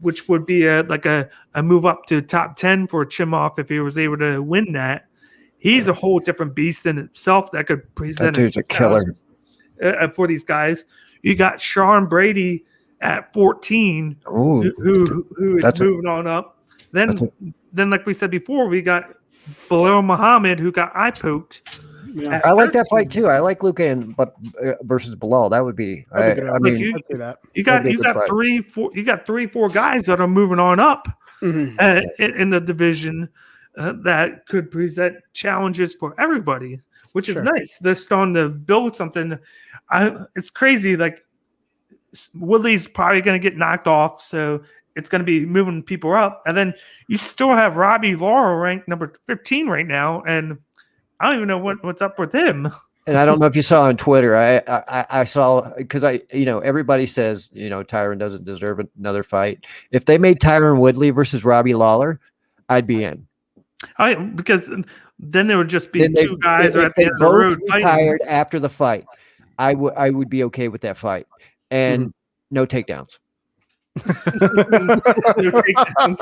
which would be a move up to top 10 for Chimov if he was able to win that. He's a whole different beast in himself that could present. That dude's a killer for these guys. You got Sean Brady at 14, who is moving on up. Then, like we said before, we got Bilal Muhammad, who got eye poked. Yeah. I like that fight too. I like Luque versus Bilal. That would be. You got 3-4 guys that are moving on up in the division that could present challenges for everybody, which is nice. They're starting to build something. It's crazy. Like Woodley's probably going to get knocked off, so it's going to be moving people up, and then you still have Robbie Lawler ranked number 15 right now, and I don't even know what's up with him. And I don't know if you saw on Twitter. I saw, because everybody says Tyron doesn't deserve another fight. If they made Tyron Woodley versus Robbie Lawler, I'd be in. Because then there would just be 2 guys at the end of the road retired after the fight. I would be okay with that fight, and no takedowns. No takedowns.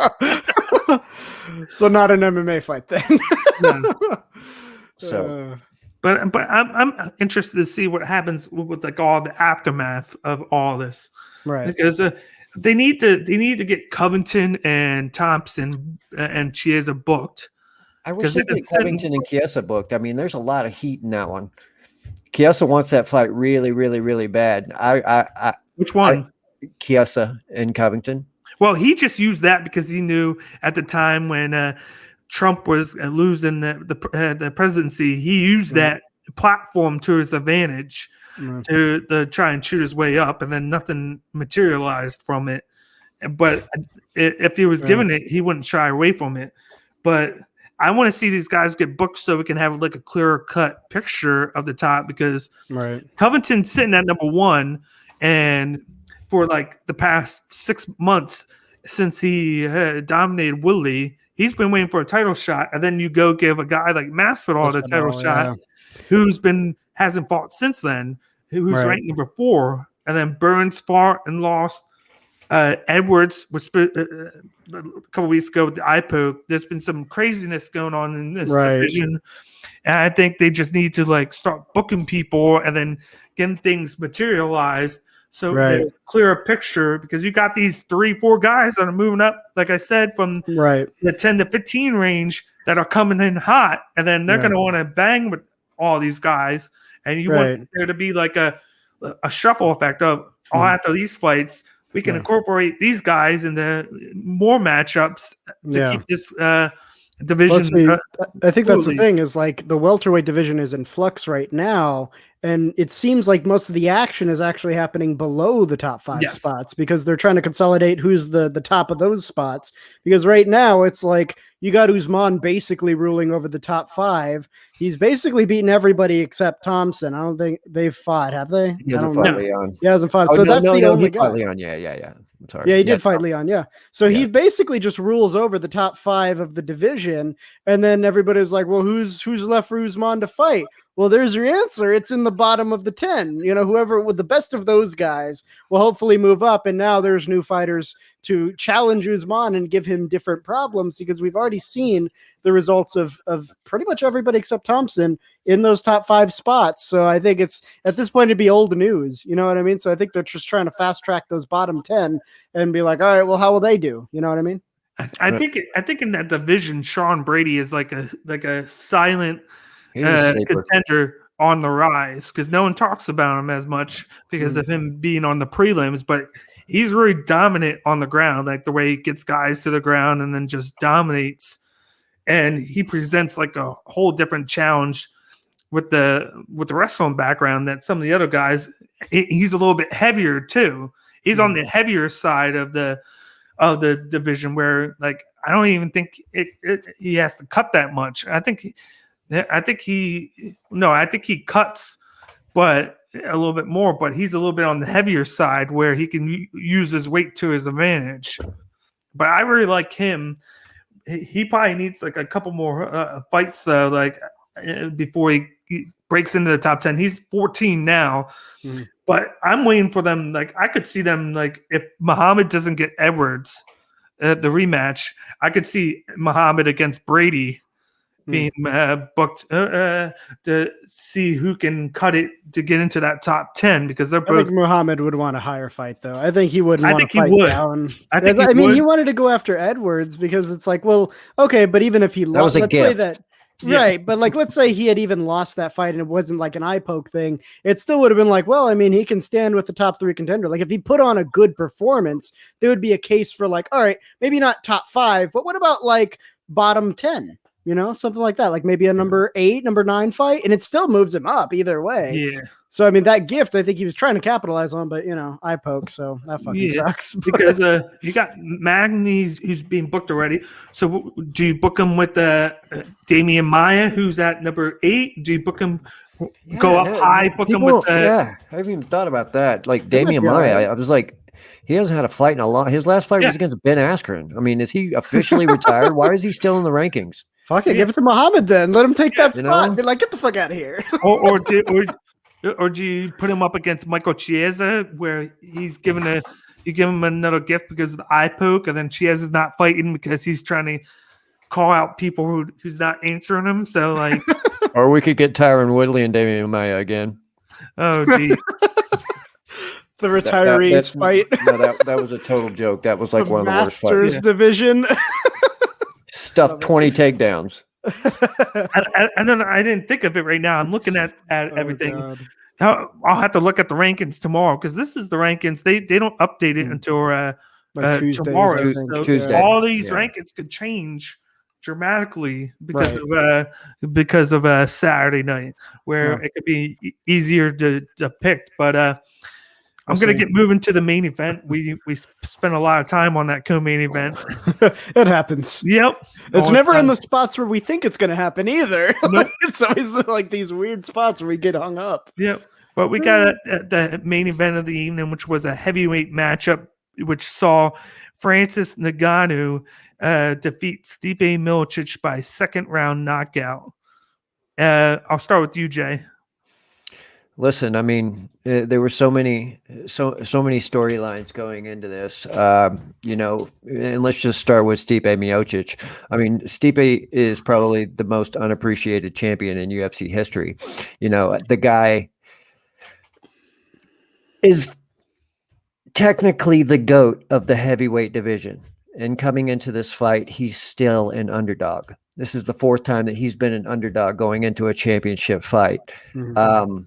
So not an MMA fight then. No. So, but I'm interested to see what happens with like all the aftermath of all this, right? Because they need to get Covington and Thompson and Chiesa booked. I wish they get Covington and Chiesa booked. I mean, there's a lot of heat in that one. Chiesa wants that fight really, really, really bad. Which one? Chiesa and Covington. Well, he just used that because he knew at the time when Trump was losing the presidency, he used that platform to his advantage to try and shoot his way up, and then nothing materialized from it. But if he was given it, he wouldn't shy away from it. But I want to see these guys get booked so we can have like a clearer cut picture of the top, because Covington's sitting at number 1, and for like the past 6 months since he dominated Woodley, he's been waiting for a title shot, and then you go give a guy like Masvidal the title shot, who's hasn't fought since then, who's ranked number 4, and then Burns fought and lost. Edwards was a couple weeks ago with the eye poke. There's been some craziness going on in this division, and I think they just need to like start booking people and then getting things materialized so Right. there's a clearer picture because you got these 3-4 guys that are moving up, like I said, from Right. the 10 to 15 range that are coming in hot, and then they're Right. going to want to bang with all these guys, and you Right. want there to be like a shuffle effect of after these fights, we can Yeah. incorporate these guys into more matchups to Yeah. keep this division. Let's see. I think that's the fluid. thing is like the welterweight division is in flux right now, and it seems like most of the action is actually happening below the top 5 Yes. spots because they're trying to consolidate who's the top of those spots. Because right now it's like you got Usman basically ruling over the top 5. He's basically beaten everybody except Thompson. I don't think they've fought, have they? He I hasn't don't fought know. Leon. He hasn't fought. Oh, So no, that's no, the no, only he fought guy. Leon. Yeah. I'm sorry. Yeah, he did fight Leon. Yeah. So Yeah. he basically just rules over the top 5 of the division. And then everybody's like, well, who's left for Usman to fight? Well, there's your answer. It's in the bottom of the 10. You know, whoever with the best of those guys will hopefully move up. And now there's new fighters to challenge Usman and give him different problems because we've already seen the results of pretty much everybody except Thompson in those top 5 spots. So I think it's at this point it'd be old news. You know what I mean? So I think they're just trying to fast track those bottom 10 and be like, all right, well, how will they do? You know what I mean? I think in that division, Sean Brady is like a silent He's a sleeper. contender on the rise because no one talks about him as much because of him being on the prelims, but he's really dominant on the ground, like the way he gets guys to the ground and then just dominates. And he presents like a whole different challenge with the wrestling background that some of the other guys. He's a little bit heavier too. He's on the heavier side of the division where like I don't even think he has to cut that much. I think he cuts, but a little bit more. But he's a little bit on the heavier side where he can use his weight to his advantage. But I really like him. He probably needs like a couple more fights though, like before he breaks into the top 10. He's 14 now, but I'm waiting for them. Like I could see them like if Muhammad doesn't get Edwards the rematch, I could see Muhammad against Brady being booked to see who can cut it to get into that top 10 because they're both. I think Muhammad would want a higher fight, though. I think he wouldn't want to fight down. I think I mean, he wanted to go after Edwards because it's like, well, okay, but even if he lost, let's say that. Yes. Right, but like let's say he had even lost that fight and it wasn't like an eye poke thing, it still would have been like, well, I mean, he can stand with the top 3 contender. Like if he put on a good performance, there would be a case for like, all right, maybe not top 5, but what about like bottom 10? You know, something like that, like maybe a number 8, number 9 fight, and it still moves him up either way. Yeah. So I mean, that gift, I think he was trying to capitalize on, but you know, eye poke, so that fucking sucks. Because you got Magny's who's being booked already. So do you book him with Damian Maia, who's at number 8? Do you book him? Go up high, book him with. I haven't even thought about that. Like Damian Maia, I was like, he hasn't had a fight in a lot. His last fight was against Ben Askren. I mean, is he officially retired? Why is he still in the rankings? Fuck it, give it to Muhammad then. Let him take that spot. Know? Be like, get the fuck out of here. or do you put him up against Michael Chiesa, where you give him another gift because of the eye poke, and then Chiesa's not fighting because he's trying to call out people who's not answering him. So like, or we could get Tyron Woodley and Damian Maia again. Oh, gee. The retirees fight. No, that was a total joke. That was like one of the worst fights. Masters division. Stuffed 20 takedowns. And then I didn't think of it right now. I'm looking at everything. I'll have to look at the rankings tomorrow because this is the rankings. They don't update it until tomorrow. Tuesday. All these rankings could change dramatically because of Saturday night, where it could be easier to pick. But I'm going to get moving to the main event. We spent a lot of time on that co-main event. It happens. Yep. It's never in the spots where we think it's going to happen either. Nope. It's always like these weird spots where we get hung up. Yep. But we got the main event of the evening, which was a heavyweight matchup, which saw Francis Ngannou defeat Stipe Miocic by second round knockout. I'll start with you, Jay. Listen, I mean, there were so many storylines going into this, and let's just start with Stipe Miocic. I mean, Stipe is probably the most unappreciated champion in UFC history. You know, the guy is technically the GOAT of the heavyweight division. And coming into this fight, he's still an underdog. This is the fourth time that he's been an underdog going into a championship fight. Mhm.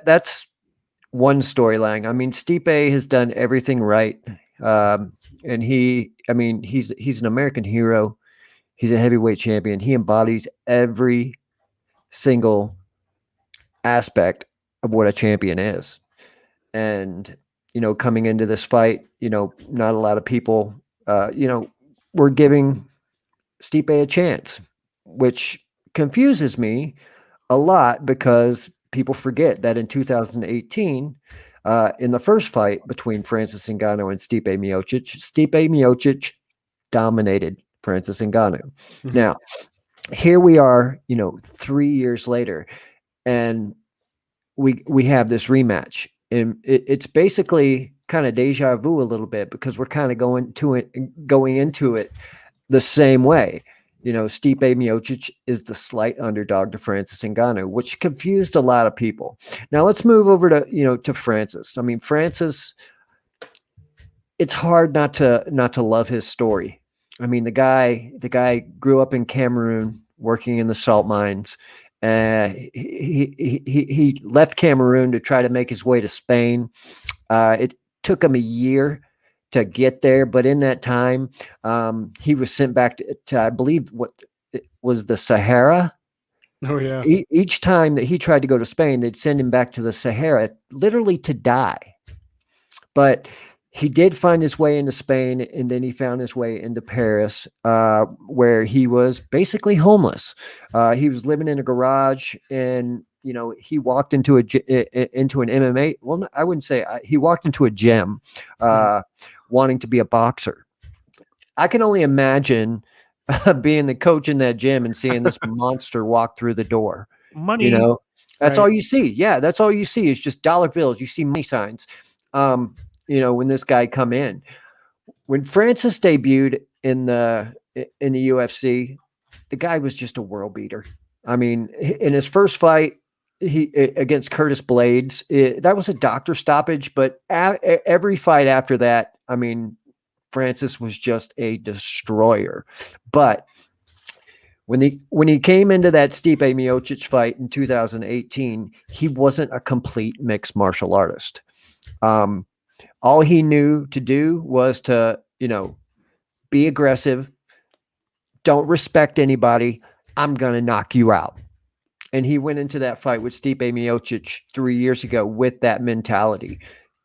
That's one storyline. I mean, Stipe has done everything right. And he's an American hero. He's a heavyweight champion. He embodies every single aspect of what a champion is. And, coming into this fight, not a lot of people, were giving Stipe a chance, which confuses me a lot because people forget that in 2018, in the first fight between Francis Ngannou and Stipe Miocic dominated Francis Ngannou. Mhm. Now, here we are, 3 years later, and we have this rematch, and it's basically kind of deja vu a little bit because we're kind of going into it the same way. Stipe Miocic is the slight underdog to Francis Ngannou, which confused a lot of people. Now let's move over to Francis. I mean, Francis, it's hard not to love his story. I mean, the guy grew up in Cameroon, working in the salt mines. He left Cameroon to try to make his way to Spain. It took him a year to get there, but in that time, he was sent back to I believe what it was, the Sahara. Oh yeah. Each time that he tried to go to Spain, they'd send him back to the Sahara, literally to die. But he did find his way into Spain, and then he found his way into Paris, where he was basically homeless. He was living in a garage, and he walked into an MMA. Well, I wouldn't say he walked into a gym, wanting to be a boxer. I can only imagine being the coach in that gym and seeing this monster walk through the door. Money. That's Right. all you see. Yeah, that's all you see is just dollar bills. You see money signs. When this guy come in, when Francis debuted in the UFC, the guy was just a world beater. I mean, in his first fight, against Curtis Blades, that was a doctor stoppage, but every fight after that, I mean, Francis was just a destroyer. But when he came into that Stipe Miocic fight in 2018, he wasn't a complete mixed martial artist. All he knew to do was to, be aggressive. Don't respect anybody. I'm going to knock you out. And he went into that fight with Stipe Miocic 3 years ago with that mentality.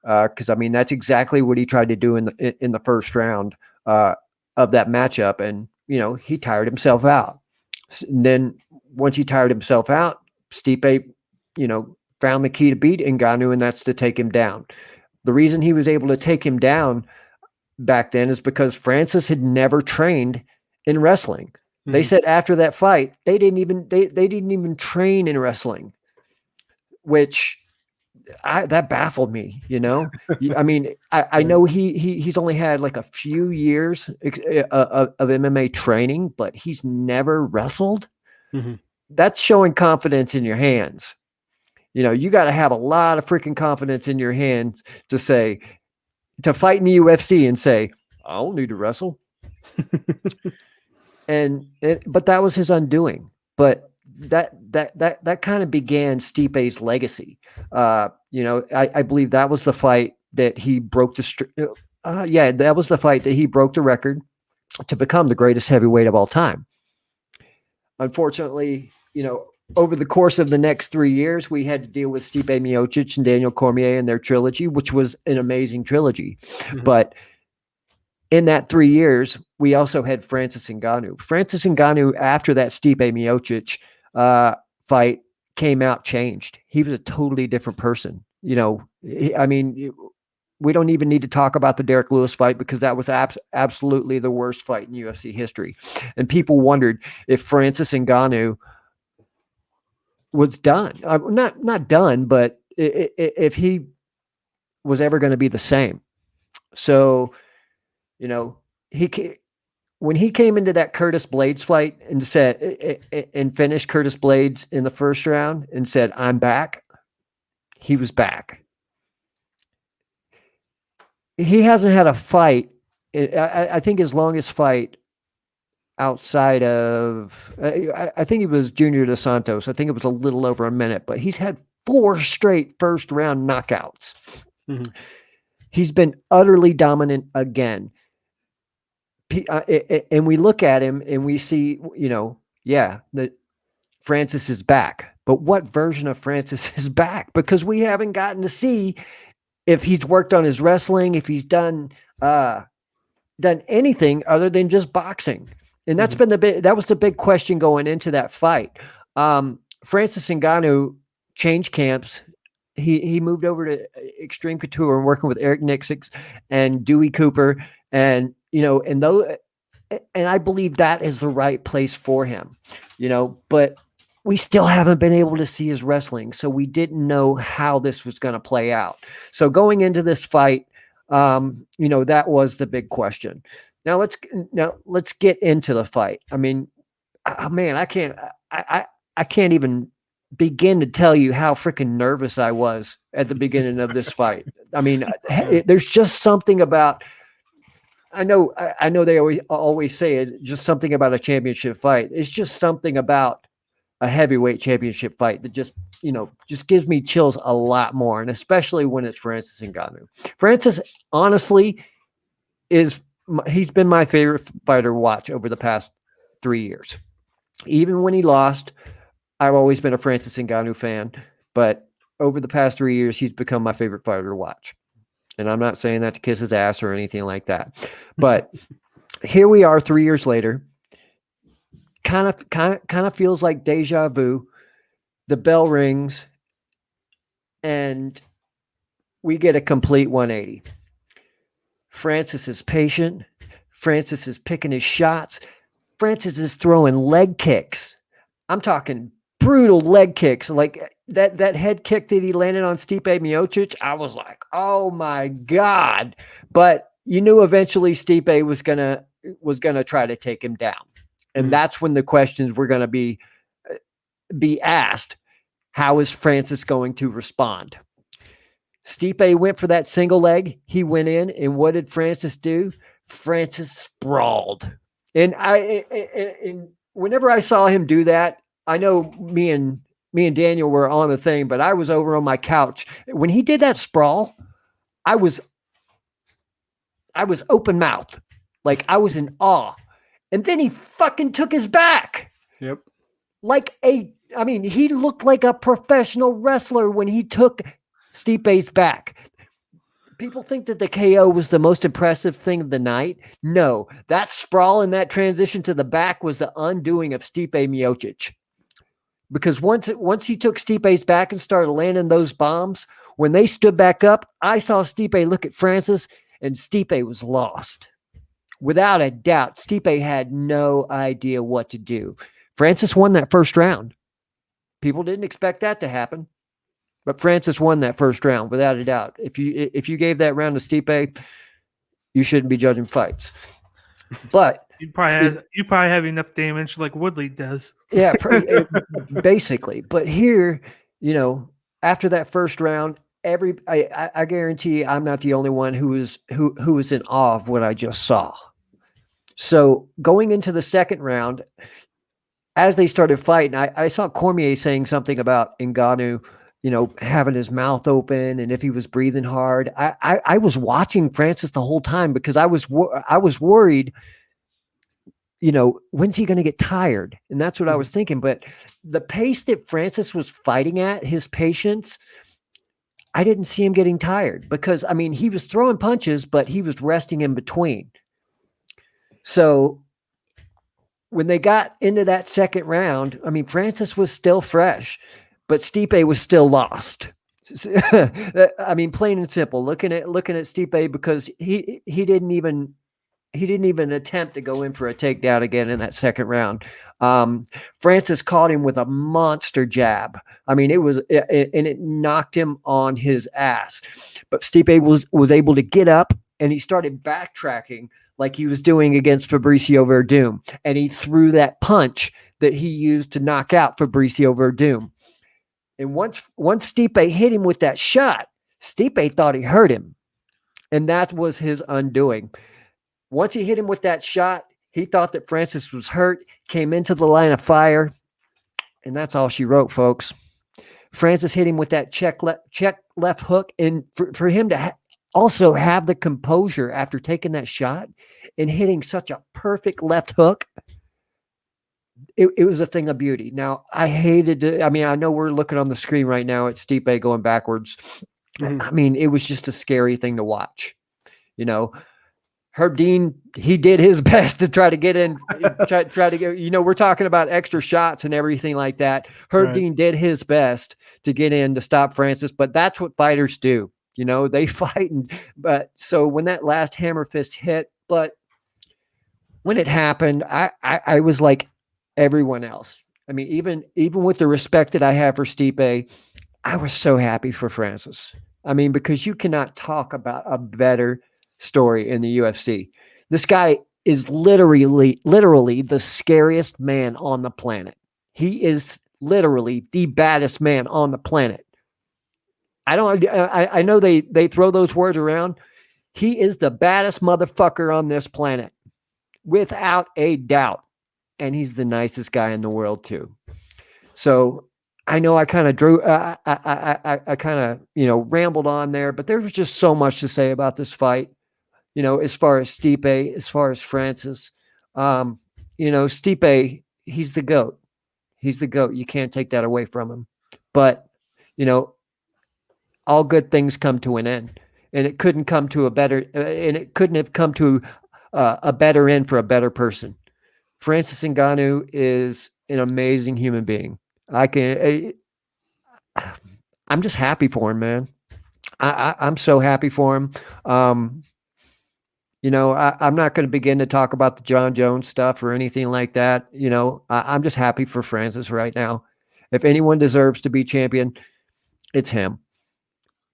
Because, I mean, that's exactly what he tried to do in the first round of that matchup. And, he tired himself out. And then once he tired himself out, Stipe, found the key to beat Ngannou, and that's to take him down. The reason he was able to take him down back then is because Francis had never trained in wrestling. They said after that fight, they didn't even train in wrestling, which that baffled me. I mean, I know he's only had like a few years of MMA training, but he's never wrestled. Mm-hmm. That's showing confidence in your hands. You got to have a lot of freaking confidence in your hands to fight in the UFC and say, I don't need to wrestle. But that was his undoing. But that kind of began Stipe's legacy. I believe that was the fight that he broke that was the fight that he broke the record to become the greatest heavyweight of all time. Unfortunately, over the course of the next 3 years, we had to deal with Stipe Miocic and Daniel Cormier and their trilogy, which was an amazing trilogy. Mm-hmm. But in that 3 years, we also had Francis Ngannou. Francis Ngannou, after that Stipe Miocic fight, came out changed. He was a totally different person. I mean, we don't even need to talk about the Derek Lewis fight because that was absolutely the worst fight in UFC history. And people wondered if Francis Ngannou was done. Not done, but if he was ever going to be the same. So, when he came into that Curtis Blades fight and finished Curtis Blades in the first round and said, I'm back, he was back. he hasn't had a fight. I think his longest fight outside of, I think it was Junior Dos Santos. I think it was a little over a minute, but he's had 4 straight first round knockouts. Mhm. He's been utterly dominant again. And we look at him and we see, that Francis is back. But what version of Francis is back? Because we haven't gotten to see if he's worked on his wrestling, if he's done anything other than just boxing. And that's been that was the big question going into that fight. Francis Ngannou changed camps. He moved over to Extreme Couture and working with Eric Nixix and Dewey Cooper, and and I believe that is the right place for him, but we still haven't been able to see his wrestling. So we didn't know how this was going to play out. So going into this fight, that was the big question. Now let's get into the fight. I mean, man, I can't even begin to tell you how freaking nervous I was at the beginning of this fight. I mean, there's just something about, I know they always say it's just something about a championship fight. It's just something about a heavyweight championship fight that just gives me chills a lot more. And especially when it's Francis Ngannou. Francis, honestly, he's been my favorite fighter to watch over the past 3 years. Even when he lost, I've always been a Francis Ngannou fan, but over the past 3 years, he's become my favorite fighter to watch. And I'm not saying that to kiss his ass or anything like that. But here we are 3 years later. Kind of feels like deja vu. The bell rings and we get a complete 180. Francis is patient. Francis is picking his shots. Francis is throwing leg kicks. I'm talking brutal leg kicks. Like that head kick that he landed on Stipe Miocic. I was like, oh my God. But you knew eventually Stipe was gonna try to take him down. And that's when the questions were going to be asked. How is Francis going to respond? Stipe went for that single leg. He went in, and what did Francis do? Francis sprawled. And whenever I saw him do that, I know me and Daniel were on the thing, but I was over on my couch. When he did that sprawl, I was open mouth. Like I was in awe. And then he fucking took his back. Yep. He looked like a professional wrestler when he took Stipe's back. People think that the KO was the most impressive thing of the night. No, that sprawl and that transition to the back was the undoing of Stipe Miocic. Because once he took Stipe's back and started landing those bombs, when they stood back up, I saw Stipe look at Francis, and Stipe was lost. Without a doubt, Stipe had no idea what to do. Francis won that first round. People didn't expect that to happen, but Francis won that first round without a doubt. If you gave that round to Stipe, you shouldn't be judging fights. But you probably have enough damage like Woodley does. Yeah, basically. But here, after that first round, I guarantee I'm not the only one who was in awe of what I just saw. So going into the second round, as they started fighting, I saw Cormier saying something about Ngannou, having his mouth open and if he was breathing hard. I was watching Francis the whole time because I was worried, when's he going to get tired? And that's what I was thinking. But the pace that Francis was fighting at, his patience, I didn't see him getting tired because, he was throwing punches, but he was resting in between. So when they got into that second round, Francis was still fresh, but Stipe was still lost. Plain and simple, looking at Stipe, because he didn't even attempt to go in for a takedown again in that second round. Francis caught him with a monster jab. It knocked him on his ass. But Stipe was able to get up and he started backtracking like he was doing against Fabricio Verdum. And he threw that punch that he used to knock out Fabricio Verdum. And once Stipe hit him with that shot, Stipe thought he hurt him. And that was his undoing. Once he hit him with that shot, he thought that Francis was hurt, came into the line of fire, and that's all she wrote, folks. Francis hit him with that check left hook, and for him to also have the composure after taking that shot and hitting such a perfect left hook, it was a thing of beauty. Now, I hated it. I mean, I know we're looking on the screen right now at Stipe going backwards. Mm-hmm. I mean, it was just a scary thing to watch. You know, Herb Dean, he did his best to try to get in, try to get, you know, we're talking about extra shots and everything like that. Herb Dean did his best to get in to stop Francis, but that's what fighters do. You know, they fight. But so when that last hammer fist hit, but when it happened, I was like everyone else. I mean, even with the respect that I have for Stipe, I was so happy for Francis. I mean, because you cannot talk about a better story in the UFC. This guy is literally the scariest man on the planet. He is literally the baddest man on the planet. I know they throw those words around. He is the baddest motherfucker on this planet, without a doubt. And he's the nicest guy in the world too. So I know I kind of I kind of, you know, rambled on there, but there was just so much to say about this fight. You know, as far as Stipe, as far as Francis, you know, Stipe, he's the GOAT. He's the GOAT. You can't take that away from him. But, you know, all good things come to an end, and it couldn't come to a better, and it couldn't have come to a better end for a better person. Francis Ngannou is an amazing human being. I'm just happy for him, man. I'm so happy for him. You know, I'm not going to begin to talk about the John Jones stuff or anything like that. You know, I'm just happy for Francis right now. If anyone deserves to be champion, it's him.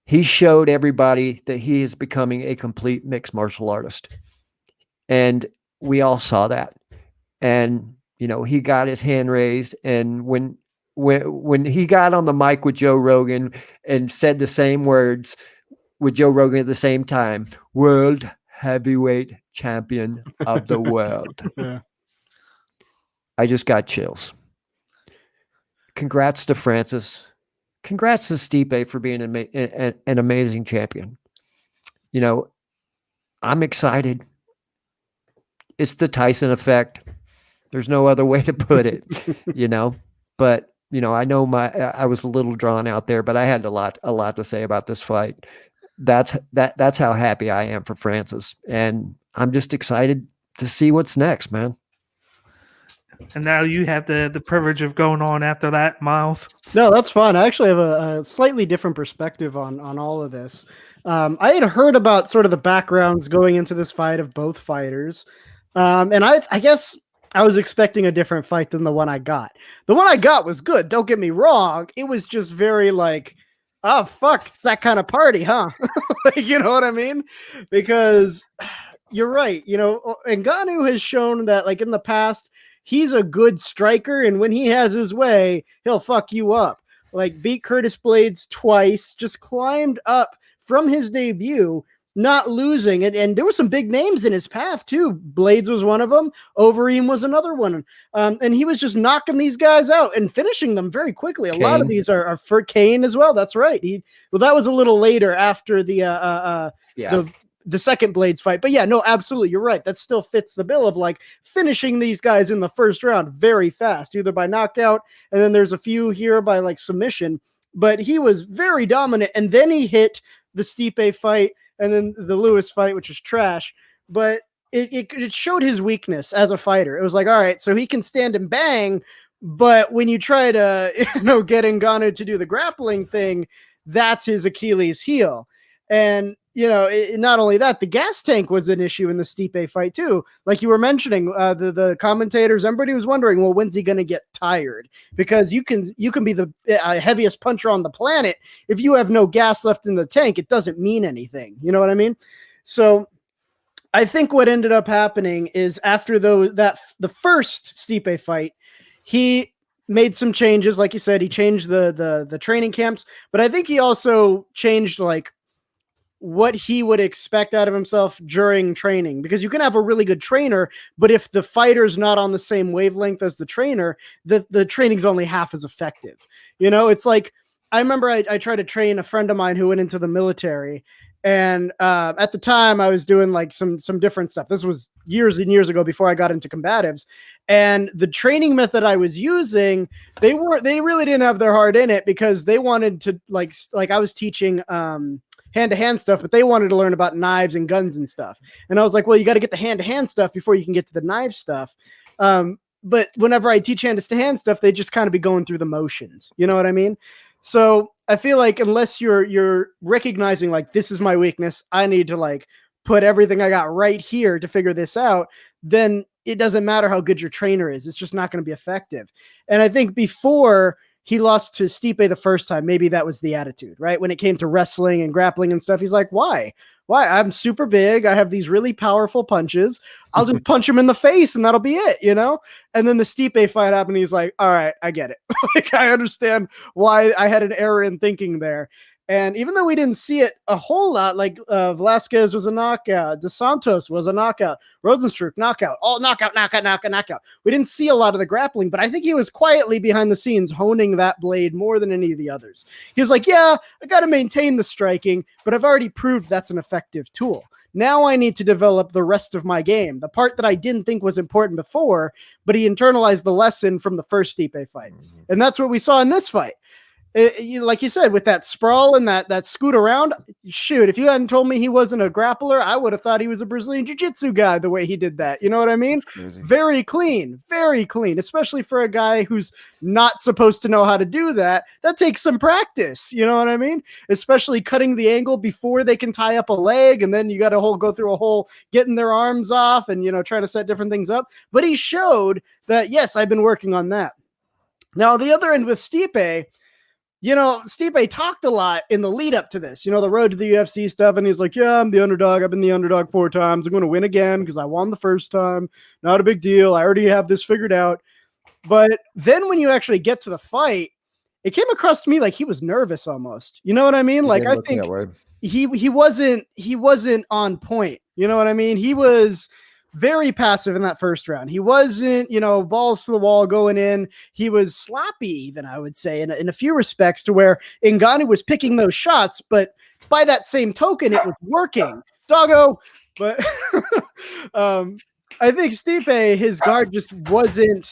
He showed everybody that he is becoming a complete mixed martial artist. And we all saw that. And, you know, he got his hand raised. And when he got on the mic with Joe Rogan and said the same words with Joe Rogan at the same time, world heavyweight champion of the world. Yeah. I just got chills. Congrats to Francis. Congrats to Stipe for being an amazing champion. You know, I'm excited. It's the Tyson effect. There's no other way to put it, you know. But, you know, I know I was a little drawn out there, but I had a lot to say about this fight. That's how happy I am for Francis, and I'm just excited to see what's next, man. And now you have the privilege of going on after that, Miles. No, that's fine. I actually have a slightly different perspective on all of this. I had heard about sort of the backgrounds going into this fight of both fighters, and I guess I was expecting a different fight than the one I got. The one I got was good. Don't get me wrong. It was just very like, oh, fuck, it's that kind of party, huh? Like, you know what I mean? Because you're right. You know, Ngannou has shown that, like, in the past, he's a good striker, and when he has his way, he'll fuck you up. Like, beat Curtis Blades twice, just climbed up from his debut, not losing. And there were some big names in his path, too. Blades was one of them. Overeem was another one. And he was just knocking these guys out and finishing them very quickly. A lot of these are for Kane as well. That's right. Well, that was a little later after the second Blades fight. But yeah, no, absolutely. You're right. That still fits the bill of like finishing these guys in the first round very fast, either by knockout, and then there's a few here by like submission. But he was very dominant. And then he hit the Stipe fight and then the Lewis fight, which is trash. But it showed his weakness as a fighter. It was like, all right, so he can stand and bang, but when you try to, get Ngannou to do the grappling thing, that's his Achilles heel. And, not only that, the gas tank was an issue in the Stipe fight too. Like you were mentioning, the commentators, everybody was wondering, well, when's he going to get tired? Because you can be the heaviest puncher on the planet. If you have no gas left in the tank, it doesn't mean anything. You know what I mean? So I think what ended up happening is after the first Stipe fight, he made some changes. Like you said, he changed the training camps, but I think he also changed like what he would expect out of himself during training, because you can have a really good trainer, but if the fighter's not on the same wavelength as the trainer, the training's only half as effective. You know, it's like, I remember I tried to train a friend of mine who went into the military, and at the time I was doing like some different stuff. This was years and years ago before I got into combatives, and the training method I was using, they really didn't have their heart in it, because they wanted to like I was teaching hand-to-hand stuff, but they wanted to learn about knives and guns and stuff. And I was like, well, you got to get the hand-to-hand stuff before you can get to the knife stuff. But whenever I teach hand-to-hand stuff, they just kind of be going through the motions. You know what I mean? So I feel like unless you're recognizing like, this is my weakness, I need to like put everything I got right here to figure this out, then it doesn't matter how good your trainer is. It's just not going to be effective. And I think before he lost to Stipe the first time, maybe that was the attitude, right? When it came to wrestling and grappling and stuff, he's like, why? I'm super big. I have these really powerful punches. I'll just punch him in the face and that'll be it, you know? And then the Stipe fight happened. He's like, all right, I get it. Like, I understand why I had an error in thinking there. And even though we didn't see it a whole lot, like Velasquez was a knockout, Dos Santos was a knockout, Rosenstruck knockout, all knockout. We didn't see a lot of the grappling, but I think he was quietly behind the scenes honing that blade more than any of the others. He was like, yeah, I got to maintain the striking, but I've already proved that's an effective tool. Now I need to develop the rest of my game, the part that I didn't think was important before, but he internalized the lesson from the first Stipe fight. And that's what we saw in this fight. Like you said, with that sprawl and that scoot around, shoot, if you hadn't told me he wasn't a grappler, I would have thought he was a Brazilian Jiu-Jitsu guy the way he did that. You know what I mean? Very clean, especially for a guy who's not supposed to know how to do that. That takes some practice. You know what I mean? Especially cutting the angle before they can tie up a leg, and then you got to go through a whole getting their arms off and, you know, trying to set different things up. But he showed that, yes, I've been working on that. Now, the other end with Stipe, you know, Stipe talked a lot in the lead up to this, you know, the road to the UFC stuff. And he's like, yeah, I'm the underdog. I've been the underdog 4 times. I'm going to win again because I won the first time. Not a big deal. I already have this figured out. But then when you actually get to the fight, it came across to me like he was nervous almost. You know what I mean? Like, I think he wasn't on point. You know what I mean? He was very passive in that first round. He wasn't, you know, balls to the wall going in. He was sloppy, even, I would say, in a few respects, to where Ngannou was picking those shots, but by that same token, it was working. Doggo. But I think Stipe, his guard just wasn't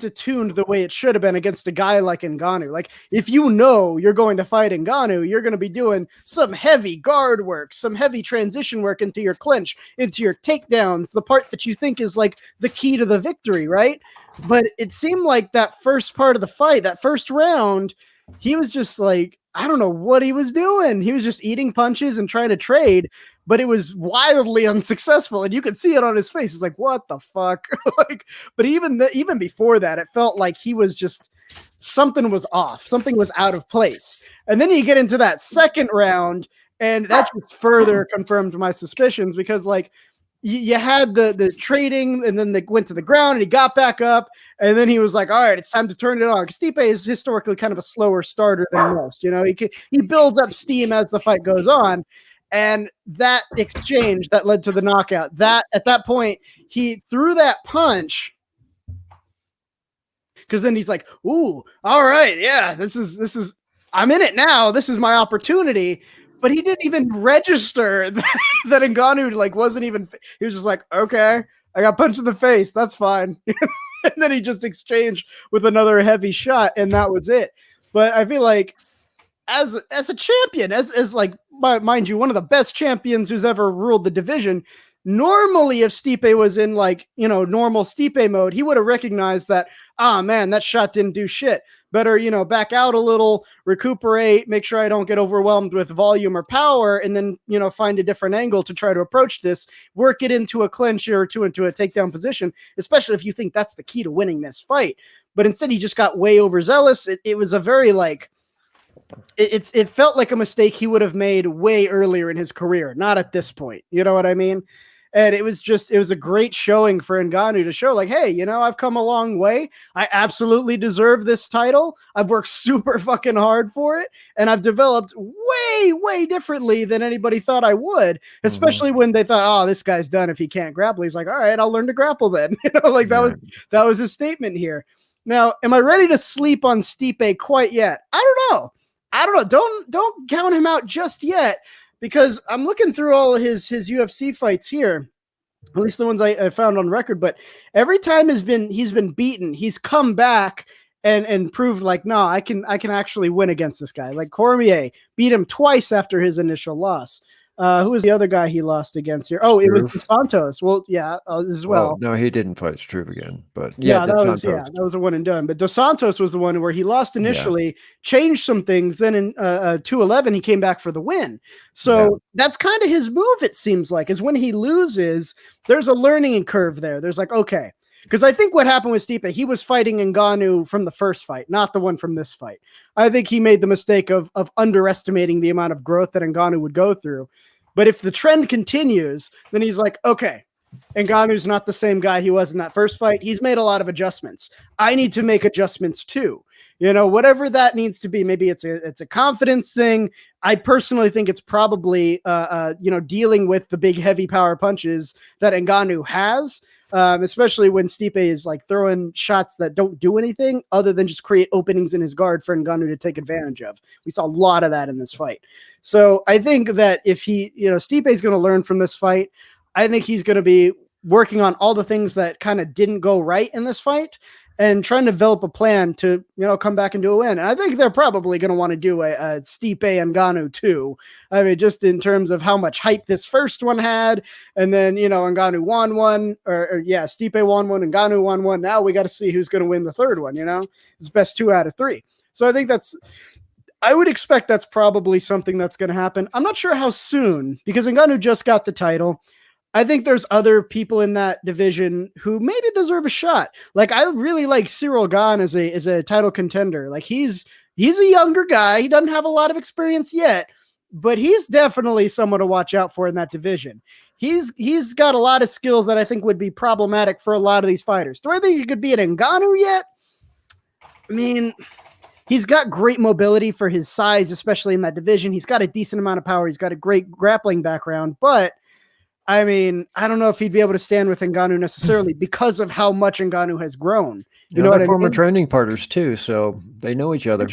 attuned the way it should have been against a guy like Ngannou. Like, if you know you're going to fight Ngannou, you're going to be doing some heavy guard work, some heavy transition work into your clinch, into your takedowns, the part that you think is like the key to the victory, right? But it seemed like that first part of the fight, that first round, he was just like, I don't know what he was doing. He was just eating punches and trying to trade, but it was wildly unsuccessful. And you could see it on his face. It's like, what the fuck? Like, but even before that, it felt like he was just, something was off. Something was out of place. And then you get into that second round, and that just further confirmed my suspicions, because like, you had the trading, and then they went to the ground and he got back up, and then he was like, all right, it's time to turn it on. Stipe is historically kind of a slower starter than most, you know, he builds up steam as the fight goes on. And that exchange that led to the knockout, that at that point he threw that punch, because then he's like, ooh, all right, yeah, this is I'm in it now. This is my opportunity. But he didn't even register that Ngannou like wasn't even. He was just like, okay, I got punched in the face. That's fine. And then he just exchanged with another heavy shot, and that was it. But I feel like as a champion, as like, mind you, one of the best champions who's ever ruled the division. Normally, if Stipe was in like, you know, normal Stipe mode, he would have recognized that, man, that shot didn't do shit. Better, you know, back out a little, recuperate, make sure I don't get overwhelmed with volume or power, and then, you know, find a different angle to try to approach this, work it into a clinch or into a takedown position, especially if you think that's the key to winning this fight. But instead, he just got way overzealous. It was a very like, it felt like a mistake he would have made way earlier in his career, not at this point. You know what I mean? And it was a great showing for Ngannou to show like, hey, I've come a long way. I absolutely deserve this title. I've worked super fucking hard for it. And I've developed way, way differently than anybody thought I would, especially when they thought, oh, this guy's done if he can't grapple. He's like, all right, I'll learn to grapple then. That was his statement here. Now, am I ready to sleep on Stipe quite yet? I don't know. Don't count him out just yet, because I'm looking through all of his UFC fights here, at least the ones I found on record. But every time he's been beaten, he's come back and proved like, no, I can actually win against this guy. Like Cormier beat him twice after his initial loss. Who was the other guy he lost against here? Oh, Struve. It was Dos Santos. Well, yeah, as well. No, he didn't fight Struve again, but that was a one and done. But Dos Santos was the one where he lost initially, changed some things. Then in 211, he came back for the win. So that's kind of his move. It seems like is when he loses, there's a learning curve there. There's like, okay. Because I think what happened with Stipe, he was fighting Ngannou from the first fight, not the one from this fight. I think he made the mistake of underestimating the amount of growth that Ngannou would go through. But if the trend continues, then he's like, okay, Ngannou's not the same guy he was in that first fight. He's made a lot of adjustments. I need to make adjustments too. Whatever that needs to be. Maybe it's a confidence thing. I personally think it's probably, dealing with the big heavy power punches that Ngannou has. Especially when Stipe is like throwing shots that don't do anything other than just create openings in his guard for Ngannou to take advantage of. We saw a lot of that in this fight. So I think that if Stipe is going to learn from this fight, I think he's going to be working on all the things that kind of didn't go right in this fight and trying to develop a plan to, come back and do a win. And I think they're probably going to want to do a Stipe and Ngannou too. I mean, just in terms of how much hype this first one had. And then, Ngannou won one Stipe won one, Ngannou won one. Now we got to see who's going to win the third one, It's best 2 out of 3. So I think I would expect that's probably something that's going to happen. I'm not sure how soon, because Ngannou just got the title. I think there's other people in that division who maybe deserve a shot. Like I really like Cyril Gane as a title contender. Like he's a younger guy. He doesn't have a lot of experience yet, but he's definitely someone to watch out for in that division. He's got a lot of skills that I think would be problematic for a lot of these fighters. Do I think he could be an Ngannou yet? I mean, he's got great mobility for his size, especially in that division. He's got a decent amount of power. He's got a great grappling background, but I mean, I don't know if he'd be able to stand with Ngannou necessarily because of how much Ngannou has grown. You know what I mean? Former training partners too, so they know each other.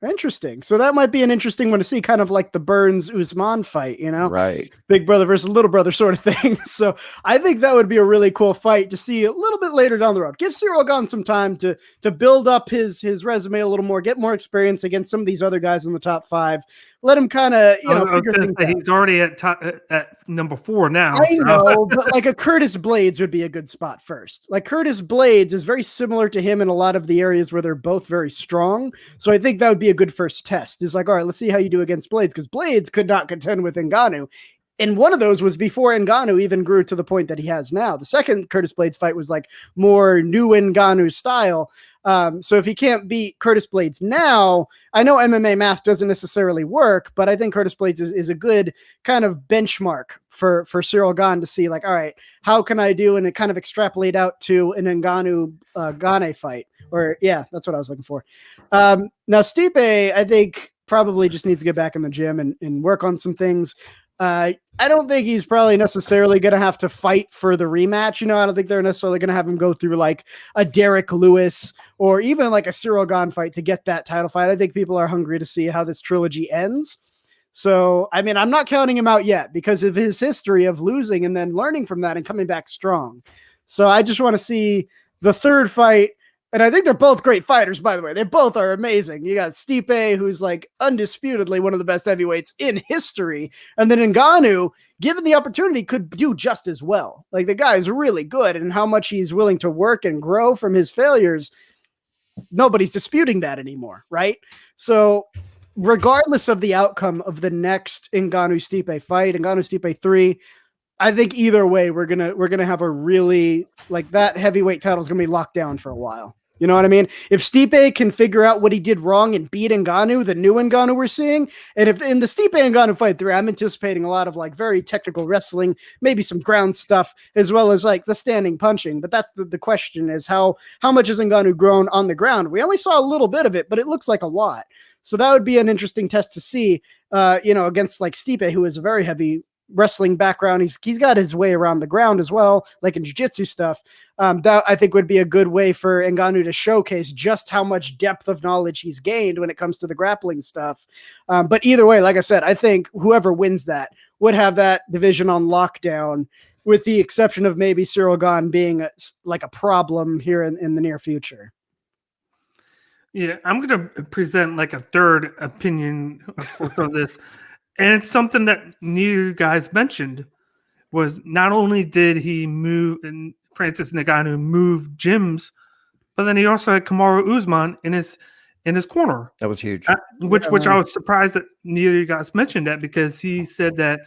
Interesting. So that might be an interesting one to see, kind of like the Burns-Usman fight, Right? Big brother versus little brother sort of thing. So I think that would be a really cool fight to see a little bit later down the road. Give Cyril Gane some time to build up his resume a little more, get more experience against some of these other guys in the top 5. Let him kind of, he's already at number 4 now. I know, but like a Curtis Blades would be a good spot first. Like Curtis Blades is very similar to him in a lot of the areas where they're both very strong. So I think that would be a good first test. It's like, all right, let's see how you do against Blades, because Blades could not contend with Ngannou. And one of those was before Ngannou even grew to the point that he has now. The second Curtis Blades fight was like more new Ngannou style. So if he can't beat Curtis Blades now, I know MMA math doesn't necessarily work, but I think Curtis Blades is a good kind of benchmark for Cyril Gane to see like, all right, how can I do? And it kind of extrapolate out to an Ngannou Gane fight, or that's what I was looking for. Now Stipe, I think probably just needs to get back in the gym and work on some things. I don't think he's probably necessarily going to have to fight for the rematch. I don't think they're necessarily going to have him go through like a Derek Lewis or even like a Cyril Gane fight to get that title fight. I think people are hungry to see how this trilogy ends. So, I mean, I'm not counting him out yet because of his history of losing and then learning from that and coming back strong. So I just want to see the third fight. And I think they're both great fighters, by the way. They both are amazing. You got Stipe, who's like undisputedly one of the best heavyweights in history. And then Ngannou, given the opportunity, could do just as well. Like the guy is really good, and how much he's willing to work and grow from his failures, nobody's disputing that anymore, right? So regardless of the outcome of the next Ngannou-Stipe fight, Ngannou-Stipe 3, I think either way, we're gonna have a really, like, that heavyweight title is gonna be locked down for a while. You know what I mean? If Stipe can figure out what he did wrong and beat Ngannou, the new Ngannou we're seeing, and if in the Stipe Ngannou fight 3, I'm anticipating a lot of like very technical wrestling, maybe some ground stuff, as well as like the standing punching. But that's the question is how much has Ngannou grown on the ground? We only saw a little bit of it, but it looks like a lot. So that would be an interesting test to see, against like Stipe, who is a very heavy wrestling background. He's got his way around the ground as well, like in jiu-jitsu stuff. That I think would be a good way for Ngannou to showcase just how much depth of knowledge he's gained when it comes to the grappling stuff. But either way, like I said, I think whoever wins that would have that division on lockdown, with the exception of maybe Cyril Gane being like a problem here in the near future. Yeah, I'm going to present like a third opinion of this. And it's something that neither of you guys mentioned, was not only did he move, and Francis Ngannou move gyms, but then he also had Kamaru Usman in his corner. That was huge. Which I was surprised that neither of you guys mentioned that, because he said that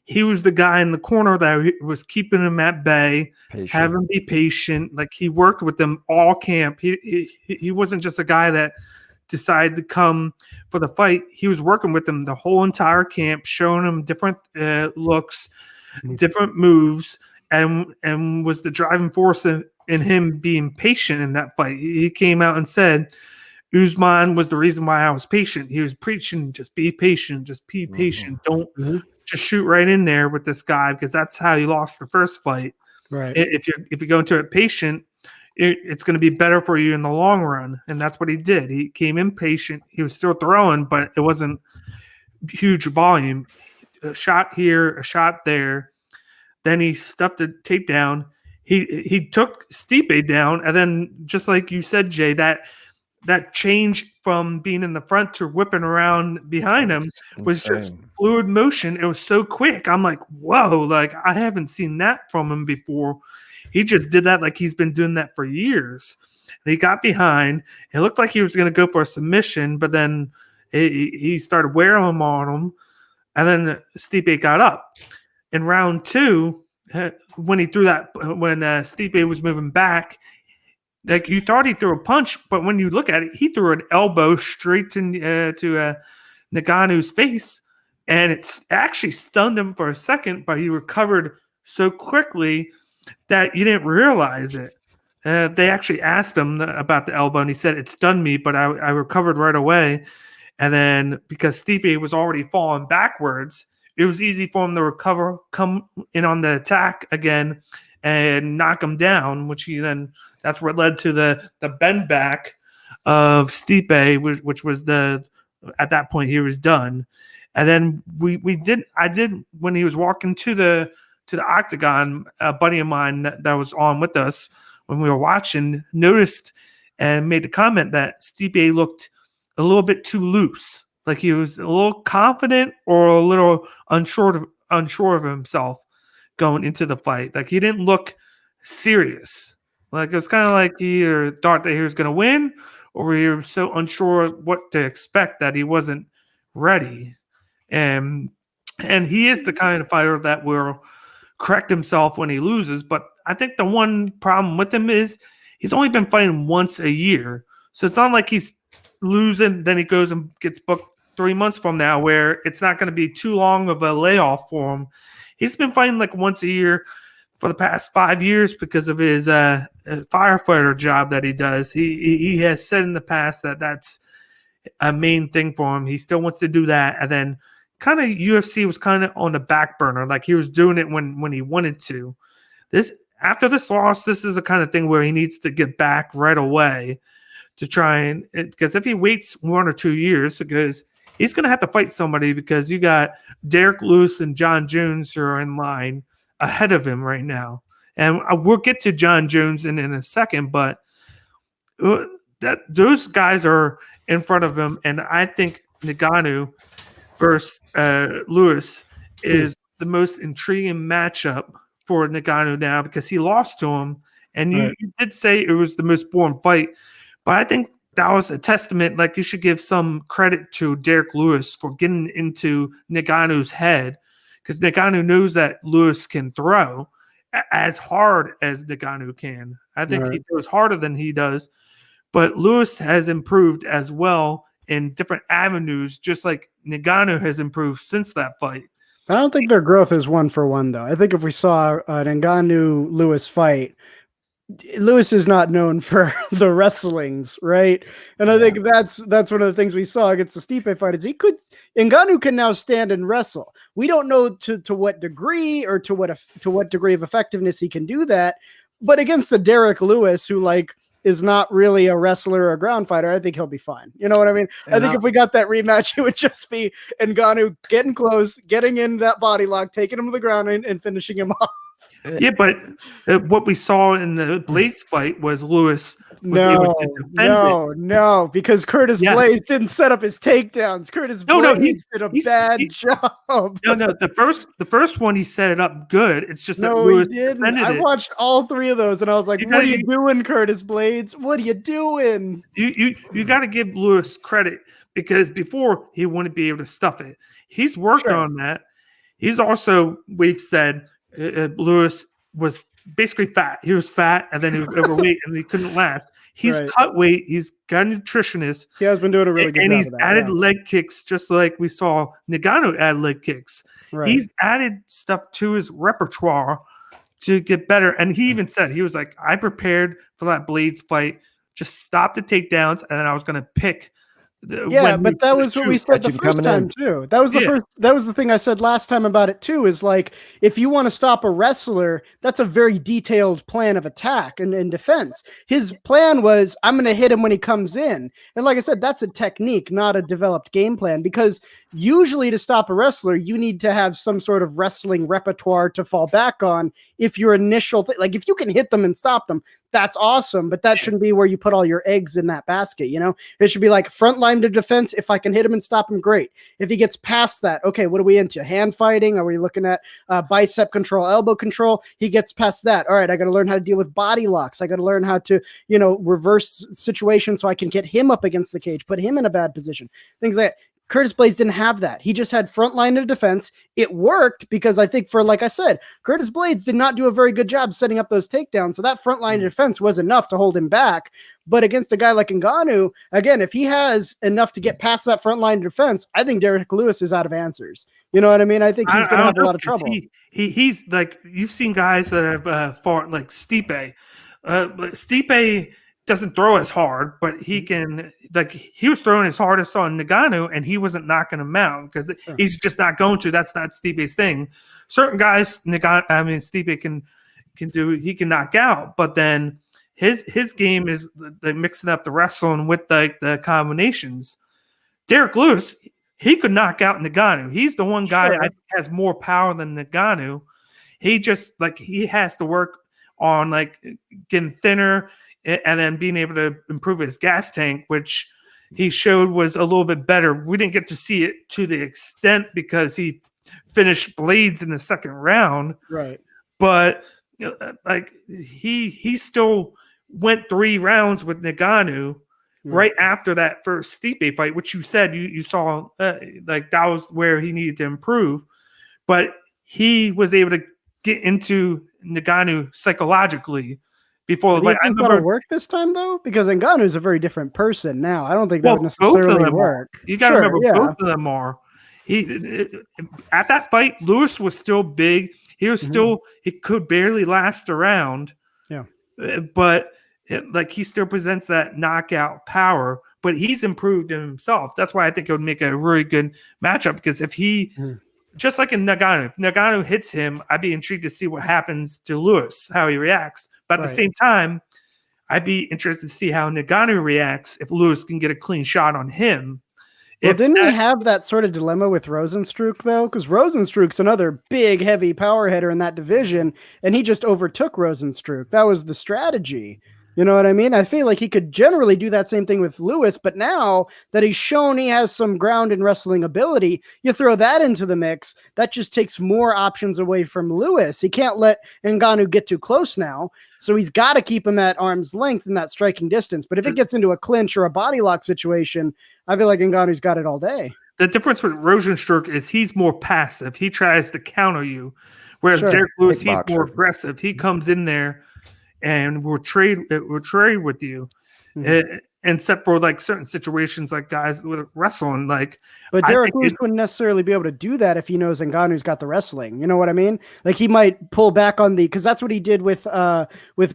he was the guy in the corner that was keeping him at bay, have him be patient. Like, he worked with them all camp. He wasn't just a guy that decided to come for the fight. He was working with them the whole entire camp, showing them different looks, different moves, and was the driving force in him being patient in that fight. He came out and said, Usman was the reason why I was patient. He was preaching, just be patient, just be patient. Don't just shoot right in there with this guy, because that's how he lost the first fight. Right. If you go into it patient, it's going to be better for you in the long run. And that's what he did. He came in patient. He was still throwing, but it wasn't huge volume. A shot here, a shot there. Then he stuffed the takedown. He took Stipe down, and then, just like you said, Jay, that change from being in the front to whipping around behind him was just fluid motion. It was so quick. I'm like, whoa, like, I haven't seen that from him before. He just did that like he's been doing that for years. And he got behind. It looked like he was going to go for a submission, but then he started wearing him on him. And then Stipe got up. In round 2, when he threw that, when Stipe was moving back, like, you thought he threw a punch, but when you look at it, he threw an elbow straight to Ngannou's face, and it actually stunned him for a second, but he recovered so quickly that you didn't realize it. They actually asked him about the elbow, and he said, it stunned me, but I recovered right away. And then, because Stipe was already falling backwards, it was easy for him to recover, come in on the attack again, and knock him down, which he then... That's what led to the bend back of Stipe, which was at that point he was done. And then I did when he was walking to the octagon, a buddy of mine that was on with us when we were watching noticed and made the comment that Stipe looked a little bit too loose. Like, he was a little confident or a little unsure of himself going into the fight. Like, he didn't look serious. Like, it was kind of like he either thought that he was going to win, or he was so unsure what to expect that he wasn't ready. And he is the kind of fighter that will correct himself when he loses. But I think the one problem with him is he's only been fighting once a year. So it's not like he's losing, then he goes and gets booked 3 months from now, where it's not going to be too long of a layoff for him. He's been fighting like once a year for the past 5 years because of his firefighter job that he does. He has said in the past that that's a main thing for him. He still wants to do that. And then kind of UFC was kind of on the back burner. Like, he was doing it when he wanted to. After this loss, this is the kind of thing where he needs to get back right away to try and, because if he waits 1 or 2 years, because he's going to have to fight somebody, because you got Derek Lewis and John Jones who are in line ahead of him right now. And we'll get to John Jones in a second, but those guys are in front of him. And I think Ngannou versus Lewis is the most intriguing matchup for Ngannou now, because he lost to him. And you did say it was the most boring fight, but I think that was a testament. Like, you should give some credit to Derek Lewis for getting into Ngannou's head, because Ngannou knows that Lewis can throw as hard as Ngannou can. I think he throws harder than he does, but Lewis has improved as well in different avenues, just like Ngannou has improved since that fight. I don't think their growth is 1-for-1 though. I think if we saw an Ngannou Lewis fight, Lewis is not known for the wrestlings, right? And I think that's one of the things we saw against the Stipe fight is Ngannou can now stand and wrestle. We don't know to what degree or to what degree of effectiveness he can do that, but against the Derek Lewis, who like is not really a wrestler or a ground fighter, I think he'll be fine. You know what I mean? I think if we got that rematch, it would just be Ngannou getting close, getting in that body lock, taking him to the ground and finishing him off. Yeah, but what we saw in the Blades fight was Lewis was able to defend it. No, because Curtis Blades didn't set up his takedowns. Curtis Blades did a bad job. No, the first one he set it up good. It's just that no, Lewis he didn't. I it. watched all three of those, and I was like, "What are you doing, Curtis Blades? What are you doing?" You got to give Lewis credit because before he wouldn't be able to stuff it. He's worked on that. He's also, we've said, Lewis was basically fat. He was fat, and then he was overweight, and he couldn't last. He's cut weight. He's got a nutritionist. He has been doing a really good job. And he's added leg kicks, just like we saw Ngannou add leg kicks. Right. He's added stuff to his repertoire to get better. And he even said, he was like, I prepared for that Blades fight, just stop the takedowns, and then I was going to pick. But that was what we said the first time too. That was the thing I said last time about it too, is like, if you want to stop a wrestler, that's a very detailed plan of attack and defense. His plan was, I'm going to hit him when he comes in. And like I said, that's a technique, not a developed game plan, because usually to stop a wrestler, you need to have some sort of wrestling repertoire to fall back on. If your initial like if you can hit them and stop them, that's awesome, but that shouldn't be where you put all your eggs in that basket. You know, it should be like front line to defense. If I can hit him and stop him, great. If he gets past that, okay, what are we into? Hand fighting? Are we looking at bicep control, elbow control? He gets past that. All right, I got to learn how to deal with body locks. I got to learn how to, reverse situations so I can get him up against the cage, put him in a bad position. Things like that. Curtis Blades didn't have that. He just had front line of defense. It worked because I think like I said, Curtis Blades did not do a very good job setting up those takedowns. So that front line of defense was enough to hold him back. But against a guy like Ngannou, again, if he has enough to get past that front line of defense, I think Derek Lewis is out of answers. You know what I mean? I think he's going to have a lot of trouble. He's like, you've seen guys that have fought like Stipe. Stipe doesn't throw as hard, but he can, like, he was throwing his hardest on Ngannou and he wasn't knocking him out because he's just not going to. That's not Stipe's thing. Certain guys, Stipe can do, he can knock out, but then his game is like mixing up the wrestling with like the combinations. Derek Lewis, he could knock out Ngannou. He's the one guy that has more power than Ngannou. He just, like, he has to work on like getting thinner and then being able to improve his gas tank, which he showed was a little bit better. We didn't get to see it to the extent because he finished Blades in the second round. Right. But like he still went 3 rounds with Ngannou right after that first Stipe fight, which you said you saw like that was where he needed to improve. But he was able to get into Ngannou psychologically before the fight. I think that'll work this time though, because Ngannou is a very different person now. I don't think that would necessarily work. You got to remember, both of them are. At that fight, Lewis was still big. He was still, he could barely last a round. Yeah, but like he still presents that knockout power. But he's improved in himself. That's why I think it would make a really good matchup. Because if he, just like in Ngannou, if Ngannou hits him, I'd be intrigued to see what happens to Lewis, how he reacts. But at the same time, I'd be interested to see how Ngannou reacts if Lewis can get a clean shot on him. Well, didn't he have that sort of dilemma with Rosenstruck, though? Because Rosenstruck's another big, heavy power hitter in that division, and he just overtook Rosenstruck. That was the strategy. You know what I mean? I feel like he could generally do that same thing with Lewis, but now that he's shown he has some ground and wrestling ability, you throw that into the mix, that just takes more options away from Lewis. He can't let Ngannou get too close now, so he's got to keep him at arm's length in that striking distance. But if it gets into a clinch or a body lock situation, I feel like Ngannou's got it all day. The difference with Rosenstruck is he's more passive. He tries to counter you, whereas Derek Lewis, he's more aggressive. He comes in there and we'll trade with you. except for like certain situations, like guys with wrestling. Like, but Derek Lewis wouldn't necessarily be able to do that if he knows Ngannou's got the wrestling. You know what I mean? Like he might pull back on because that's what he did with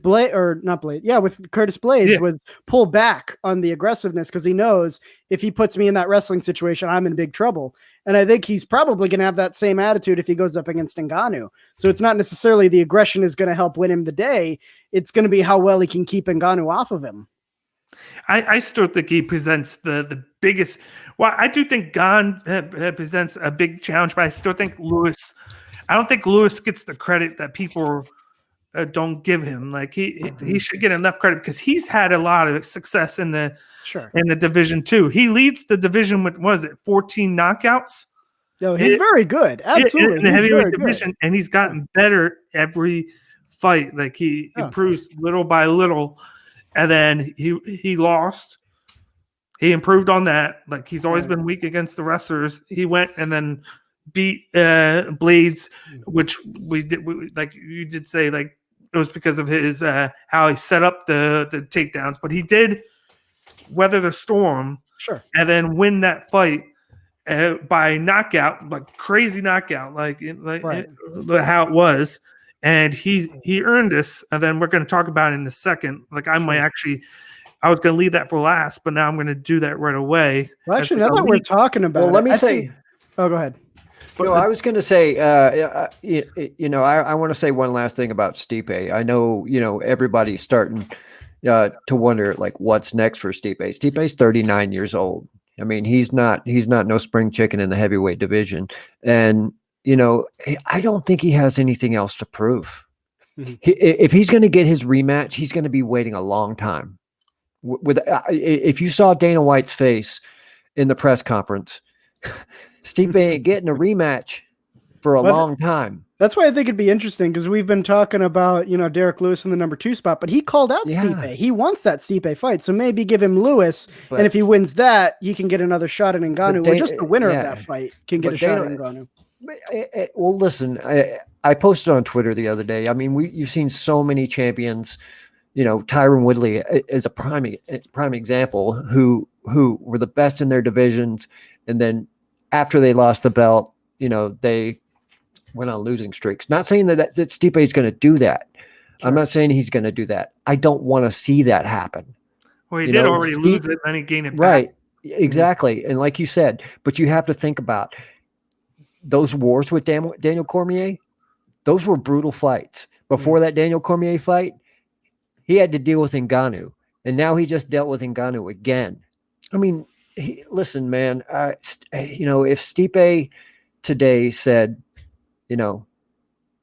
Blade, or not Blade. Yeah, with Curtis Blades, was pull back on the aggressiveness because he knows if he puts me in that wrestling situation, I'm in big trouble. And I think he's probably going to have that same attitude if he goes up against Ngannou. So it's not necessarily the aggression is going to help win him the day. It's going to be how well he can keep Ngannou off of him. I still think he presents the biggest. Well, I do think Gane presents a big challenge, but I still think Lewis. I don't think Lewis gets the credit that people don't give him. Like he should get enough credit because he's had a lot of success in the division too. He leads the division with 14 knockouts. No, he's very good. Absolutely, in the heavyweight division, and he's gotten better every fight. Like he improves little by little. And then he lost. He improved on that. Like he's always been weak against the wrestlers. He went and then beat Blades, which we did. Like you did say, like it was because of his how he set up the takedowns. But he did weather the storm, and then win that fight by knockout, like crazy knockout, how it was. And he earned this, and then we're going to talk about it in a second. Like I was going to leave that for last, but now I'm going to do that right away. Well, actually, now that we're talking about let me say. Oh, go ahead. I was going to say, I want to say one last thing about Stipe. I know, everybody's starting to wonder, like, what's next for Stipe. Stipe's 39 years old. I mean, he's not no spring chicken in the heavyweight division, and I don't think he has anything else to prove. If he's going to get his rematch, he's going to be waiting a long time. If you saw Dana White's face in the press conference, Stipe ain't getting a rematch for a long time. That's why I think it'd be interesting because we've been talking about, Derek Lewis in the number 2 spot, but he called out Stipe. He wants that Stipe fight. So maybe give him Lewis. And if he wins that, you can get another shot at Ngannou, or just the winner of that fight can get a shot at Ngannou. Well, listen, I posted on Twitter the other day. I mean, you've seen so many champions, Tyron Woodley is a prime example who were the best in their divisions. And then after they lost the belt, they went on losing streaks. Not saying that Stipe is going to do that. Sure. I'm not saying he's going to do that. I don't want to see that happen. Well, he did already lose it, and he gained it back. Right. Exactly. And like you said, but you have to think about those wars with Daniel Cormier. Those were brutal fights. Before that Daniel Cormier fight, he had to deal with Ngannou, and now he just dealt with Ngannou again. I mean, listen, man. If Stipe today said,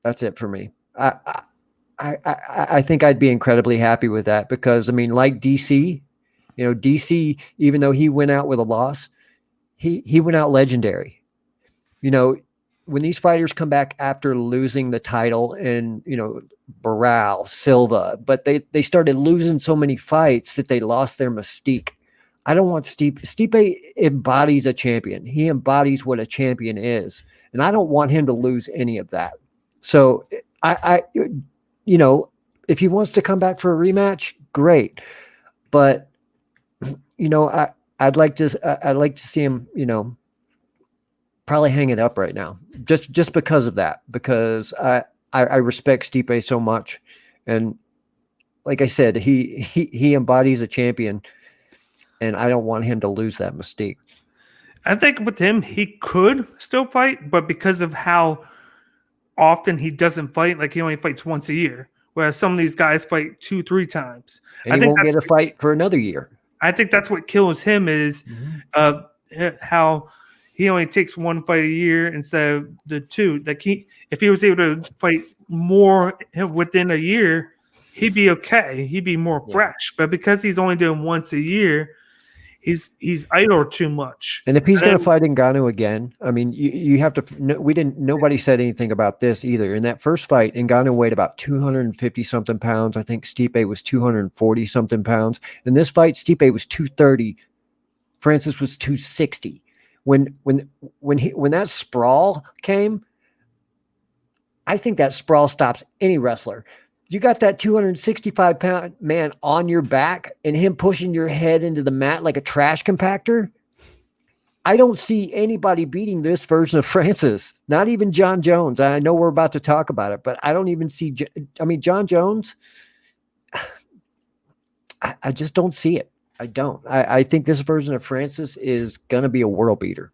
that's it for me, I think I'd be incredibly happy with that because I mean, like DC, DC, even though he went out with a loss, he went out legendary. When these fighters come back after losing the title and, Barral, Silva, but they started losing so many fights that they lost their mystique. I don't want Stipe. Stipe embodies a champion. He embodies what a champion is. And I don't want him to lose any of that. So if he wants to come back for a rematch, great. But, I'd like to see him, probably hang it up right now, just because of that. Because I respect Stipe so much, and like I said, he embodies a champion, and I don't want him to lose that mystique. I think with him, he could still fight, but because of how often he doesn't fight, like he only fights once a year, whereas some of these guys fight 2-3 times. And he won't get a fight for another year. I think that's what kills him is how he only takes one fight a year instead of the 2. Like if he was able to fight more within a year, he'd be okay. He'd be more fresh. But because he's only doing once a year, he's idle too much. And if he's going to fight Ngannou again, I mean, you have to. Nobody said anything about this either. In that first fight, Ngannou weighed about 250 something pounds. I think Stipe was 240 something pounds. In this fight, Stipe was 230. Francis was 260. When that sprawl came, I think that sprawl stops any wrestler. You got that 265-pound man on your back and him pushing your head into the mat like a trash compactor. I don't see anybody beating this version of Francis, not even John Jones. I know we're about to talk about it, but I don't even see, John Jones, I just don't see it. I don't. I think this version of Francis is going to be a world beater.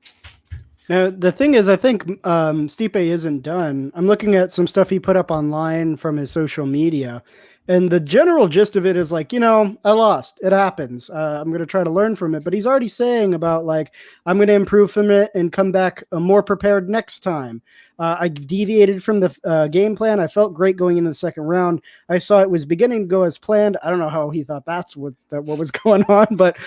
Now, the thing is, I think Stipe isn't done. I'm looking at some stuff he put up online from his social media. And the general gist of it is like, I lost. It happens. I'm going to try to learn from it. But he's already saying about like, I'm going to improve from it and come back more prepared next time. I deviated from the game plan. I felt great going into the second round. I saw it was beginning to go as planned. I don't know how he thought that's what was going on, but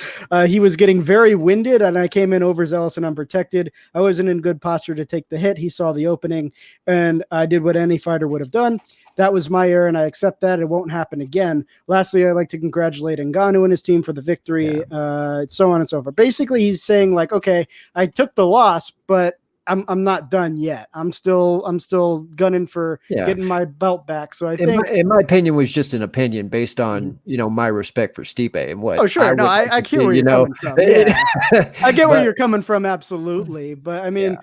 he was getting very winded, and I came in overzealous and unprotected. I wasn't in good posture to take the hit. He saw the opening, and I did what any fighter would have done. That was my error, and I accept that. It won't happen again. Lastly, I'd like to congratulate Ngannou and his team for the victory, so on and so forth. Basically, he's saying, like, okay, I took the loss, but I'm not done yet. I'm still gunning for getting my belt back. So I think, in my opinion, was just an opinion based on my respect for Stipe and what. Oh sure, I get where you're coming from. Yeah. I get where you're coming from, absolutely. But I mean.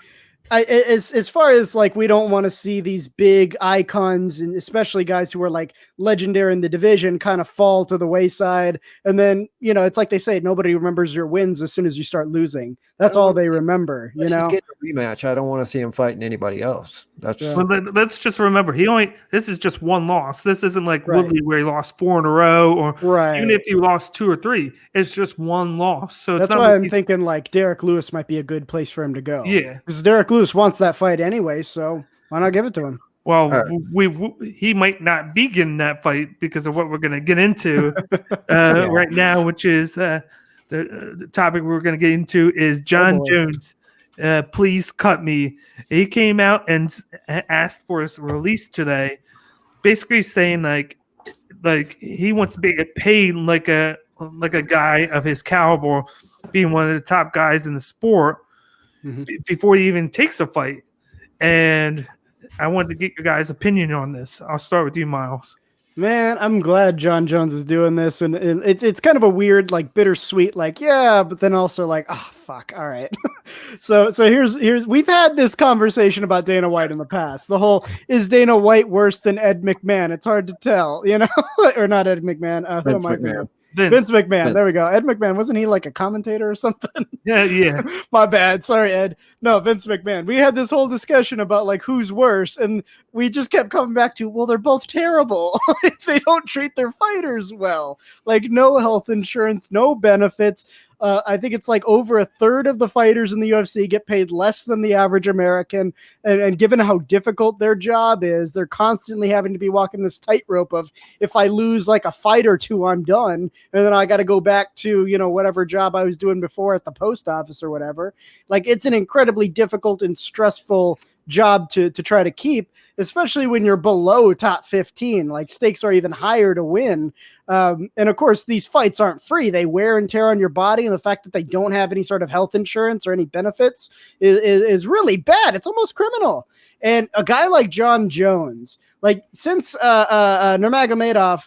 As far as like, we don't want to see these big icons, and especially guys who are like legendary in the division, kind of fall to the wayside. And then, it's like they say, nobody remembers your wins as soon as you start losing. That's all they remember. Let's just get a rematch. I don't want to see him fighting anybody else. That's let's just remember, this is just one loss. This isn't like Woodley where he lost 4 in a row, or even if you lost 2 or 3, it's just one loss. So that's why I'm thinking like Derek Lewis might be a good place for him to go. Yeah, because Derek Lewis wants that fight anyway, so why not give it to him? Well, he might not be getting that fight because of what we're going to get into right now, which is the topic we're going to get into is John Jones. Please cut me. He came out and asked for his release today, basically saying like he wants to be paid like a guy of his caliber, being one of the top guys in the sport. Before he even takes a fight. And I wanted to get your guys' opinion on this. I'll start with you, Miles. Man, I'm glad John Jones is doing this, and it's kind of a weird, like, bittersweet, like, yeah, but then also like, oh fuck, all right. so here's we've had this conversation about Dana White in the past. The whole, is Dana White worse than Ed McMahon? It's hard to tell, or not Ed McMahon. Who am I thinking? Vince McMahon. There we go. Ed McMahon. Wasn't he like a commentator or something? Yeah. My bad. Sorry, Ed. No, Vince McMahon. We had this whole discussion about like who's worse, and we just kept coming back to, well, they're both terrible. They don't treat their fighters well. Like, no health insurance, no benefits. I think it's like over a third of the fighters in the UFC get paid less than the average American. And given how difficult their job is, they're constantly having to be walking this tightrope of, if I lose like a fight or two, I'm done. And then I got to go back to, whatever job I was doing before at the post office or whatever. Like, it's an incredibly difficult and stressful job to try to keep, especially when you're below top 15. Like, stakes are even higher to win. And of course, these fights aren't free. They wear and tear on your body, and the fact that they don't have any sort of health insurance or any benefits is really bad. It's almost criminal. And a guy like John Jones, like, since Nurmagomedov,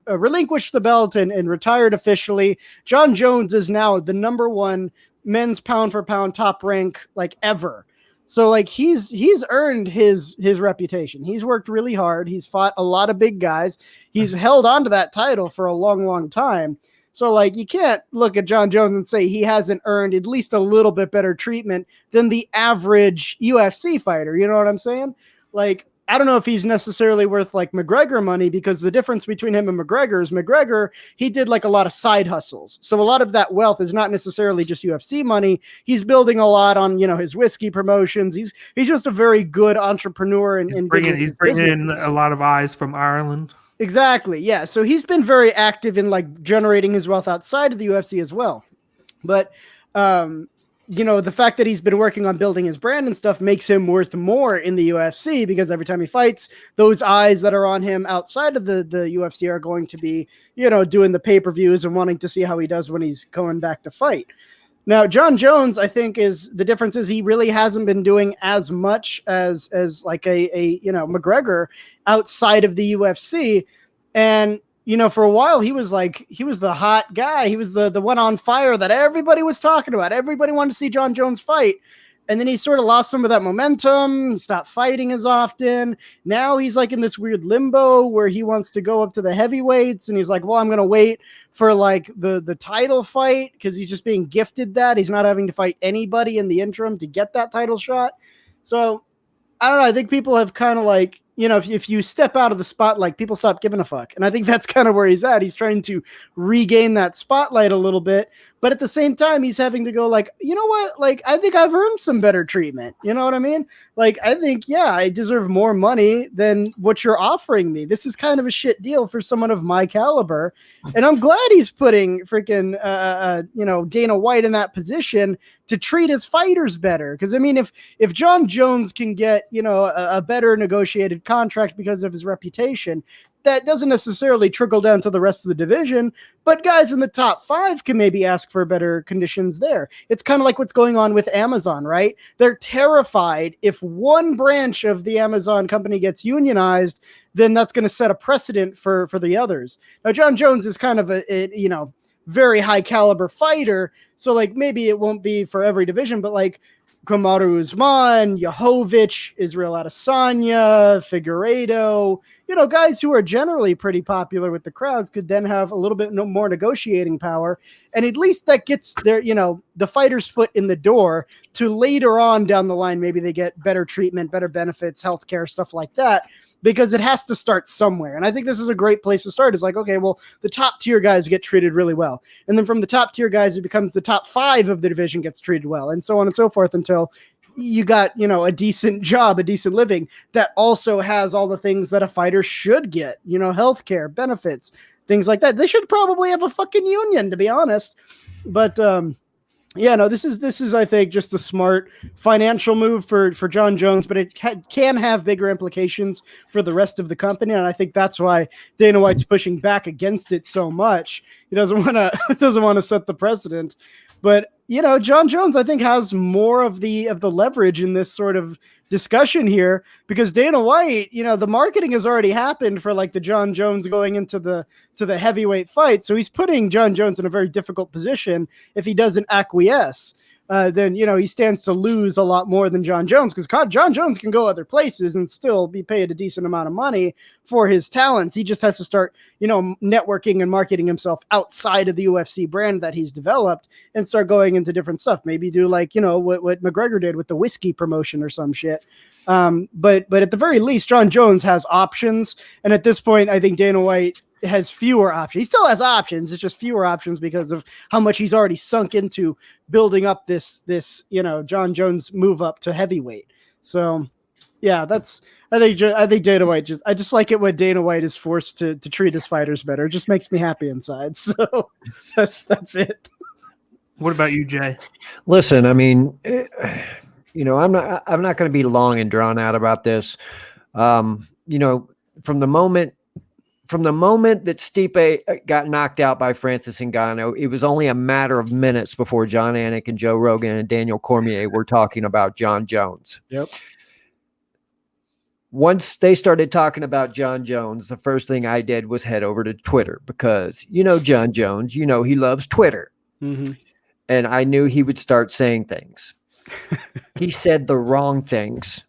relinquished the belt and retired officially, John Jones is now the #1 men's pound for pound top rank, like, ever. So like he's earned his reputation. He's worked really hard. He's fought a lot of big guys. He's held on to that title for a long, long time. So like, you can't look at John Jones and say he hasn't earned at least a little bit better treatment than the average UFC fighter. You know what I'm saying? Like, I don't know if he's necessarily worth like McGregor money, because the difference between him and McGregor is McGregor, he did like a lot of side hustles. So a lot of that wealth is not necessarily just UFC money. He's building a lot on, his whiskey promotions. He's just a very good entrepreneur. And he's bringing in a lot of eyes from Ireland. Exactly. Yeah. So he's been very active in like generating his wealth outside of the UFC as well. But, the fact that he's been working on building his brand and stuff makes him worth more in the UFC, because every time he fights, those eyes that are on him outside of the UFC are going to be, doing the pay-per-views and wanting to see how he does when he's going back to fight. Now, John Jones, I think the difference is he really hasn't been doing as much as like a McGregor outside of the UFC. And, for a while he was the hot guy. He was the one on fire that everybody was talking about. Everybody wanted to see John Jones fight. And then he sort of lost some of that momentum. He stopped fighting as often. Now he's like in this weird limbo where he wants to go up to the heavyweights. And he's like, well, I'm going to wait for like the title fight because he's just being gifted that. He's not having to fight anybody in the interim to get that title shot. So I don't know. I think people have kind of like, if you step out of the spotlight, people stop giving a fuck. And I think that's kind of where he's at. He's trying to regain that spotlight a little bit. But at the same time, he's having to go like, you know what? Like, I think I've earned some better treatment. You know what I mean? Like, I think, I deserve more money than what you're offering me. This is kind of a shit deal for someone of my caliber. And I'm glad he's putting freaking, Dana White in that position to treat his fighters better. Because, I mean, if John Jones can get, a better negotiated contract because of his reputation, that doesn't necessarily trickle down to the rest of the division, but guys in the top 5 can maybe ask for better conditions there. It's kind of like what's going on with Amazon, right? They're terrified if one branch of the Amazon company gets unionized, then that's going to set a precedent for the others. Now, John Jones is kind of a very high caliber fighter, so like maybe it won't be for every division, but like Kamaru Usman, Yahovich, Israel Adesanya, Figueiredo, guys who are generally pretty popular with the crowds could then have a little bit more negotiating power. And at least that gets their, the fighter's foot in the door to later on down the line. Maybe they get better treatment, better benefits, healthcare, stuff like that, because it has to start somewhere. And I think this is a great place to start. It's like, okay, well, the top tier guys get treated really well. And then from the top tier guys, it becomes the top 5 of the division gets treated well, and so on and so forth until you got, a decent job, a decent living that also has all the things that a fighter should get, healthcare, benefits, things like that. They should probably have a fucking union, to be honest. But, this is, I think, just a smart financial move for John Jones, but it can have bigger implications for the rest of the company. And I think that's why Dana White's pushing back against it so much. He doesn't want to set the precedent. But, John Jones, I think, has more of the leverage in this sort of discussion here, because Dana White, the marketing has already happened for like the John Jones going into the heavyweight fight. So he's putting John Jones in a very difficult position. If he doesn't acquiesce, then, he stands to lose a lot more than John Jones, because John Jones can go other places and still be paid a decent amount of money for his talents. He just has to start, networking and marketing himself outside of the UFC brand that he's developed and start going into different stuff. Maybe do like, what McGregor did with the whiskey promotion or some shit. But at the very least, John Jones has options. And at this point, I think Dana White has fewer options. He still has options. It's just fewer options because of how much he's already sunk into building up this John Jones move up to heavyweight. So yeah, I think Dana White I just like it when Dana White is forced to treat his fighters better. It just makes me happy inside. So that's it. What about you, Jay? Listen, I mean, I'm not going to be long and drawn out about this. From the moment that Stipe got knocked out by Francis Ngannou, it was only a matter of minutes before John Anik and Joe Rogan and Daniel Cormier were talking about John Jones. Yep. Once they started talking about John Jones, the first thing I did was head over to Twitter, because, John Jones, he loves Twitter. Mm-hmm. And I knew he would start saying things. He said the wrong things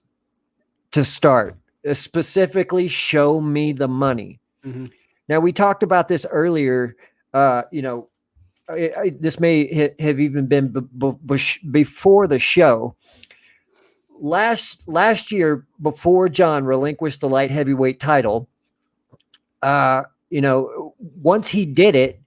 to start, specifically show me the money. Mm-hmm. Now, we talked about this earlier. This may have even been before the show. Last year, before John relinquished the light heavyweight title, once he did it,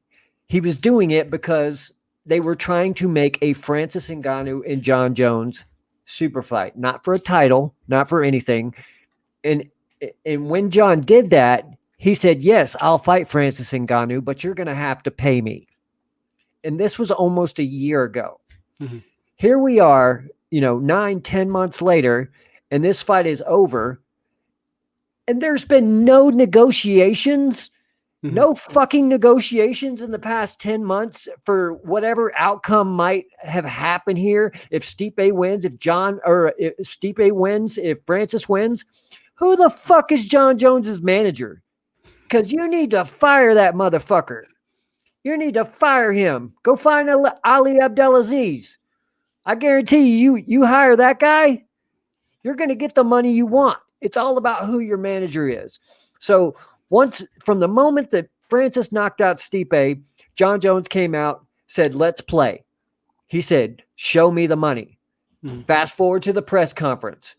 he was doing it because they were trying to make a Francis Ngannou and John Jones super fight, not for a title, not for anything. And when John did that, he said, yes, I'll fight Francis Ngannou, but you're going to have to pay me. And this was almost a year ago. Mm-hmm. Here we are, 9-10 months later, and this fight is over. And there's been no negotiations. No fucking negotiations in the past 10 months for whatever outcome might have happened here. If Stipe wins, if Stipe wins, if Francis wins, who the fuck is John Jones's manager? Because you need to fire that motherfucker. You need to fire him. Go find Ali Abdelaziz. I guarantee you hire that guy, you're going to get the money you want. It's all about who your manager is. So from the moment that Francis knocked out Stipe, John Jones came out, said, let's play. He said, show me the money. Fast forward to the press conference.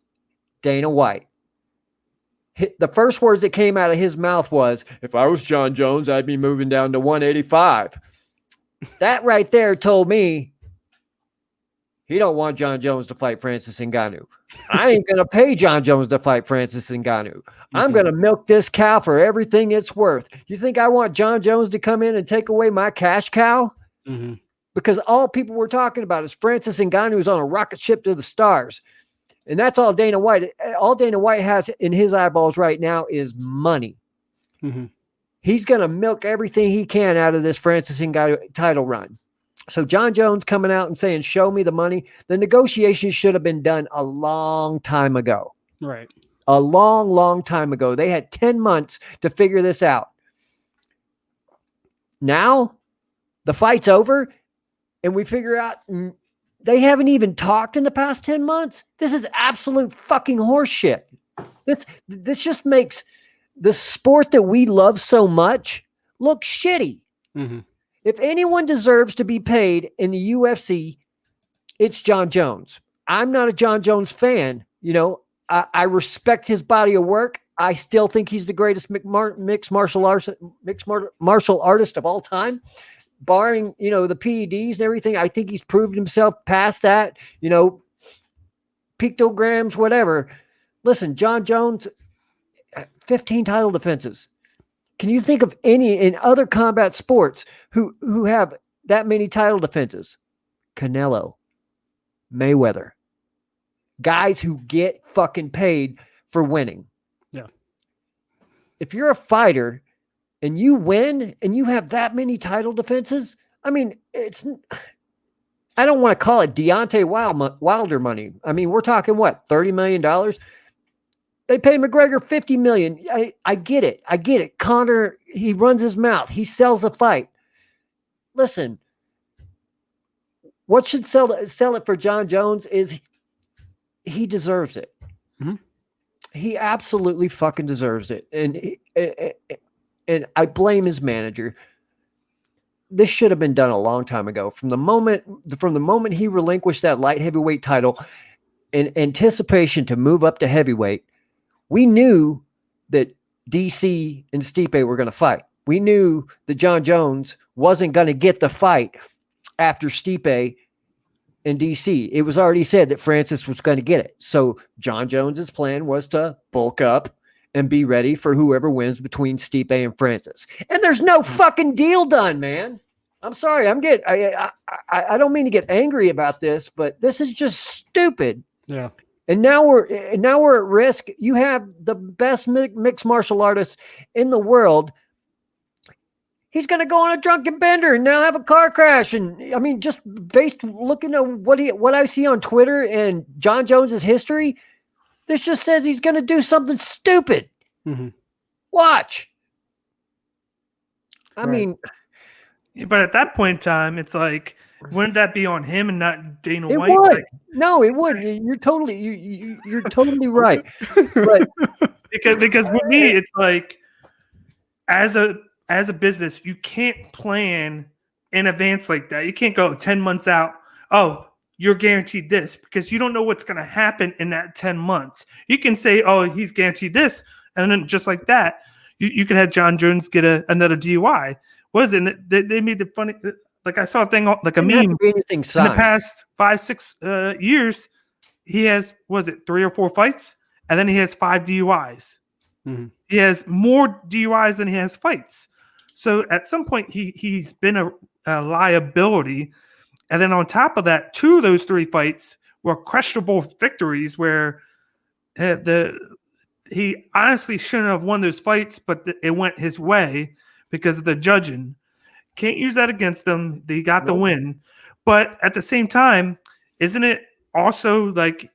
Dana White. The first words that came out of his mouth was, if I was John Jones, I'd be moving down to 185. That right there told me he don't want John Jones to fight Francis Ngannou. I ain't going to pay John Jones to fight Francis Ngannou. I'm going to milk this cow for everything it's worth. You think I want John Jones to come in and take away my cash cow? Because all people were talking about is Francis Ngannou is on a rocket ship to the stars. And that's all Dana White. All Dana White has in his eyeballs right now is money. He's going to milk everything he can out of this Francis Ngannou title run. So John Jones coming out and saying, show me the money. The negotiations should have been done a long time ago. Right. A long, long time ago. They had 10 months to figure this out. Now the fight's over and we figure out they haven't even talked in the past 10 months. This is absolute fucking horseshit. This just makes the sport that we love so much look shitty. If anyone deserves to be paid in the UFC, it's John Jones. I'm not a John Jones fan. You know, I respect his body of work. I still think he's the greatest mixed martial artist of all time, barring, you know, the PEDs and everything. I think he's proven himself past that, you know, pictograms, whatever. Listen, John Jones, 15 title defenses. Can you think of any in other combat sports who have that many title defenses? Canelo, Mayweather, guys who get fucking paid for winning. Yeah. If you're a fighter and you win and you have that many title defenses, I mean, I don't want to call it Deontay Wilder money. I mean, we're talking what, $30 million? They pay McGregor $50 million. I get it. I get it. Conor, he runs his mouth. He sells the fight. Listen, what should sell it for John Jones is he deserves it. He absolutely fucking deserves it. And I blame his manager. This should have been done a long time ago. From the moment he relinquished that light heavyweight title in anticipation to move up to heavyweight, we knew that DC and Stipe were going to fight. We knew that John Jones wasn't going to get the fight after Stipe and DC. It was already said that Francis was going to get it. So John Jones's plan was to bulk up and be ready for whoever wins between Stipe and Francis. And there's no fucking deal done, man. I'm sorry. I don't mean to get angry about this, but this is just stupid. Yeah. And now we're at risk. You have the best mixed martial artist in the world. He's going to go on a drunken bender and now have a car crash. And I mean, just based looking at what I see on Twitter and John Jones's history, this just says he's going to do something stupid. Watch. I mean, but at that point in time, it's like, wouldn't that be on him and not Dana it White? would. Like, No, it would. You're totally right. But because with me, it's like as a business, you can't plan in advance like that. You can't go 10 months out. Oh, you're guaranteed this, because you don't know what's going to happen in that 10 months. You can say, oh, he's guaranteed this. And then just like that, you could have John Jones get another DUI. What is it? They made the funny, like I saw a thing, like a meme in the past 5-6 years. He has, 3 or 4 fights? And then he has 5 DUIs. He has more DUIs than he has fights. So at some point he's been a liability. And then on top of that, 2 of those 3 fights were questionable victories where he honestly shouldn't have won those fights, but it went his way. because of the judging. Can't use that against them. They got the win. But at the same time, isn't it also like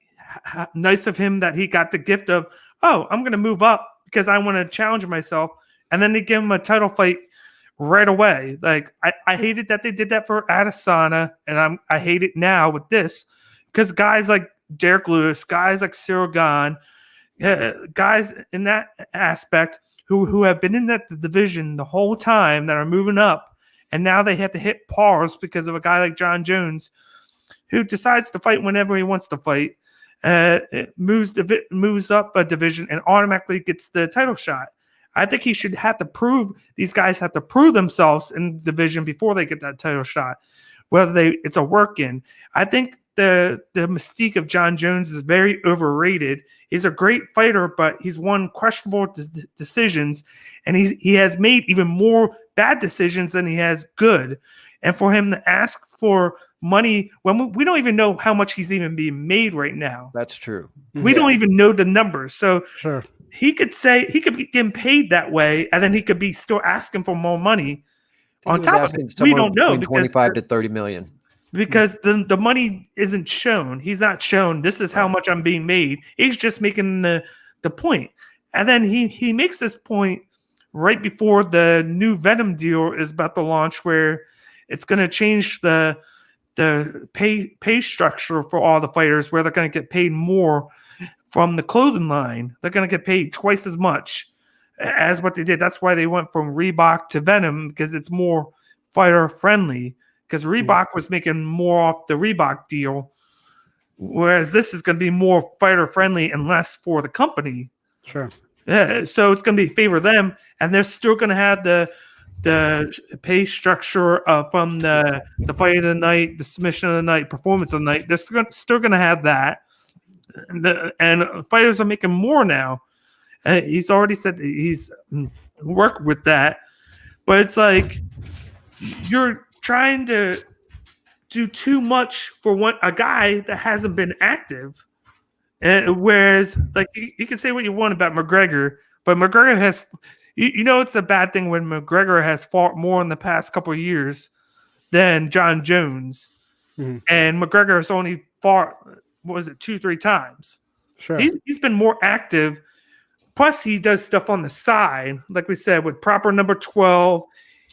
nice of him that he got the gift of, oh, I'm going to move up because I want to challenge myself. And then they give him a title fight right away. Like I hated that they did that for Adesanya, and I hate it now with this because guys like Derek Lewis, guys like Cyril Gane, guys in that aspect who have been in that division the whole time that are moving up, and now they have to hit pause because of a guy like John Jones who decides to fight whenever he wants to fight, moves up a division and automatically gets the title shot. I think he should have to prove, these guys have to prove themselves in the division before they get that title shot, whether it's a work in. I think the mystique of John Jones is very overrated. He's a great fighter, but he's won questionable decisions, and he has made even more bad decisions than he has good. And for him to ask for money when we don't even know how much he's even being made right now. That's true. We don't even know the numbers. So Sure. he could be getting paid that way, and then he could be still asking for more money on top of it. We don't know because 25 to 30 million. Because the money isn't shown. He's not shown this is how much I'm being made. He's just making the point. And then he makes this point right before the new Venom deal is about to launch, where it's going to change the pay structure for all the fighters, where they're going to get paid more from the clothing line. They're going to get paid twice as much as what they did. That's why they went from Reebok to Venom, because it's more fighter friendly, because Reebok was making more off the Reebok deal, whereas this is going to be more fighter friendly and less for the company. Sure. Yeah, so it's going to be favor them, and they're still going to have the pay structure from the fight of the night, the submission of the night, performance of the night. They're still going to have that. And fighters are making more now. He's already said he's worked with that, but it's like you're trying to do too much for a guy that hasn't been active. Whereas, like, you can say what you want about McGregor, but McGregor has, it's a bad thing when McGregor has fought more in the past couple of years than John Jones, and McGregor has only fought, 2-3 times. Sure. He's been more active. Plus, he does stuff on the side, like we said, with proper number 12.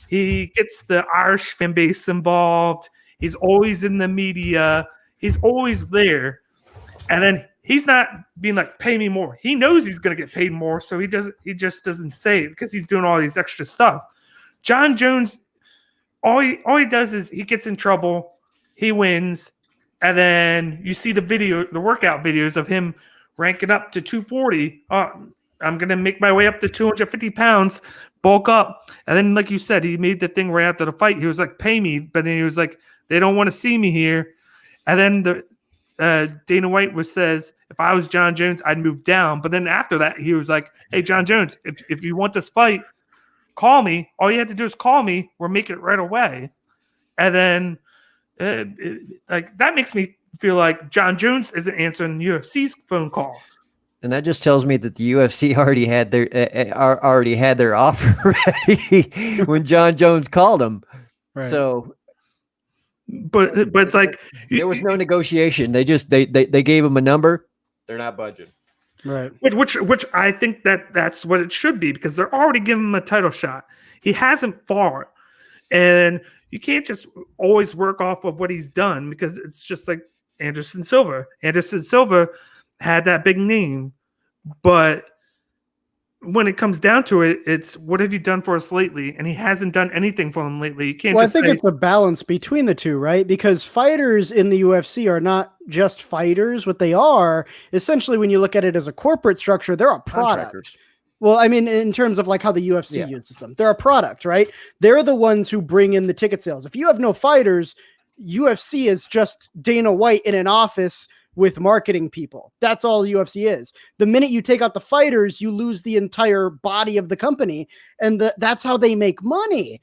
He gets the Irish fan base involved. He's always in the media. He's always there. And then he's not being like, pay me more. He knows he's going to get paid more, so he just doesn't say it because he's doing all these extra stuff. John Jones, all he does is he gets in trouble, he wins, and then you see the workout videos of him ranking up to 240. I'm going to make my way up to 250 pounds, bulk up. And then, like you said, he made the thing right after the fight. He was like, pay me. But then he was like, they don't want to see me here. And then Dana White says, if I was John Jones, I'd move down. But then after that, he was like, hey, John Jones, if you want this fight, call me. All you have to do is call me. We'll make it right away. And then that makes me feel like John Jones isn't answering UFC's phone calls. And that just tells me that the UFC already had their offer ready when John Jones called him. Right. So, but it's like there was no negotiation. They gave him a number. They're not budging. Right. Which I think that's what it should be, because they're already giving him a title shot. He hasn't fought, and you can't just always work off of what he's done, because it's just like Anderson Silva. Anderson Silva had that big name, but when it comes down to it, it's what have you done for us lately? And he hasn't done anything for them lately. You can't. Well, I think it's a balance between the two, right? Because fighters in the UFC are not just fighters. What they are, essentially, when you look at it as a corporate structure, they're a product. Well, I mean, in terms of like how the UFC uses them, they're a product, right? They're the ones who bring in the ticket sales. If you have no fighters, UFC is just Dana White in an office with marketing people. That's all UFC is. The minute you take out the fighters, you lose the entire body of the company, and that's how they make money.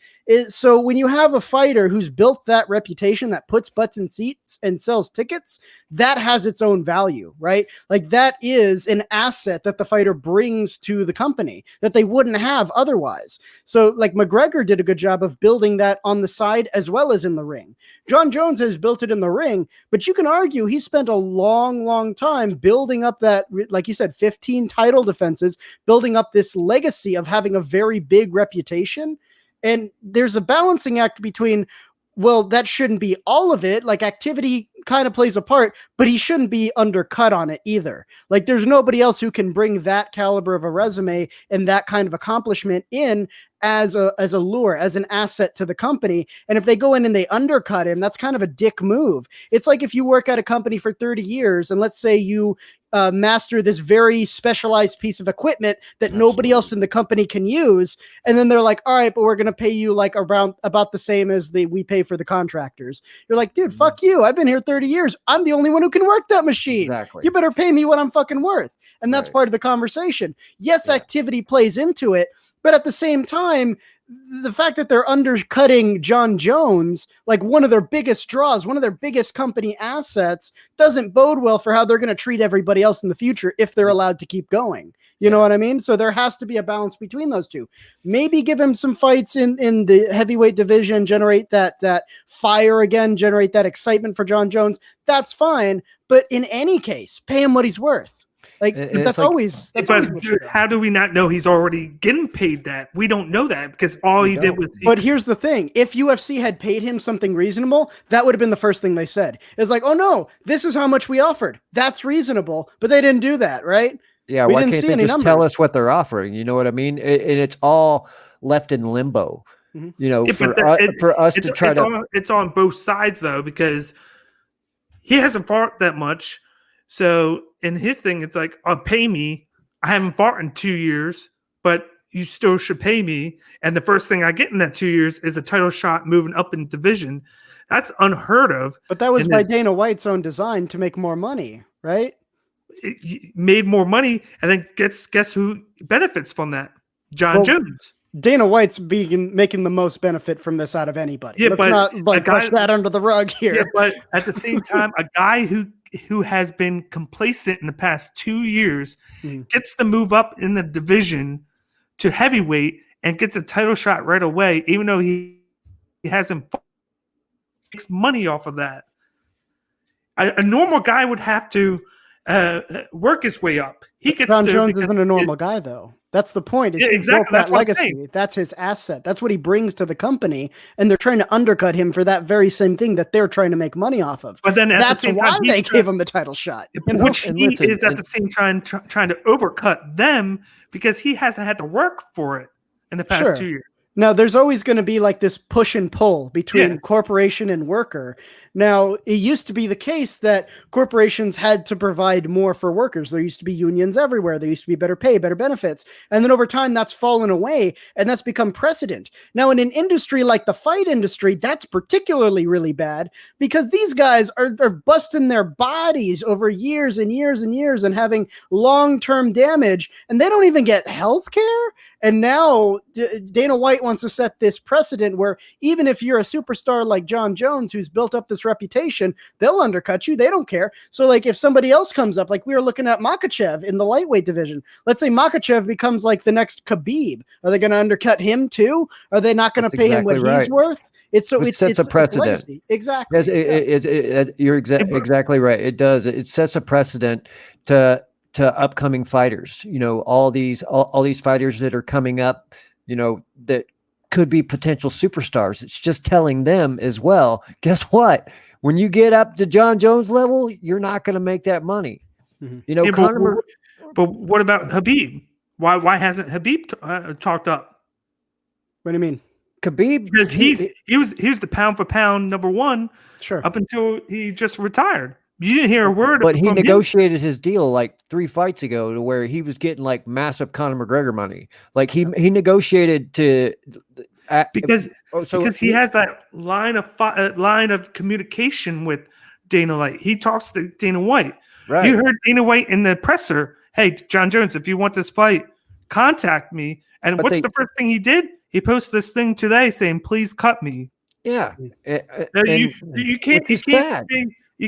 So when you have a fighter who's built that reputation, that puts butts in seats and sells tickets, that has its own value, right? Like that is an asset that the fighter brings to the company that they wouldn't have otherwise. So like McGregor did a good job of building that on the side as well as in the ring. John Jones has built it in the ring, but you can argue he spent a long time building up that, like you said, 15 title defenses, building up this legacy of having a very big reputation. And there's a balancing act between, well, that shouldn't be all of it. Like activity kind of plays a part, but he shouldn't be undercut on it either. Like there's nobody else who can bring that caliber of a resume and that kind of accomplishment in as a lure, as an asset to the company. And if they go in and they undercut him, that's kind of a dick move. It's like if you work at a company for 30 years and let's say you master this very specialized piece of equipment that nobody else in the company can use. And then they're like, all right, but we're going to pay you like around about the same as we pay for the contractors. You're like, dude, fuck you. I've been here 30 years. I'm the only one who can work that machine. Exactly. You better pay me what I'm fucking worth. And that's part of the conversation. Yes, activity plays into it, but at the same time, the fact that they're undercutting John Jones, like one of their biggest draws, one of their biggest company assets, doesn't bode well for how they're going to treat everybody else in the future if they're allowed to keep going. You know what I mean? So there has to be a balance between those two. Maybe give him some fights in the heavyweight division, generate that fire again, generate that excitement for John Jones. That's fine. But in any case, pay him what he's worth. Like that's but always how do we not know he's already getting paid that? We don't know that because all he did was. But here's the thing: if UFC had paid him something reasonable, that would have been the first thing they said. It's like, oh no, this is how much we offered. That's reasonable, but they didn't do that, right? Yeah, why can't they just tell us what they're offering? You know what I mean? And it's all left in limbo. Mm-hmm. You know, for us to try to. It's on both sides though, because he hasn't fought that much. So in his thing, it's like, pay me. I haven't fought in 2 years, but you still should pay me. And the first thing I get in that 2 years is a title shot moving up in division. That's unheard of. But that was by Dana White's own design to make more money, right? It made more money, and then guess who benefits from that? John Jones. Dana White's making the most benefit from this out of anybody. Yeah, Let's not brush that under the rug here. Yeah, but at the same time, a guy who has been complacent in the past 2 years gets to move up in the division to heavyweight and gets a title shot right away, even though he hasn't makes money off of that. A normal guy would have to work his way up. John Jones isn't a normal guy, though. That's the point. Yeah, exactly. That's legacy. That's his asset. That's what he brings to the company, and they're trying to undercut him for that very same thing that they're trying to make money off of. But then that's why they gave him the title shot. Which he is at the same time trying to overcut them because he hasn't had to work for it in the past 2 years. Now, there's always going to be like this push and pull between corporation and worker. Now, it used to be the case that corporations had to provide more for workers. There used to be unions everywhere. There used to be better pay, better benefits. And then over time, that's fallen away, and that's become precedent. Now, in an industry like the fight industry, that's particularly really bad because these guys are busting their bodies over years and years and years and having long-term damage, and they don't even get health care. And now Dana White wants to set this precedent where even if you're a superstar like John Jones, who's built up this reputation, they'll undercut you. They don't care. So like if somebody else comes up, like we were looking at Makhachev in the lightweight division, let's say Makhachev becomes like the next Khabib. Are they going to undercut him too? Are they not going to pay him what he's worth? It sets a precedent. Exactly. You're exactly right. It does. It sets a precedent to upcoming fighters, you know, all these fighters that are coming up, you know, that could be potential superstars. It's just telling them as well, guess what? When you get up to John Jones level, you're not going to make that money. Mm-hmm. You know, but what about Khabib? Why hasn't Khabib talked up? What do you mean? Khabib, because he was the pound for pound number one up until he just retired. You didn't hear a word. But he negotiated his deal like 3 fights ago to where he was getting like massive Conor McGregor money. Like he negotiated to because he has that line of communication with Dana White. He talks to Dana White. Right. You heard Dana White in the presser. Hey, John Jones, if you want this fight, contact me. And But what's the first thing he did? He posted this thing today saying, "Please cut me." Yeah. Now, you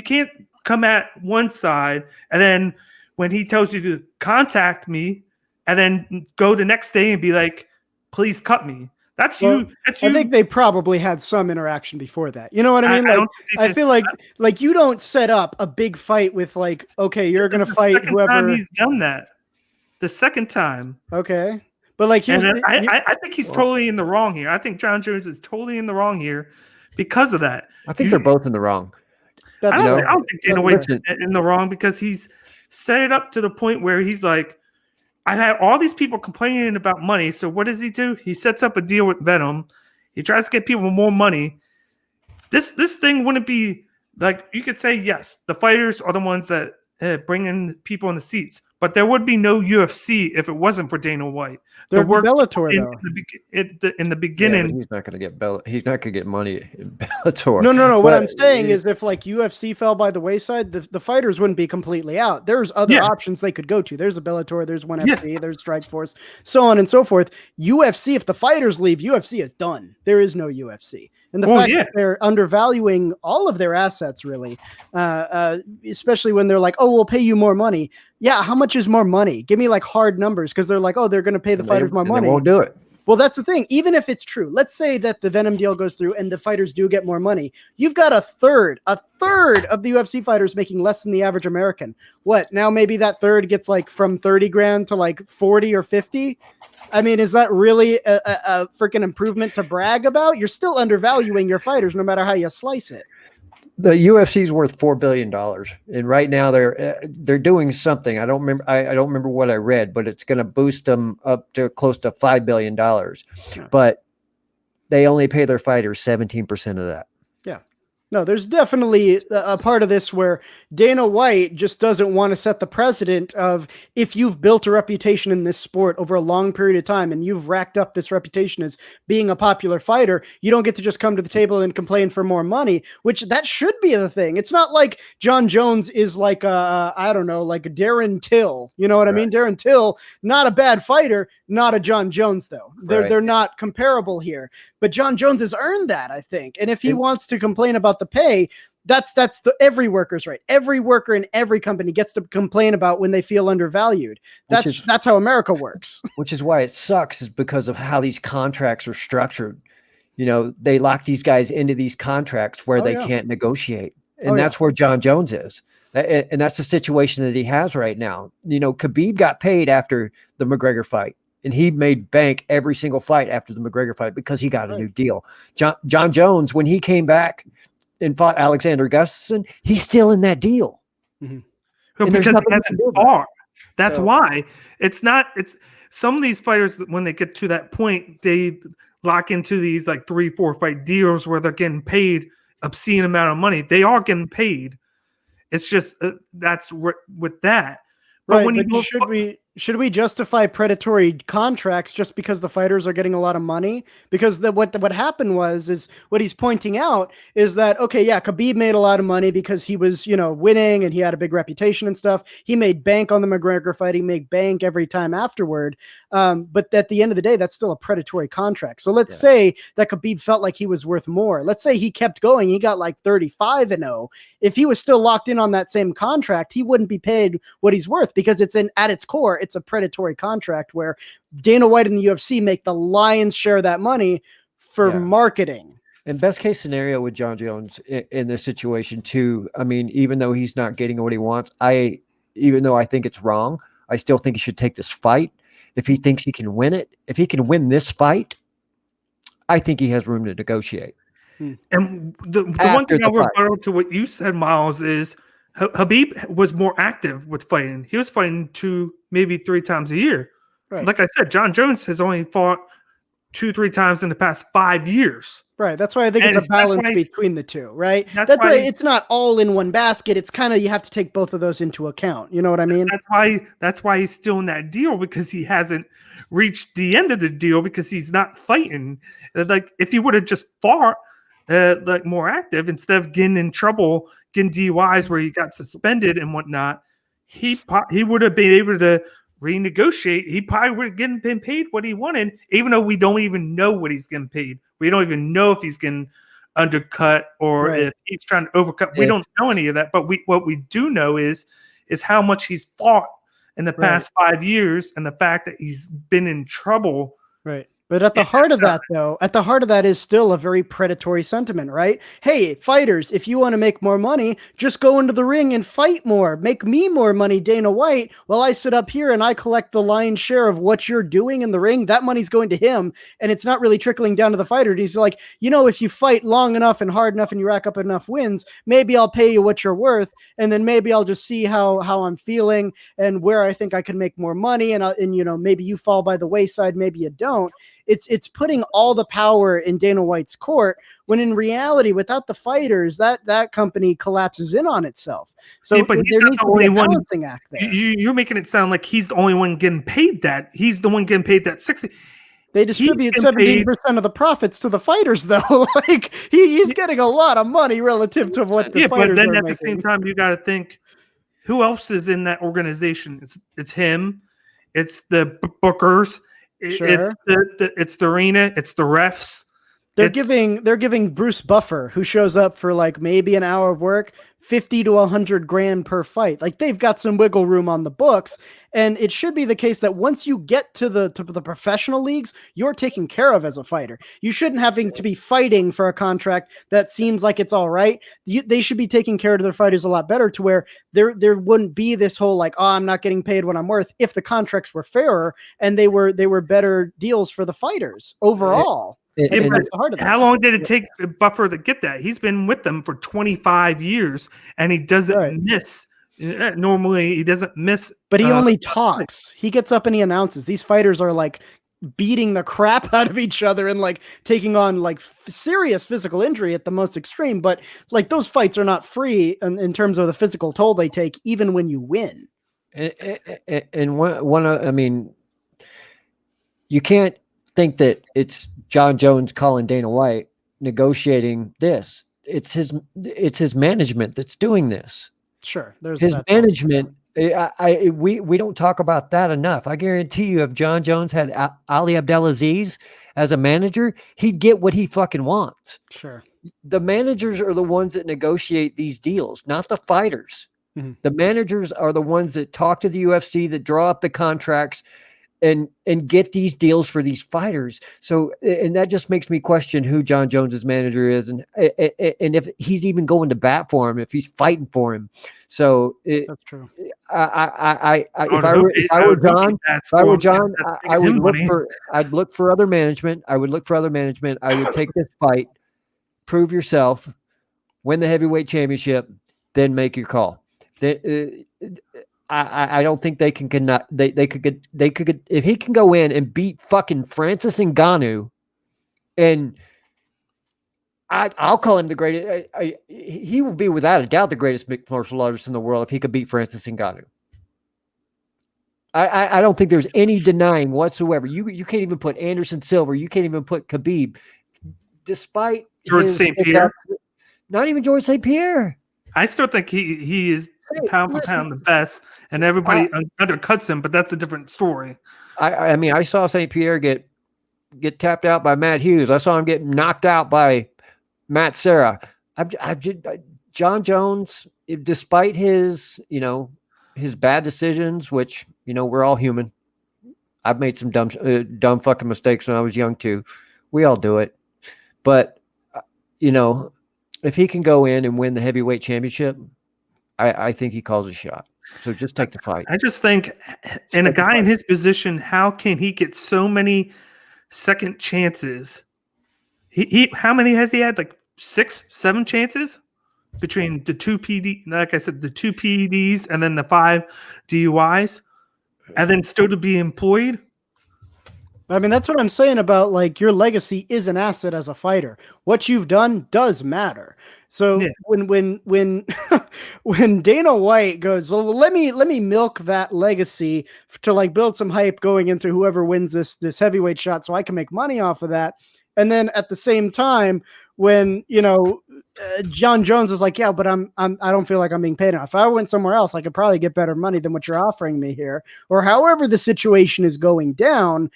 can't come at one side and then when he tells you to contact me and then go the next day and be like, "Please cut me." That's you. That's you. I think they probably had some interaction before that. You know what I mean? I feel like you don't set up a big fight with like, okay, you're going to fight whoever. He's done that. The second time. Okay. But like, I think he's totally in the wrong here. I think John Jones is totally in the wrong here because of that. I think they're both in the wrong. I don't think Dana White's in the wrong because he's set it up to the point where he's like, I've had all these people complaining about money. So what does he do? He sets up a deal with Venom. He tries to get people more money. This thing wouldn't be like, you could say, yes, the fighters are the ones that bring in people in the seats. But there would be no UFC if it wasn't for Dana White. There'd be Bellator, in the beginning. Yeah, he's not going to get he's not going to get money in Bellator. No. What I'm saying is, if like UFC fell by the wayside, the fighters wouldn't be completely out. There's other options they could go to. There's a Bellator, there's ONE FC, there's Strikeforce, so on and so forth. UFC, if the fighters leave, UFC is done. There is no UFC. And the fact that they're undervaluing all of their assets, really, especially when they're like, "Oh, we'll pay you more money." Yeah, how much is more money? Give me like hard numbers because they're like, "Oh, they're going to pay the fighters more money." They won't do it. Well, that's the thing. Even if it's true, let's say that the Venom deal goes through and the fighters do get more money. You've got a third of the UFC fighters making less than the average American. What? Now maybe that third gets like from 30 grand to like 40 or 50. I mean, is that really a freaking improvement to brag about? You're still undervaluing your fighters no matter how you slice it. The UFC is worth $4 billion, and right now they're doing something. I don't remember what I read, but it's going to boost them up to close to $5 billion. But they only pay their fighters 17% of that. No, there's definitely a part of this where Dana White just doesn't want to set the precedent of, if you've built a reputation in this sport over a long period of time and you've racked up this reputation as being a popular fighter, you don't get to just come to the table and complain for more money, which that should be the thing. It's not like John Jones is like, I don't know, like Darren Till. You know what I mean? Darren Till, not a bad fighter, not a John Jones, though. They're not comparable here. But John Jones has earned that, I think. And if he wants to complain about the pay, that's every worker's right. Every worker in every company gets to complain about when they feel undervalued. That's how America works. Which is why it sucks, is because of how these contracts are structured. You know, they lock these guys into these contracts where they can't negotiate. And that's where John Jones is. And that's the situation that he has right now. You know, Khabib got paid after the McGregor fight. And he made bank every single fight after the McGregor fight because he got a new deal. John Jones, when he came back and fought Alexander Gustafsson, he's still in that deal. Mm-hmm. Because he hasn't fought. That's why. It's some of these fighters, when they get to that point, they lock into these like 3-4 fight deals where they're getting paid obscene amount of money. They are getting paid. It's just that's with that. But when should we justify predatory contracts just because the fighters are getting a lot of money? Because what happened is what he's pointing out is that, okay, yeah, Khabib made a lot of money because he was, winning and he had a big reputation and stuff. He made bank on the McGregor fight. He made bank every time afterward. But at the end of the day, that's still a predatory contract. So let's say that Khabib felt like he was worth more. Let's say he kept going. He got like 35-0. If he was still locked in on that same contract, he wouldn't be paid what he's worth because it's at its core, it's a predatory contract where Dana White and the UFC make the lion's share of that money for marketing. And best case scenario with John Jones in this situation too, I mean, even though he's not getting what he wants, even though I think it's wrong, I still think he should take this fight. If he thinks he can win it, if he can win this fight, I think he has room to negotiate. And the one thing I would refer to what you said, Miles, is Khabib was more active with fighting. He was fighting 2, maybe 3 times a year. Right. Like I said, John Jones has only fought 2-3 times in the past 5 years. Right. That's why I think it's a balance between the two, right? That's why it's not all in one basket. It's kind of, you have to take both of those into account. You know what I mean? That's why he's still in that deal, because he hasn't reached the end of the deal because he's not fighting. Like if he would have just fought, like more active instead of getting in trouble, getting DUIs where he got suspended and whatnot. He would have been able to renegotiate. He probably would have been paid what he wanted, even though we don't even know what he's getting paid. We don't even know if he's getting undercut or if he's trying to overcut. We don't know any of that. But what we do know is how much he's fought in the past 5 years, and the fact that he's been in trouble. Right. But at the heart of that, though, is still a very predatory sentiment, right? Hey, fighters, if you want to make more money, just go into the ring and fight more. Make me more money, Dana White, while I sit up here and I collect the lion's share of what you're doing in the ring. That money's going to him, and it's not really trickling down to the fighter. He's like, if you fight long enough and hard enough and you rack up enough wins, maybe I'll pay you what you're worth, and then maybe I'll just see how I'm feeling and where I think I can make more money, and maybe you fall by the wayside, maybe you don't. It's putting all the power in Dana White's court, when in reality, without the fighters, that company collapses in on itself. So but there needs to be a balancing act there. You're making it sound like he's the only one getting paid that. He's the one getting paid that 60. They distribute 17% of the profits to the fighters, though. Like he's getting a lot of money relative to what the fighters but then are at making. the same time, you got to think, who else is in that organization? It's him. It's the bookers. Sure. It's the arena. It's the refs. They're giving Bruce Buffer, who shows up for like maybe an hour of work, 50 to 100 grand per fight. Like they've got some wiggle room on the books, and it should be the case that once you get to the professional leagues, you're taken care of as a fighter. You shouldn't having to be fighting for a contract that seems like it's all right. They should be taking care of their fighters a lot better, to where there wouldn't be this whole like, oh, I'm not getting paid what I'm worth, if the contracts were fairer and they were better deals for the fighters overall. How long did it take Buffer to get that? He's been with them for 25 years, and he doesn't miss. Normally, he doesn't miss. But he only talks. He gets up and he announces. These fighters are like beating the crap out of each other and like taking on like serious physical injury at the most extreme. But like those fights are not free in terms of the physical toll they take, even when you win. And I mean, you can't think that it's John Jones calling Dana White negotiating this. It's his management that's doing this. Sure, there's his management. We don't talk about that enough. I guarantee you, if John Jones had Ali Abdelaziz as a manager, he'd get what he fucking wants. Sure. The managers are the ones that negotiate these deals, not the fighters. Mm-hmm. The managers are the ones that talk to the UFC, that draw up the contracts, and get these deals for these fighters. So, and that just makes me question who John Jones's manager is, and if he's even going to bat for him, if he's fighting for him. So that's true. If I were John, I would look for other management. I would take this fight, prove yourself, win the heavyweight championship, then make your call. I don't think they could if he can go in and beat fucking Francis Ngannou, and I'll call him the greatest. He will be without a doubt the greatest mixed martial artist in the world if he could beat Francis Ngannou. I don't think there's any denying whatsoever. You can't even put Anderson Silva. You can't even put Khabib, despite George St. Pierre. Not even George St. Pierre. I still think he is pound for pound the best, and everybody undercuts him, but that's a different story. I mean, I saw St. Pierre get tapped out by Matt Hughes. I saw him get knocked out by Matt Serra. John Jones, despite his bad decisions, which we're all human. I've made some dumb fucking mistakes when I was young too. We all do it, but if he can go in and win the heavyweight championship, I think he calls a shot. So just take the fight. I just think, and a guy in his position, how can he get so many second chances? How many has he had? Like 6, 7 chances between the two PD, like I said, the 2 PEDs and then the 5 DUIs, and then still to be employed. I mean, that's what I'm saying about like your legacy is an asset as a fighter. What you've done does matter. So when when Dana White goes, well, let me milk that legacy to like build some hype going into whoever wins this heavyweight shot, so I can make money off of that. And then at the same time, when John Jones is like, yeah, but I don't feel like I'm being paid enough. If I went somewhere else, I could probably get better money than what you're offering me here, or however the situation is going down.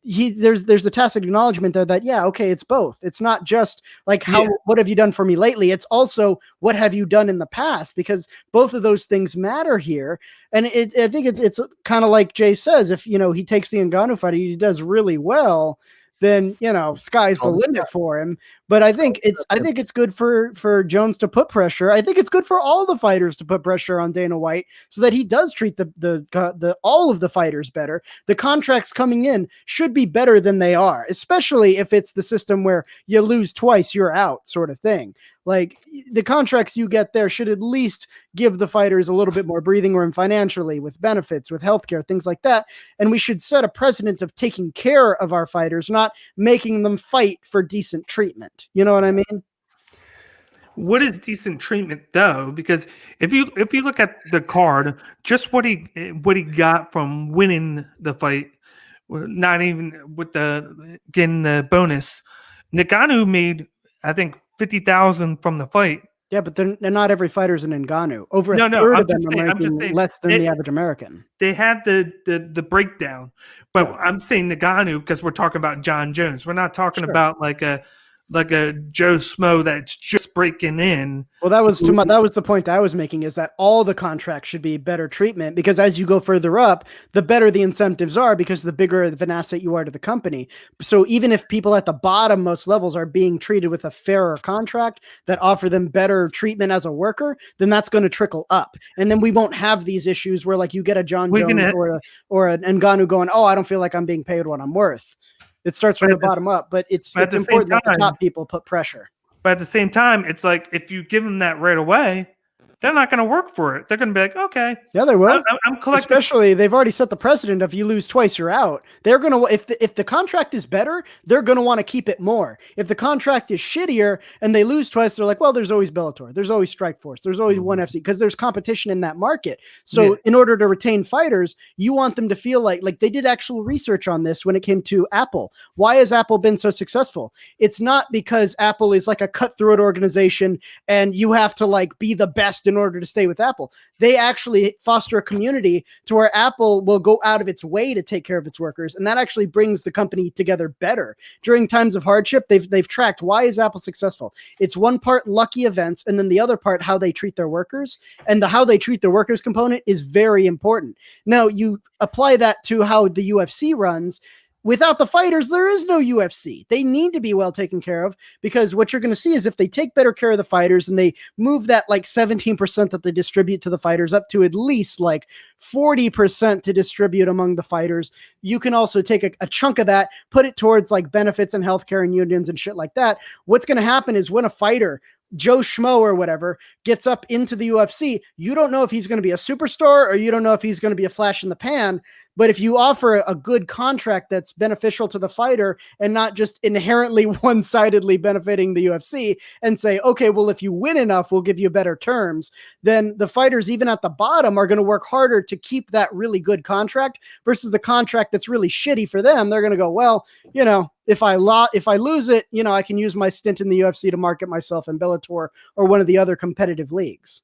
There's a tacit acknowledgement there that, yeah, okay, it's both. It's not just like what have you done for me lately? It's also what have you done in the past, because both of those things matter here. And I think it's kind of like Jay says, if he takes the Ngannou fight, he does really well, then sky's the limit for him. But I think it's good for Jones to put pressure. I think it's good for all the fighters to put pressure on Dana White so that he does treat the all of the fighters better. The contracts coming in should be better than they are, especially if it's the system where you lose twice, you're out sort of thing. Like, the contracts you get there should at least give the fighters a little bit more breathing room financially, with benefits, with healthcare, things like that. And we should set a precedent of taking care of our fighters, not making them fight for decent treatment. You know what I mean? What is decent treatment, though? Because if you look at the card, just what he got from winning the fight, not even with getting the bonus. Ngannou made, I think, 50,000 from the fight. Yeah, but they're not every fighter's an Ngannou. Over a third of them are making less than the average American. They had the breakdown, but I'm saying Ngannou because we're talking about John Jones. We're not talking about like a Joe Smo that's just breaking in. Well, that was the point I was making, is that all the contracts should be better treatment, because as you go further up, the better the incentives are, because the bigger of an asset you are to the company. So even if people at the bottom most levels are being treated with a fairer contract that offer them better treatment as a worker, then that's going to trickle up. And then we won't have these issues where, like, you get a John Jones or an Ngannou going, oh, I don't feel like I'm being paid what I'm worth. It starts from the bottom up, but it's important that the top people put pressure. But at the same time, it's like, if you give them that right away, they're not going to work for it. They're going to be like, okay. Yeah, they will. I'm collecting. Especially, they've already set the precedent of you lose twice, you're out. They're going to, if the contract is better, they're going to want to keep it more. If the contract is shittier and they lose twice, they're like, well, there's always Bellator. There's always Strikeforce. There's always ONE FC, because there's competition in that market. So in order to retain fighters, you want them to feel like they did actual research on this when it came to Apple. Why has Apple been so successful? It's not because Apple is like a cutthroat organization and you have to like be the best in order to stay with Apple. They actually foster a community to where Apple will go out of its way to take care of its workers, and that actually brings the company together better. During times of hardship, they've tracked, why is Apple successful? It's one part lucky events, and then the other part how they treat their workers, and the how they treat their workers component is very important. Now, you apply that to how the UFC runs. Without the fighters, there is no UFC. They need to be well taken care of, because what you're going to see is if they take better care of the fighters and they move that like 17% that they distribute to the fighters up to at least like 40% to distribute among the fighters, you can also take a chunk of that, put it towards like benefits and healthcare and unions and shit like that. What's going to happen is when a fighter, Joe Schmo or whatever, gets up into the UFC, you don't know if he's going to be a superstar or you don't know if he's going to be a flash in the pan. But if you offer a good contract that's beneficial to the fighter and not just inherently one-sidedly benefiting the UFC, and say, okay, well, if you win enough, we'll give you better terms, then the fighters, even at the bottom, are going to work harder to keep that really good contract versus the contract that's really shitty for them. They're going to go, well, if I lose it, I can use my stint in the UFC to market myself in Bellator or one of the other competitive leagues.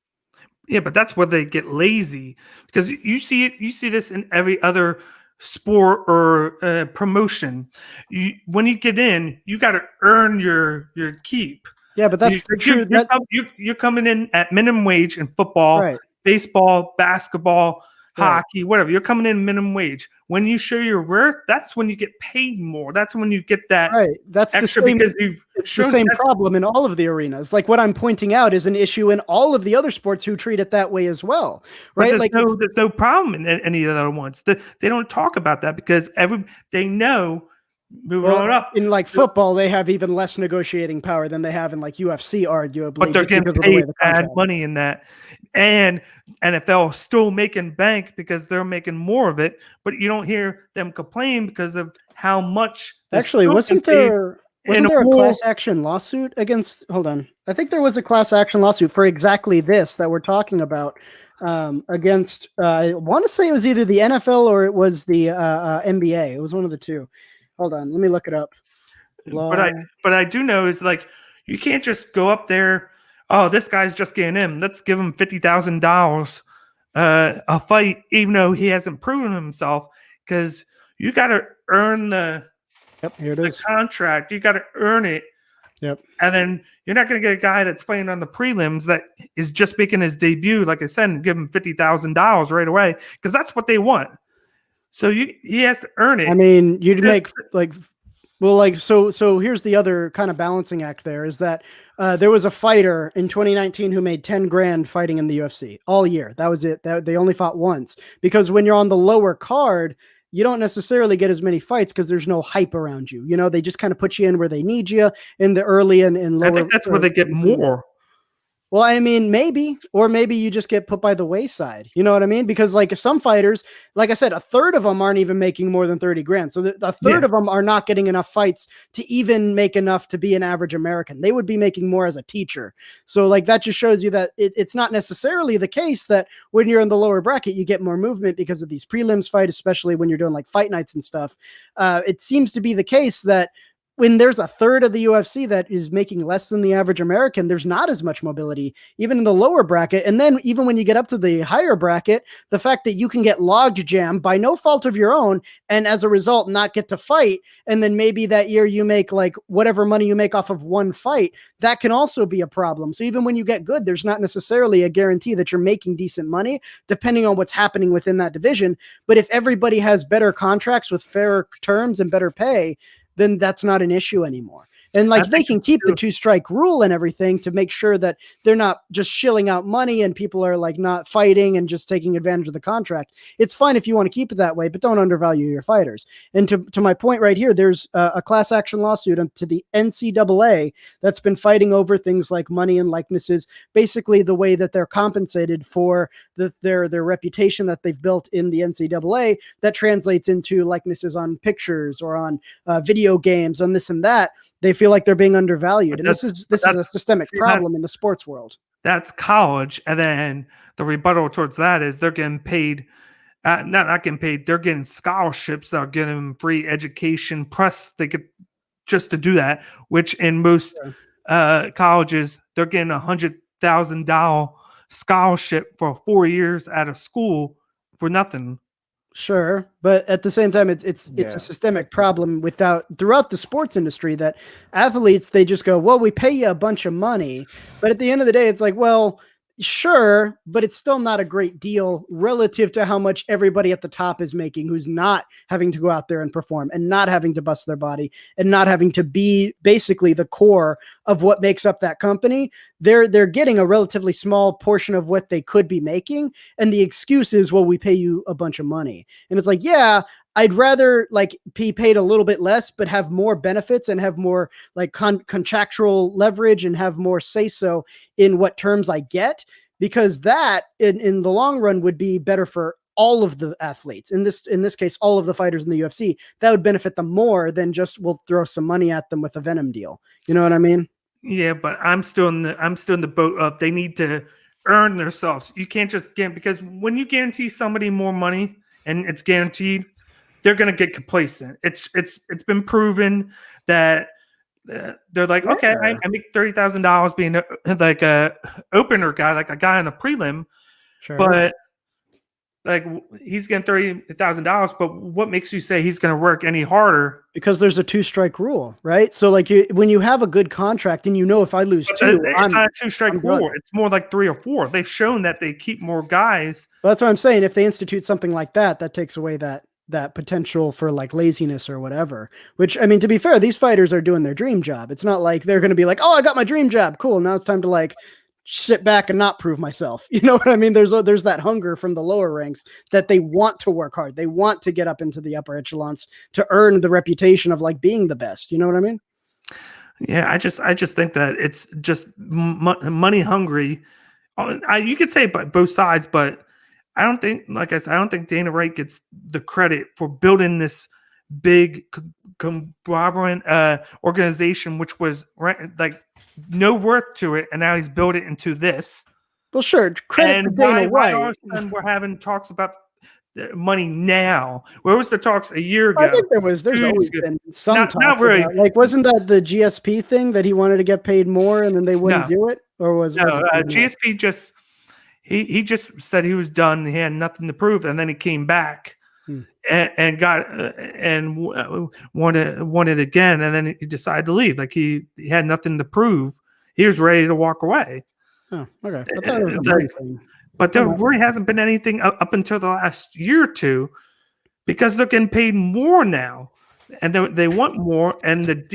Yeah, but that's where they get lazy, because you see this in every other sport or promotion. When you get in, you got to earn your keep. Yeah, but that's true. You're coming in at minimum wage in football, right, baseball, basketball, hockey, whatever. You're coming in minimum wage. When you show your worth, that's when you get paid more. That's when you get that That's extra, the same, because you've it's the same problem in all of the arenas. Like, what I'm pointing out is an issue in all of the other sports who treat it that way as well, right? But there's no problem in any of the other ones. They don't talk about that because they know. In like football, they have even less negotiating power than they have in like UFC, arguably. But they're getting paid bad money in that. And NFL is still making bank because they're making more of it. But you don't hear them complain because of how much. Actually, wasn't there a class action lawsuit against? Hold on. I think there was a class action lawsuit for exactly this that we're talking about. Against, I want to say it was either the NFL or it was the NBA. It was one of the two. Hold on, let me look it up. but I do know is like you can't just go up there. Oh, this guy's just getting in. Let's give him $50,000 a fight, even though he hasn't proven himself. Because you got to earn the contract. You got to earn it. Yep. And then you're not going to get a guy that's fighting on the prelims that is just making his debut, like I said, and give him $50,000 right away because that's what they want. So he has to earn it. I mean, you'd make so here's the other kind of balancing act there is that there was a fighter in 2019 who made 10 grand fighting in the UFC all year. That was it. They only fought once because when you're on the lower card, you don't necessarily get as many fights because there's no hype around you. You know, they just kind of put you in where they need you in the early and lower. I think that's where they get more. Well, I mean, maybe you just get put by the wayside. You know what I mean? Because like some fighters, like I said, a third of them aren't even making more than 30 grand. So a third of them are not getting enough fights to even make enough to be an average American. They would be making more as a teacher. So like that just shows you that it's not necessarily the case that when you're in the lower bracket, you get more movement because of these prelims fight, especially when you're doing like fight nights and stuff. It seems to be the case that when there's a third of the UFC that is making less than the average American, there's not as much mobility, even in the lower bracket. And then even when you get up to the higher bracket, the fact that you can get logged jammed by no fault of your own, and as a result, not get to fight. And then maybe that year you make like whatever money you make off of one fight, that can also be a problem. So even when you get good, there's not necessarily a guarantee that you're making decent money, depending on what's happening within that division. But if everybody has better contracts with fairer terms and better pay, then that's not an issue anymore. And like they can keep the 2-strike rule and everything to make sure that they're not just shilling out money and people are like not fighting and just taking advantage of the contract. It's fine if you want to keep it that way, but don't undervalue your fighters. And to my point right here, there's a class action lawsuit to the NCAA that's been fighting over things like money and likenesses, basically the way that they're compensated for their reputation that they've built in the NCAA that translates into likenesses on pictures or on video games, on this and that. They feel like they're being undervalued. And this is a systemic problem in the sports world. That's college. And then the rebuttal towards that is they're getting paid, not getting paid, they're getting scholarships that are getting them free education. Plus, they get just to do that, which in most colleges, they're getting $100,000 scholarship for 4 years out of school for nothing. Sure, but at the same time, it's a systemic problem throughout the sports industry that athletes, they just go, well, we pay you a bunch of money, but at the end of the day, it's like, well, sure, but it's still not a great deal relative to how much everybody at the top is making, who's not having to go out there and perform and not having to bust their body and not having to be basically the core of what makes up that company. They're getting a relatively small portion of what they could be making. And the excuse is, well, we pay you a bunch of money. And it's like, yeah, I'd rather like be paid a little bit less, but have more benefits and have more like contractual leverage and have more say so in what terms I get, because that in the long run would be better for all of the athletes. In this case, all of the fighters in the UFC, that would benefit them more than just we'll throw some money at them with a Venom deal. You know what I mean? Yeah, but I'm still in the boat of they need to earn themselves. You can't just because when you guarantee somebody more money and it's guaranteed, they're going to get complacent. It's been proven that they're like, okay, I make $30,000 being like a opener guy, like a guy on a prelim, but like he's getting $30,000. But what makes you say he's going to work any harder? Because there's a 2-strike rule, right? So like when you have a good contract and if I lose two, it's not a 2-strike rule. It's more like 3 or 4. They've shown that they keep more guys. Well, that's what I'm saying. If they institute something like that, that takes away that potential for like laziness or whatever, which, I mean, to be fair, these fighters are doing their dream job. It's not like they're going to be like, oh, I got my dream job. Cool. Now it's time to like sit back and not prove myself. You know what I mean? There's that hunger from the lower ranks that they want to work hard. They want to get up into the upper echelons to earn the reputation of like being the best. You know what I mean? Yeah. I just think that it's just money hungry. You could say both sides, but I don't think, like I said, I don't think Dana White gets the credit for building this big conglomerate organization, which was like no worth to it, and now he's built it into this. Well, sure, credit to Dana White. And we're having talks about money now. Where was the talks a year ago? I think there's 2 years always ago? been some Not talks really. about, like, wasn't that the GSP thing that he wanted to get paid more and then they wouldn't do it? Or was it something else? GSP just he just said he was done. He had nothing to prove, and then he came back and got and wanted again, and then he decided to leave. Like he had nothing to prove. He was ready to walk away. Oh, okay. I thought it was a money thing. But there really hasn't been anything up until the last year or two, because they're getting paid more now, and they want more. And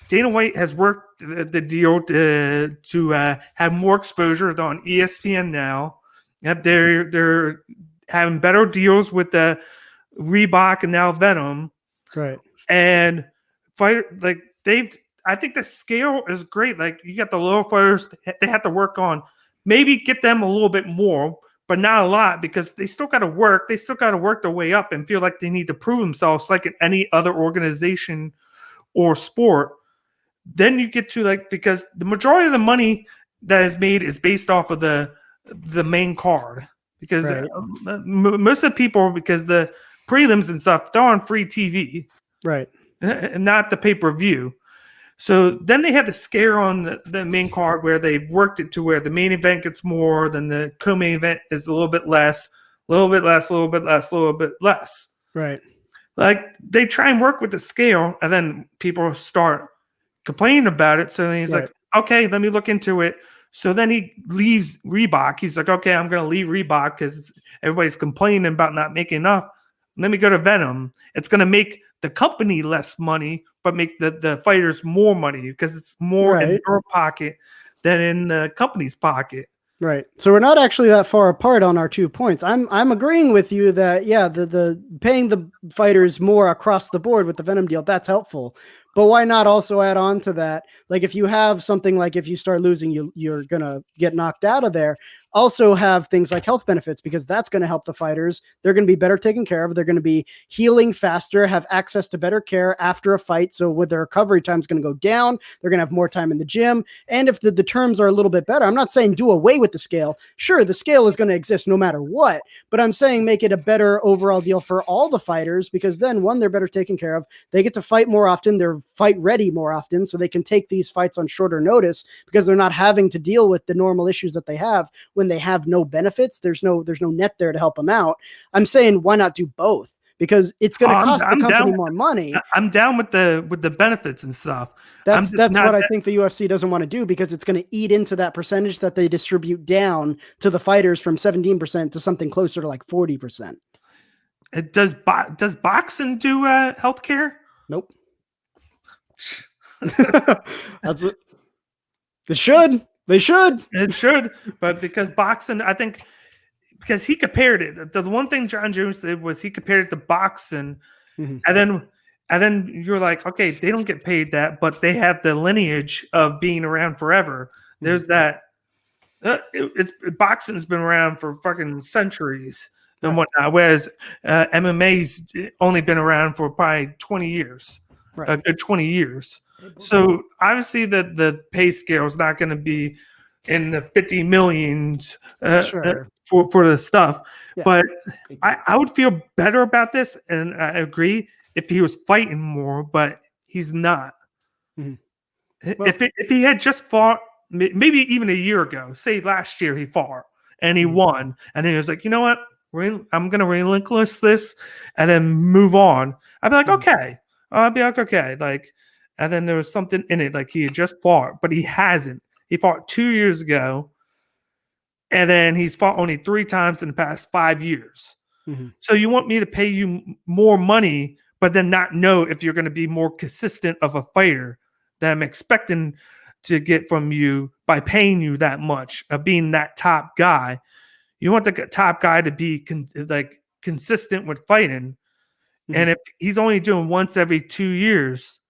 Dana White has worked the deal to have more exposure. They're on ESPN now. They're having better deals with the Reebok and now Venom. Right. And I think the scale is great. Like you got the lower fighters, they have to work on, maybe get them a little bit more, but not a lot, because they still got to work. They still got to work their way up and feel like they need to prove themselves, like in any other organization or sport. Then you get to because the majority of the money that is made is based off of the main card, because most of the people, because the prelims and stuff, they're on free TV, right, and not the pay-per-view. So then they have the scare on the main card where they've worked it to where the main event gets more, then the co-main event is a little bit less, a little bit less, a little bit less, a little bit less. Right. Like they try and work with the scale, and then people start complaining about it. So then he's like, okay, let me look into it. So then he leaves Reebok. He's like, okay, I'm going to leave Reebok because everybody's complaining about not making enough. Let me go to Venom. It's going to make the company less money, but make the fighters more money, because it's more in your pocket than in the company's pocket. Right. So we're not actually that far apart on our 2 points. I'm agreeing with you that, the paying the fighters more across the board with the Venom deal, that's helpful. But why not also add on to that? Like if you have something like, if you start losing, you're going to get knocked out of there. Also have things like health benefits, because that's going to help the fighters. They're going to be better taken care of. They're going to be healing faster, have access to better care after a fight. So with their recovery time is going to go down. They're going to have more time in the gym. And if the terms are a little bit better, I'm not saying do away with the scale. Sure, the scale is going to exist no matter what, but I'm saying make it a better overall deal for all the fighters, because then one, they're better taken care of. They get to fight more often. They're fight ready more often, so they can take these fights on shorter notice, because they're not having to deal with the normal issues that they have when they have no benefits. There's no net there to help them out. I'm saying why not do both? Because it's going to cost the company more money. I'm down with the benefits and stuff. That's what I think the UFC doesn't want to do, because it's going to eat into that percentage that they distribute down to the fighters from 17% to something closer to like 40%. Does boxing do healthcare? Nope. That's it. They should. It should, but because boxing, I think, because he compared it. The one thing John Jones did was he compared it to boxing, and then you're like, okay, they don't get paid that, but they have the lineage of being around forever. There's that. Boxing's been around for fucking centuries and whatnot, whereas MMA's only been around for probably 20 years, a good 20 years. So obviously the pay scale is not going to be in the 50 millions for the stuff. Yeah. But I would feel better about this, and I agree, if he was fighting more, but he's not. Mm-hmm. Well, if he had just fought, maybe even a year ago, say last year he fought and he won, and then he was like, you know what, I'm going to relinquish this and then move on. I'd be like, okay. I'd be like, okay, like. And then there was something in it, like he had just fought, but he hasn't. He fought 2 years ago, and then he's fought only 3 times in the past 5 years. Mm-hmm. So you want me to pay you more money, but then not know if you're going to be more consistent of a fighter that I'm expecting to get from you by paying you that much, of being that top guy. You want the top guy to be consistent with fighting. Mm-hmm. And if he's only doing once every 2 years,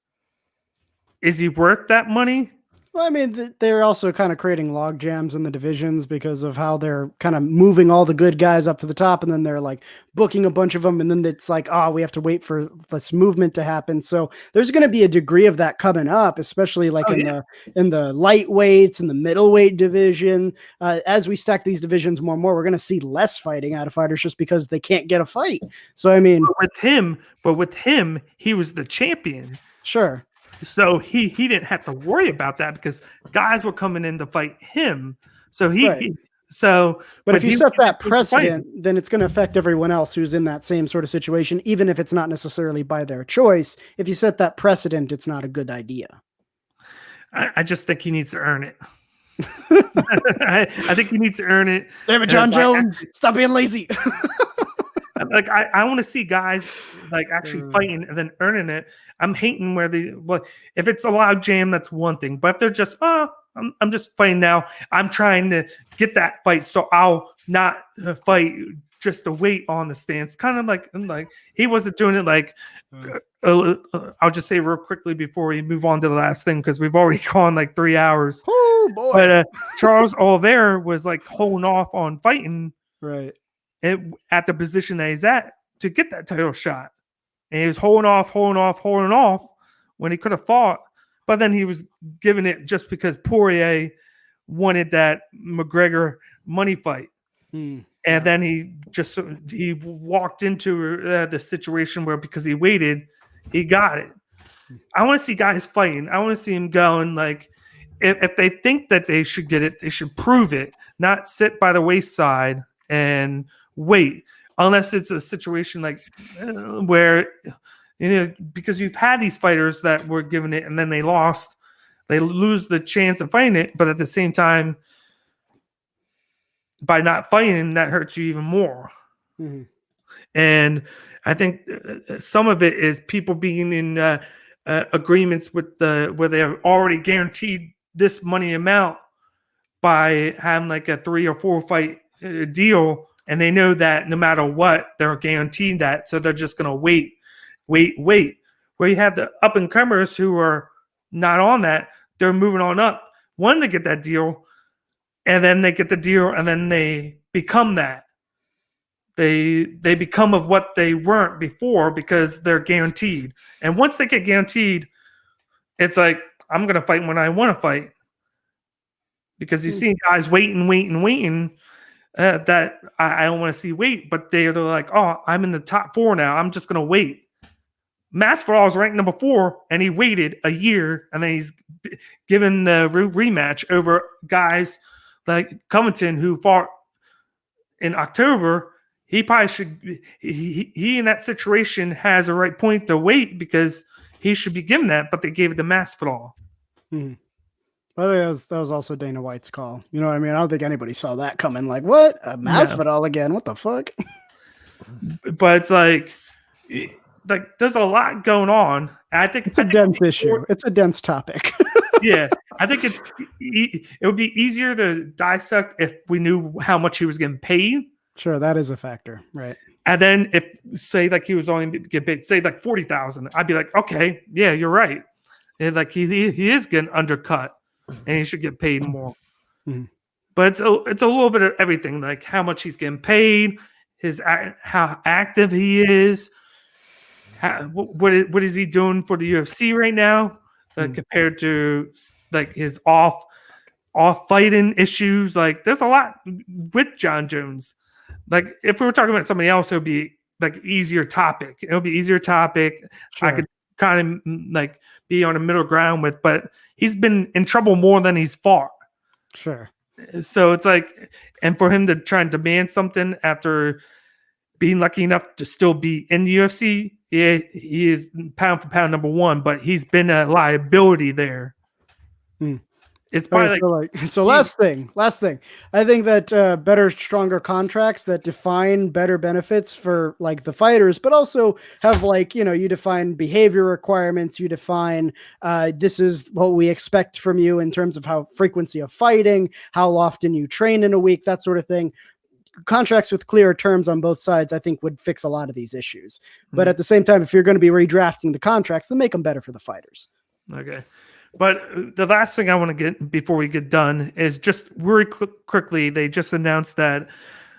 is he worth that money? Well, I mean, they're also kind of creating log jams in the divisions because of how they're kind of moving all the good guys up to the top, and then they're like booking a bunch of them, and then it's like, oh, we have to wait for this movement to happen. So there's going to be a degree of that coming up, especially like in the lightweights and the middleweight division. As we stack these divisions more and more, we're going to see less fighting out of fighters just because they can't get a fight. So I mean, but with him, he was the champion. Sure. So he didn't have to worry about that because guys were coming in to fight him. So but if you set that precedent, then it's going to affect everyone else who's in that same sort of situation, even if it's not necessarily by their choice. If you set that precedent, it's not a good idea. I just think he needs to earn it. I think he needs to earn it. Damn it, John Jones, stop being lazy. Like I want to see guys like actually fighting and then earning it. I'm hating where if it's a loud jam, that's one thing. But if they're just I'm just fighting now. I'm trying to get that fight, so I'll not fight just to wait on the stance. Kind of like he wasn't doing it like. I'll just say real quickly before we move on to the last thing because we've already gone like 3 hours. Oh boy! But Charles Oliveira was like holding off on fighting. Right. At the position that he's at to get that title shot. And he was holding off when he could have fought. But then he was giving it just because Poirier wanted that McGregor money fight. And then he walked into the situation where because he waited, he got it. I want to see guys fighting. I want to see him going like, if they think that they should get it, they should prove it, not sit by the wayside and wait, unless it's a situation like where, because you've had these fighters that were given it and then they lost, they lose the chance of fighting it, but at the same time, by not fighting, that hurts you even more. Mm-hmm. And I think some of it is people being in agreements with where they're already guaranteed this money amount by having like a 3 or 4 fight deal, and they know that no matter what, they're guaranteed that, so they're just going to wait. Where you have the up-and-comers who are not on that, they're moving on up, wanting to get that deal, and then they get the deal, and then they become that. They become of what they weren't before because they're guaranteed. And once they get guaranteed, it's like, I'm going to fight when I want to fight. Because you see guys waiting, that I don't want to see wait, but they're like, oh, I'm in the top 4 now. I'm just going to wait. Masvidal is ranked number 4, and he waited a year, and then he's given the rematch over guys like Covington, who fought in October. He probably should. He in that situation has a right point to wait because he should be given that, but they gave it to Masvidal. Well, that was also Dana White's call. You know what I mean? I don't think anybody saw that coming. Like, what? Masvidal again? What the fuck? But it's like there's a lot going on. I think it's a dense issue. It's a dense topic. Yeah, I think it would be easier to dissect if we knew how much he was getting paid. Sure, that is a factor, right? And then if say like he was only getting paid, say like $40,000, I'd be like, okay, yeah, you're right. And like he is getting undercut, and he should get paid more. Mm-hmm. But it's a little bit of everything, like how much he's getting paid, how active he is, what is he doing for the UFC right now, compared to like his off fighting issues. Like there's a lot with John Jones. Like if we were talking about somebody else, it would be like easier topic. It would be easier topic. Sure. I could kind of like be on a middle ground with, but he's been in trouble more than he's fought. Sure. So it's like, and for him to try and demand something after being lucky enough to still be in the UFC, yeah, he is pound for pound number 1, but he's been a liability there. It's probably last thing. I think that better, stronger contracts that define better benefits for like the fighters, but also have like, you define behavior requirements. You define this is what we expect from you in terms of how frequency of fighting, how often you train in a week, that sort of thing. Contracts with clearer terms on both sides, I think, would fix a lot of these issues. But at the same time, if you're going to be redrafting the contracts, then make them better for the fighters. Okay. But the last thing I want to get before we get done is just very quickly. They just announced that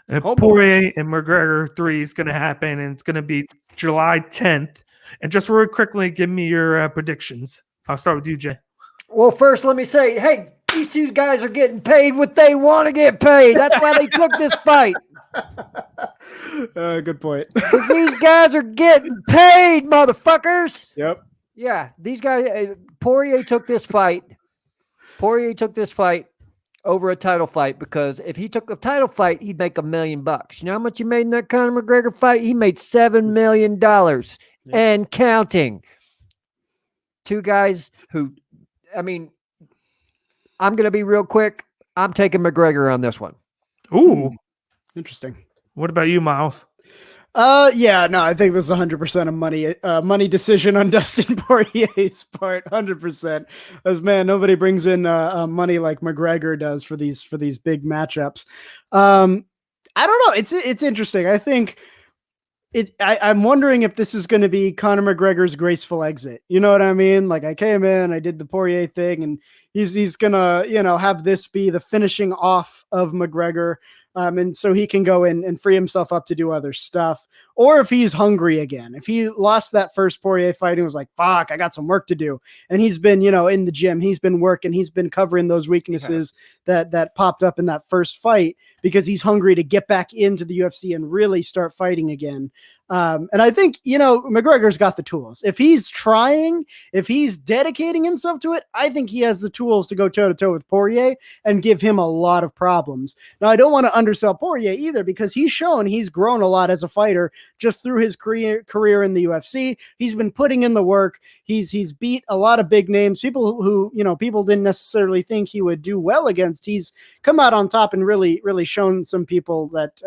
Poirier and McGregor 3 is going to happen, and it's going to be July 10th. And just really quickly, give me your predictions. I'll start with you, Jay. Well, first, let me say, hey, these two guys are getting paid what they want to get paid. That's why they took this fight. Good point. These guys are getting paid, motherfuckers. Yep. Yeah, these guys. Poirier took this fight. Poirier took this fight over a title fight because if he took a title fight, he'd make $1 million. You know how much he made in that Conor McGregor fight? He made $7 million and counting. Two guys who, I mean, I'm going to be real quick. I'm taking McGregor on this one. Ooh, interesting. What about you, Miles? Yeah, no, I think this is 100% a money decision on Dustin Poirier's part. 100%. As man, nobody brings in money like McGregor does for these big matchups. I don't know. It's interesting. I think I'm wondering if this is going to be Conor McGregor's graceful exit. You know what I mean? Like I came in, I did the Poirier thing, and he's gonna have this be the finishing off of McGregor. And so he can go in and free himself up to do other stuff. Or if he's hungry again, if he lost that first Poirier fight and was like, fuck, I got some work to do. And he's been, in the gym, he's been working, he's been covering those weaknesses that popped up in that first fight because he's hungry to get back into the UFC and really start fighting again. And I think, McGregor's got the tools. If he's trying, if he's dedicating himself to it, I think he has the tools to go toe to toe with Poirier and give him a lot of problems. Now, I don't want to undersell Poirier either because he's shown he's grown a lot as a fighter just through his career in the UFC. He's been putting in the work. He's beat a lot of big names, people who, people didn't necessarily think he would do well against. He's come out on top and really, really shown some people that,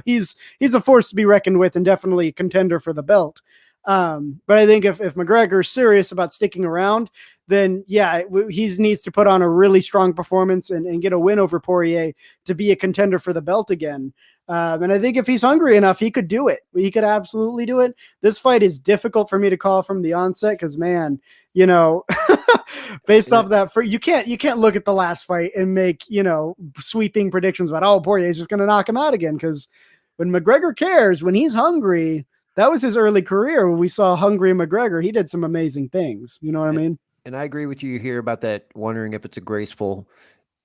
he's a force to be reckoned with and definitely a contender for the belt. But I think if McGregor's serious about sticking around, then he needs to put on a really strong performance and get a win over Poirier to be a contender for the belt again. And I think if he's hungry enough, he could do it. He could absolutely do it. This fight is difficult for me to call from the onset because, man, based off that, you can't look at the last fight and make sweeping predictions about Poirier's just going to knock him out again because when McGregor cares, when he's hungry, that was his early career. When we saw hungry McGregor, he did some amazing things. You know what I mean? And I agree with you here about that, wondering if it's a graceful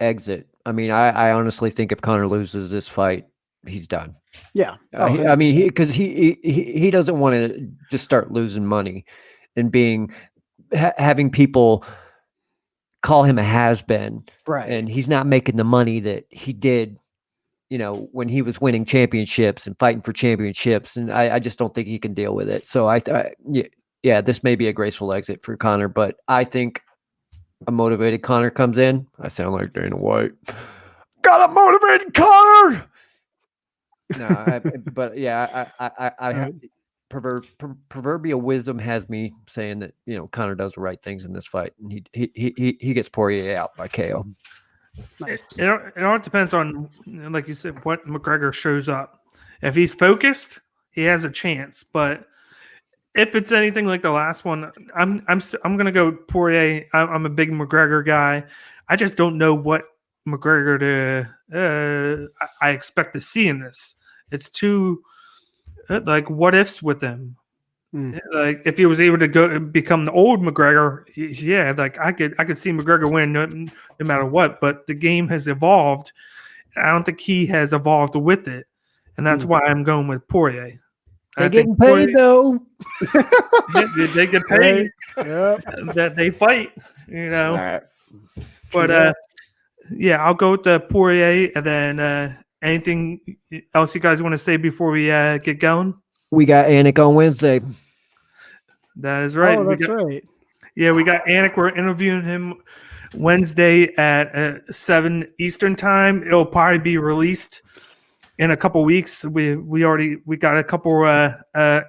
exit. I mean, I honestly think if Conor loses this fight, he's done. Yeah. I mean, because he doesn't want to just start losing money and having people call him a has-been. Right. And he's not making the money that he did, when he was winning championships and fighting for championships. And I just don't think he can deal with it. So this may be a graceful exit for Conor, but I think a motivated Conor comes in. I sound like Dana White. Got a motivated Conor. Proverbial wisdom has me saying that Conor does the right things in this fight, and he gets Poirier out by KO. Nice. It all depends on, like you said, what McGregor shows up. If he's focused, he has a chance. But if it's anything like the last one, I'm gonna go Poirier. I'm a big McGregor guy. I just don't know what McGregor I expect to see in this. It's too like what ifs with him. Like if he was able to become the old McGregor, I could see McGregor win no matter what. But the game has evolved. I don't think he has evolved with it, and that's why I'm going with Poirier. They're getting paid though. They get paid. That they fight, All right. But I'll go with the Poirier, and then anything else you guys want to say before we get going? We got Anik on Wednesday. That is right. Oh, that's right. Yeah, we got Anik. We're interviewing him Wednesday at 7 Eastern time. It'll probably be released in a couple weeks. We got a couple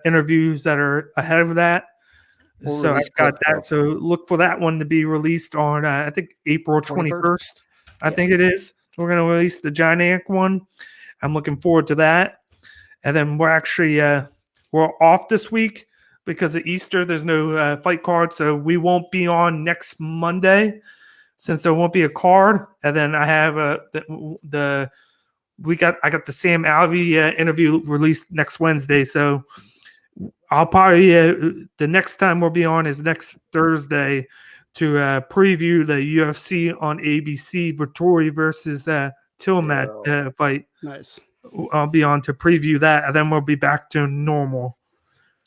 interviews that are ahead of that. So I've got that. So look for that one to be released on I think April 21st. I think it is. We're going to release the John Anik one. I'm looking forward to that. And then we're actually we're off this week, because of Easter. There's no fight card, so we won't be on next Monday since there won't be a card. And then I have I got the Sam Alvey interview released next Wednesday, so I'll probably the next time we'll be on is next Thursday to preview the UFC on ABC Vittori versus Tillman fight. Nice. I'll be on to preview that, and then we'll be back to normal.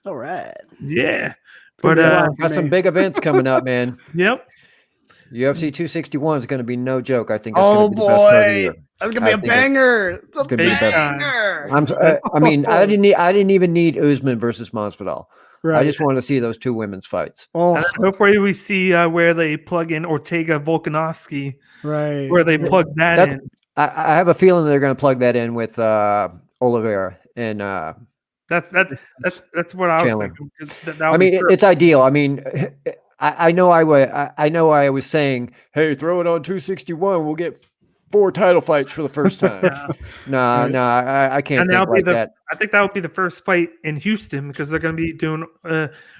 All right. Yeah, But Got some big events coming up, man. Yep. UFC 261 is going to be no joke. I think it's going to be the best card of the year. That's gonna be a banger. It's a gonna be the best. banger. I mean, I didn't even need Usman versus Masvidal. Right. I just want to see those two women's fights. Oh, And hopefully we see where they plug in Ortega Volkanovski, right. where they plug that in. I have a feeling they're going to plug that in with Oliveira and. That's what I was Chandler. thinking. I mean, it's ideal. I mean, I know I was saying, hey, throw it on 261. We'll get 4 title fights for the first time. No, I can't And think like that. I think that would be the first fight in Houston because they're going to be doing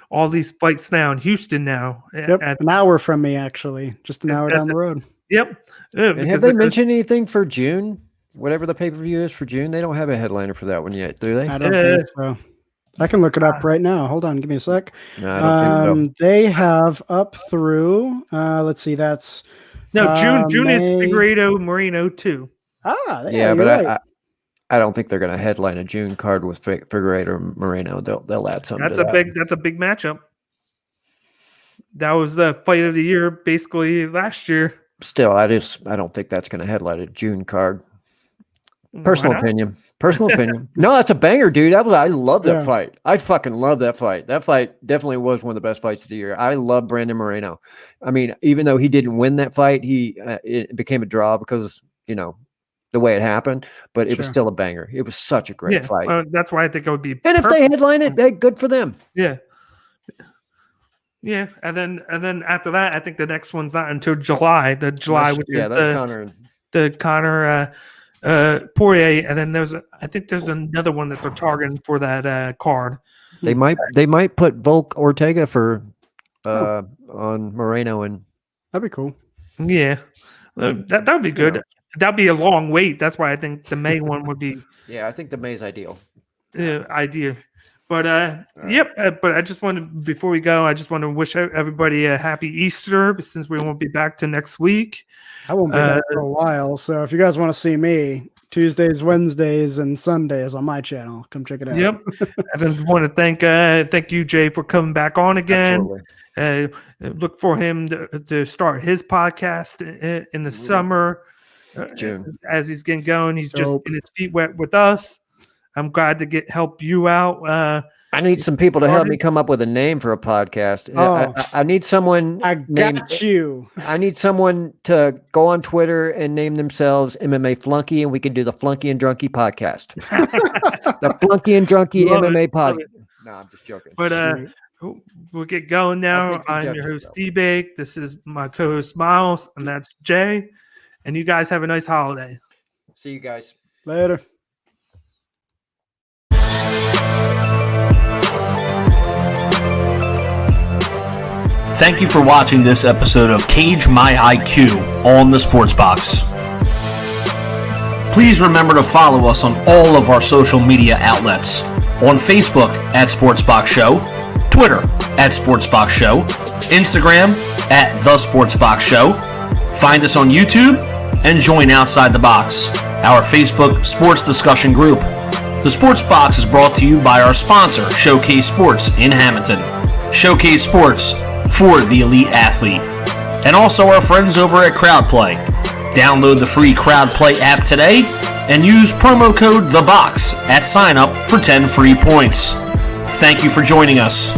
all these fights now in Houston now. Yep. An hour from me, actually, just an hour down the road. Yep. And have they mentioned anything for June? Whatever the pay-per-view is for June, they don't have a headliner for that one yet, do they? I don't think so. I can look it up right now. Hold on, give me a sec. No, I don't think so. They have up through. Let's see. That's June is May. Figueiredo Moreno too. Yeah, but right. I don't think they're going to headline a June card with Figueiredo or Moreno. They'll add something. That's to that. That's a big matchup. That was the fight of the year, basically last year. Still, I don't think that's going to headline a June card. Personal Why not? opinion. Personal opinion. No, that's a banger, dude. I love that fight. I fucking love that fight. That fight definitely was one of the best fights of the year. I love Brandon Moreno. I mean, even though he didn't win that fight, it became a draw because the way it happened. But it was still a banger. It was such a great fight. That's why I think it would be. And if they headline it, hey, good for them. Yeah. Yeah, and then after that, I think the next one's not until July. Which is that's Connor. The Connor Poirier, and then there's another one that they're targeting for that card. They might put Volk Ortega for on Moreno, and That'd be cool. Yeah, that would be good. That'd be a long wait. That's why I think the May one would be. Yeah, I think the May's ideal. Idea. But but I just wanted, before we go, I just want to wish everybody a happy Easter since we won't be back to next week. I won't be back for a while, so if you guys want to see me, Tuesdays, Wednesdays, and Sundays on my channel, come check it out. Yep. I just want to thank you, Jay, for coming back on again. Look for him to start his podcast in the summer. June. As he's getting going, he's just getting his feet wet with us. I'm glad to help you out. I need some people to help me come up with a name for a podcast. I need someone. I got you. I need someone to go on Twitter and name themselves MMA Flunky, and we can do the Flunky and Drunky podcast. The Flunky and Drunky MMA podcast. No, I'm just joking. But we'll get going now. I'm your host, Stipe. This is my co-host, Miles, and that's Jay. And you guys have a nice holiday. See you guys later. Thank you for watching this episode of Cage My IQ on the Sports Box. Please remember to follow us on all of our social media outlets. On Facebook at Sportsbox Show, Twitter at Sportsbox Show, Instagram at The Sportsbox Show. Find us on YouTube and join Outside the Box, our Facebook sports discussion group. The Sports Box is brought to you by our sponsor, Showcase Sports in Hamilton. Showcase Sports for the elite athlete. And also our friends over at CrowdPlay. Download the free CrowdPlay app today and use promo code THEBOX at sign up for 10 free points. Thank you for joining us.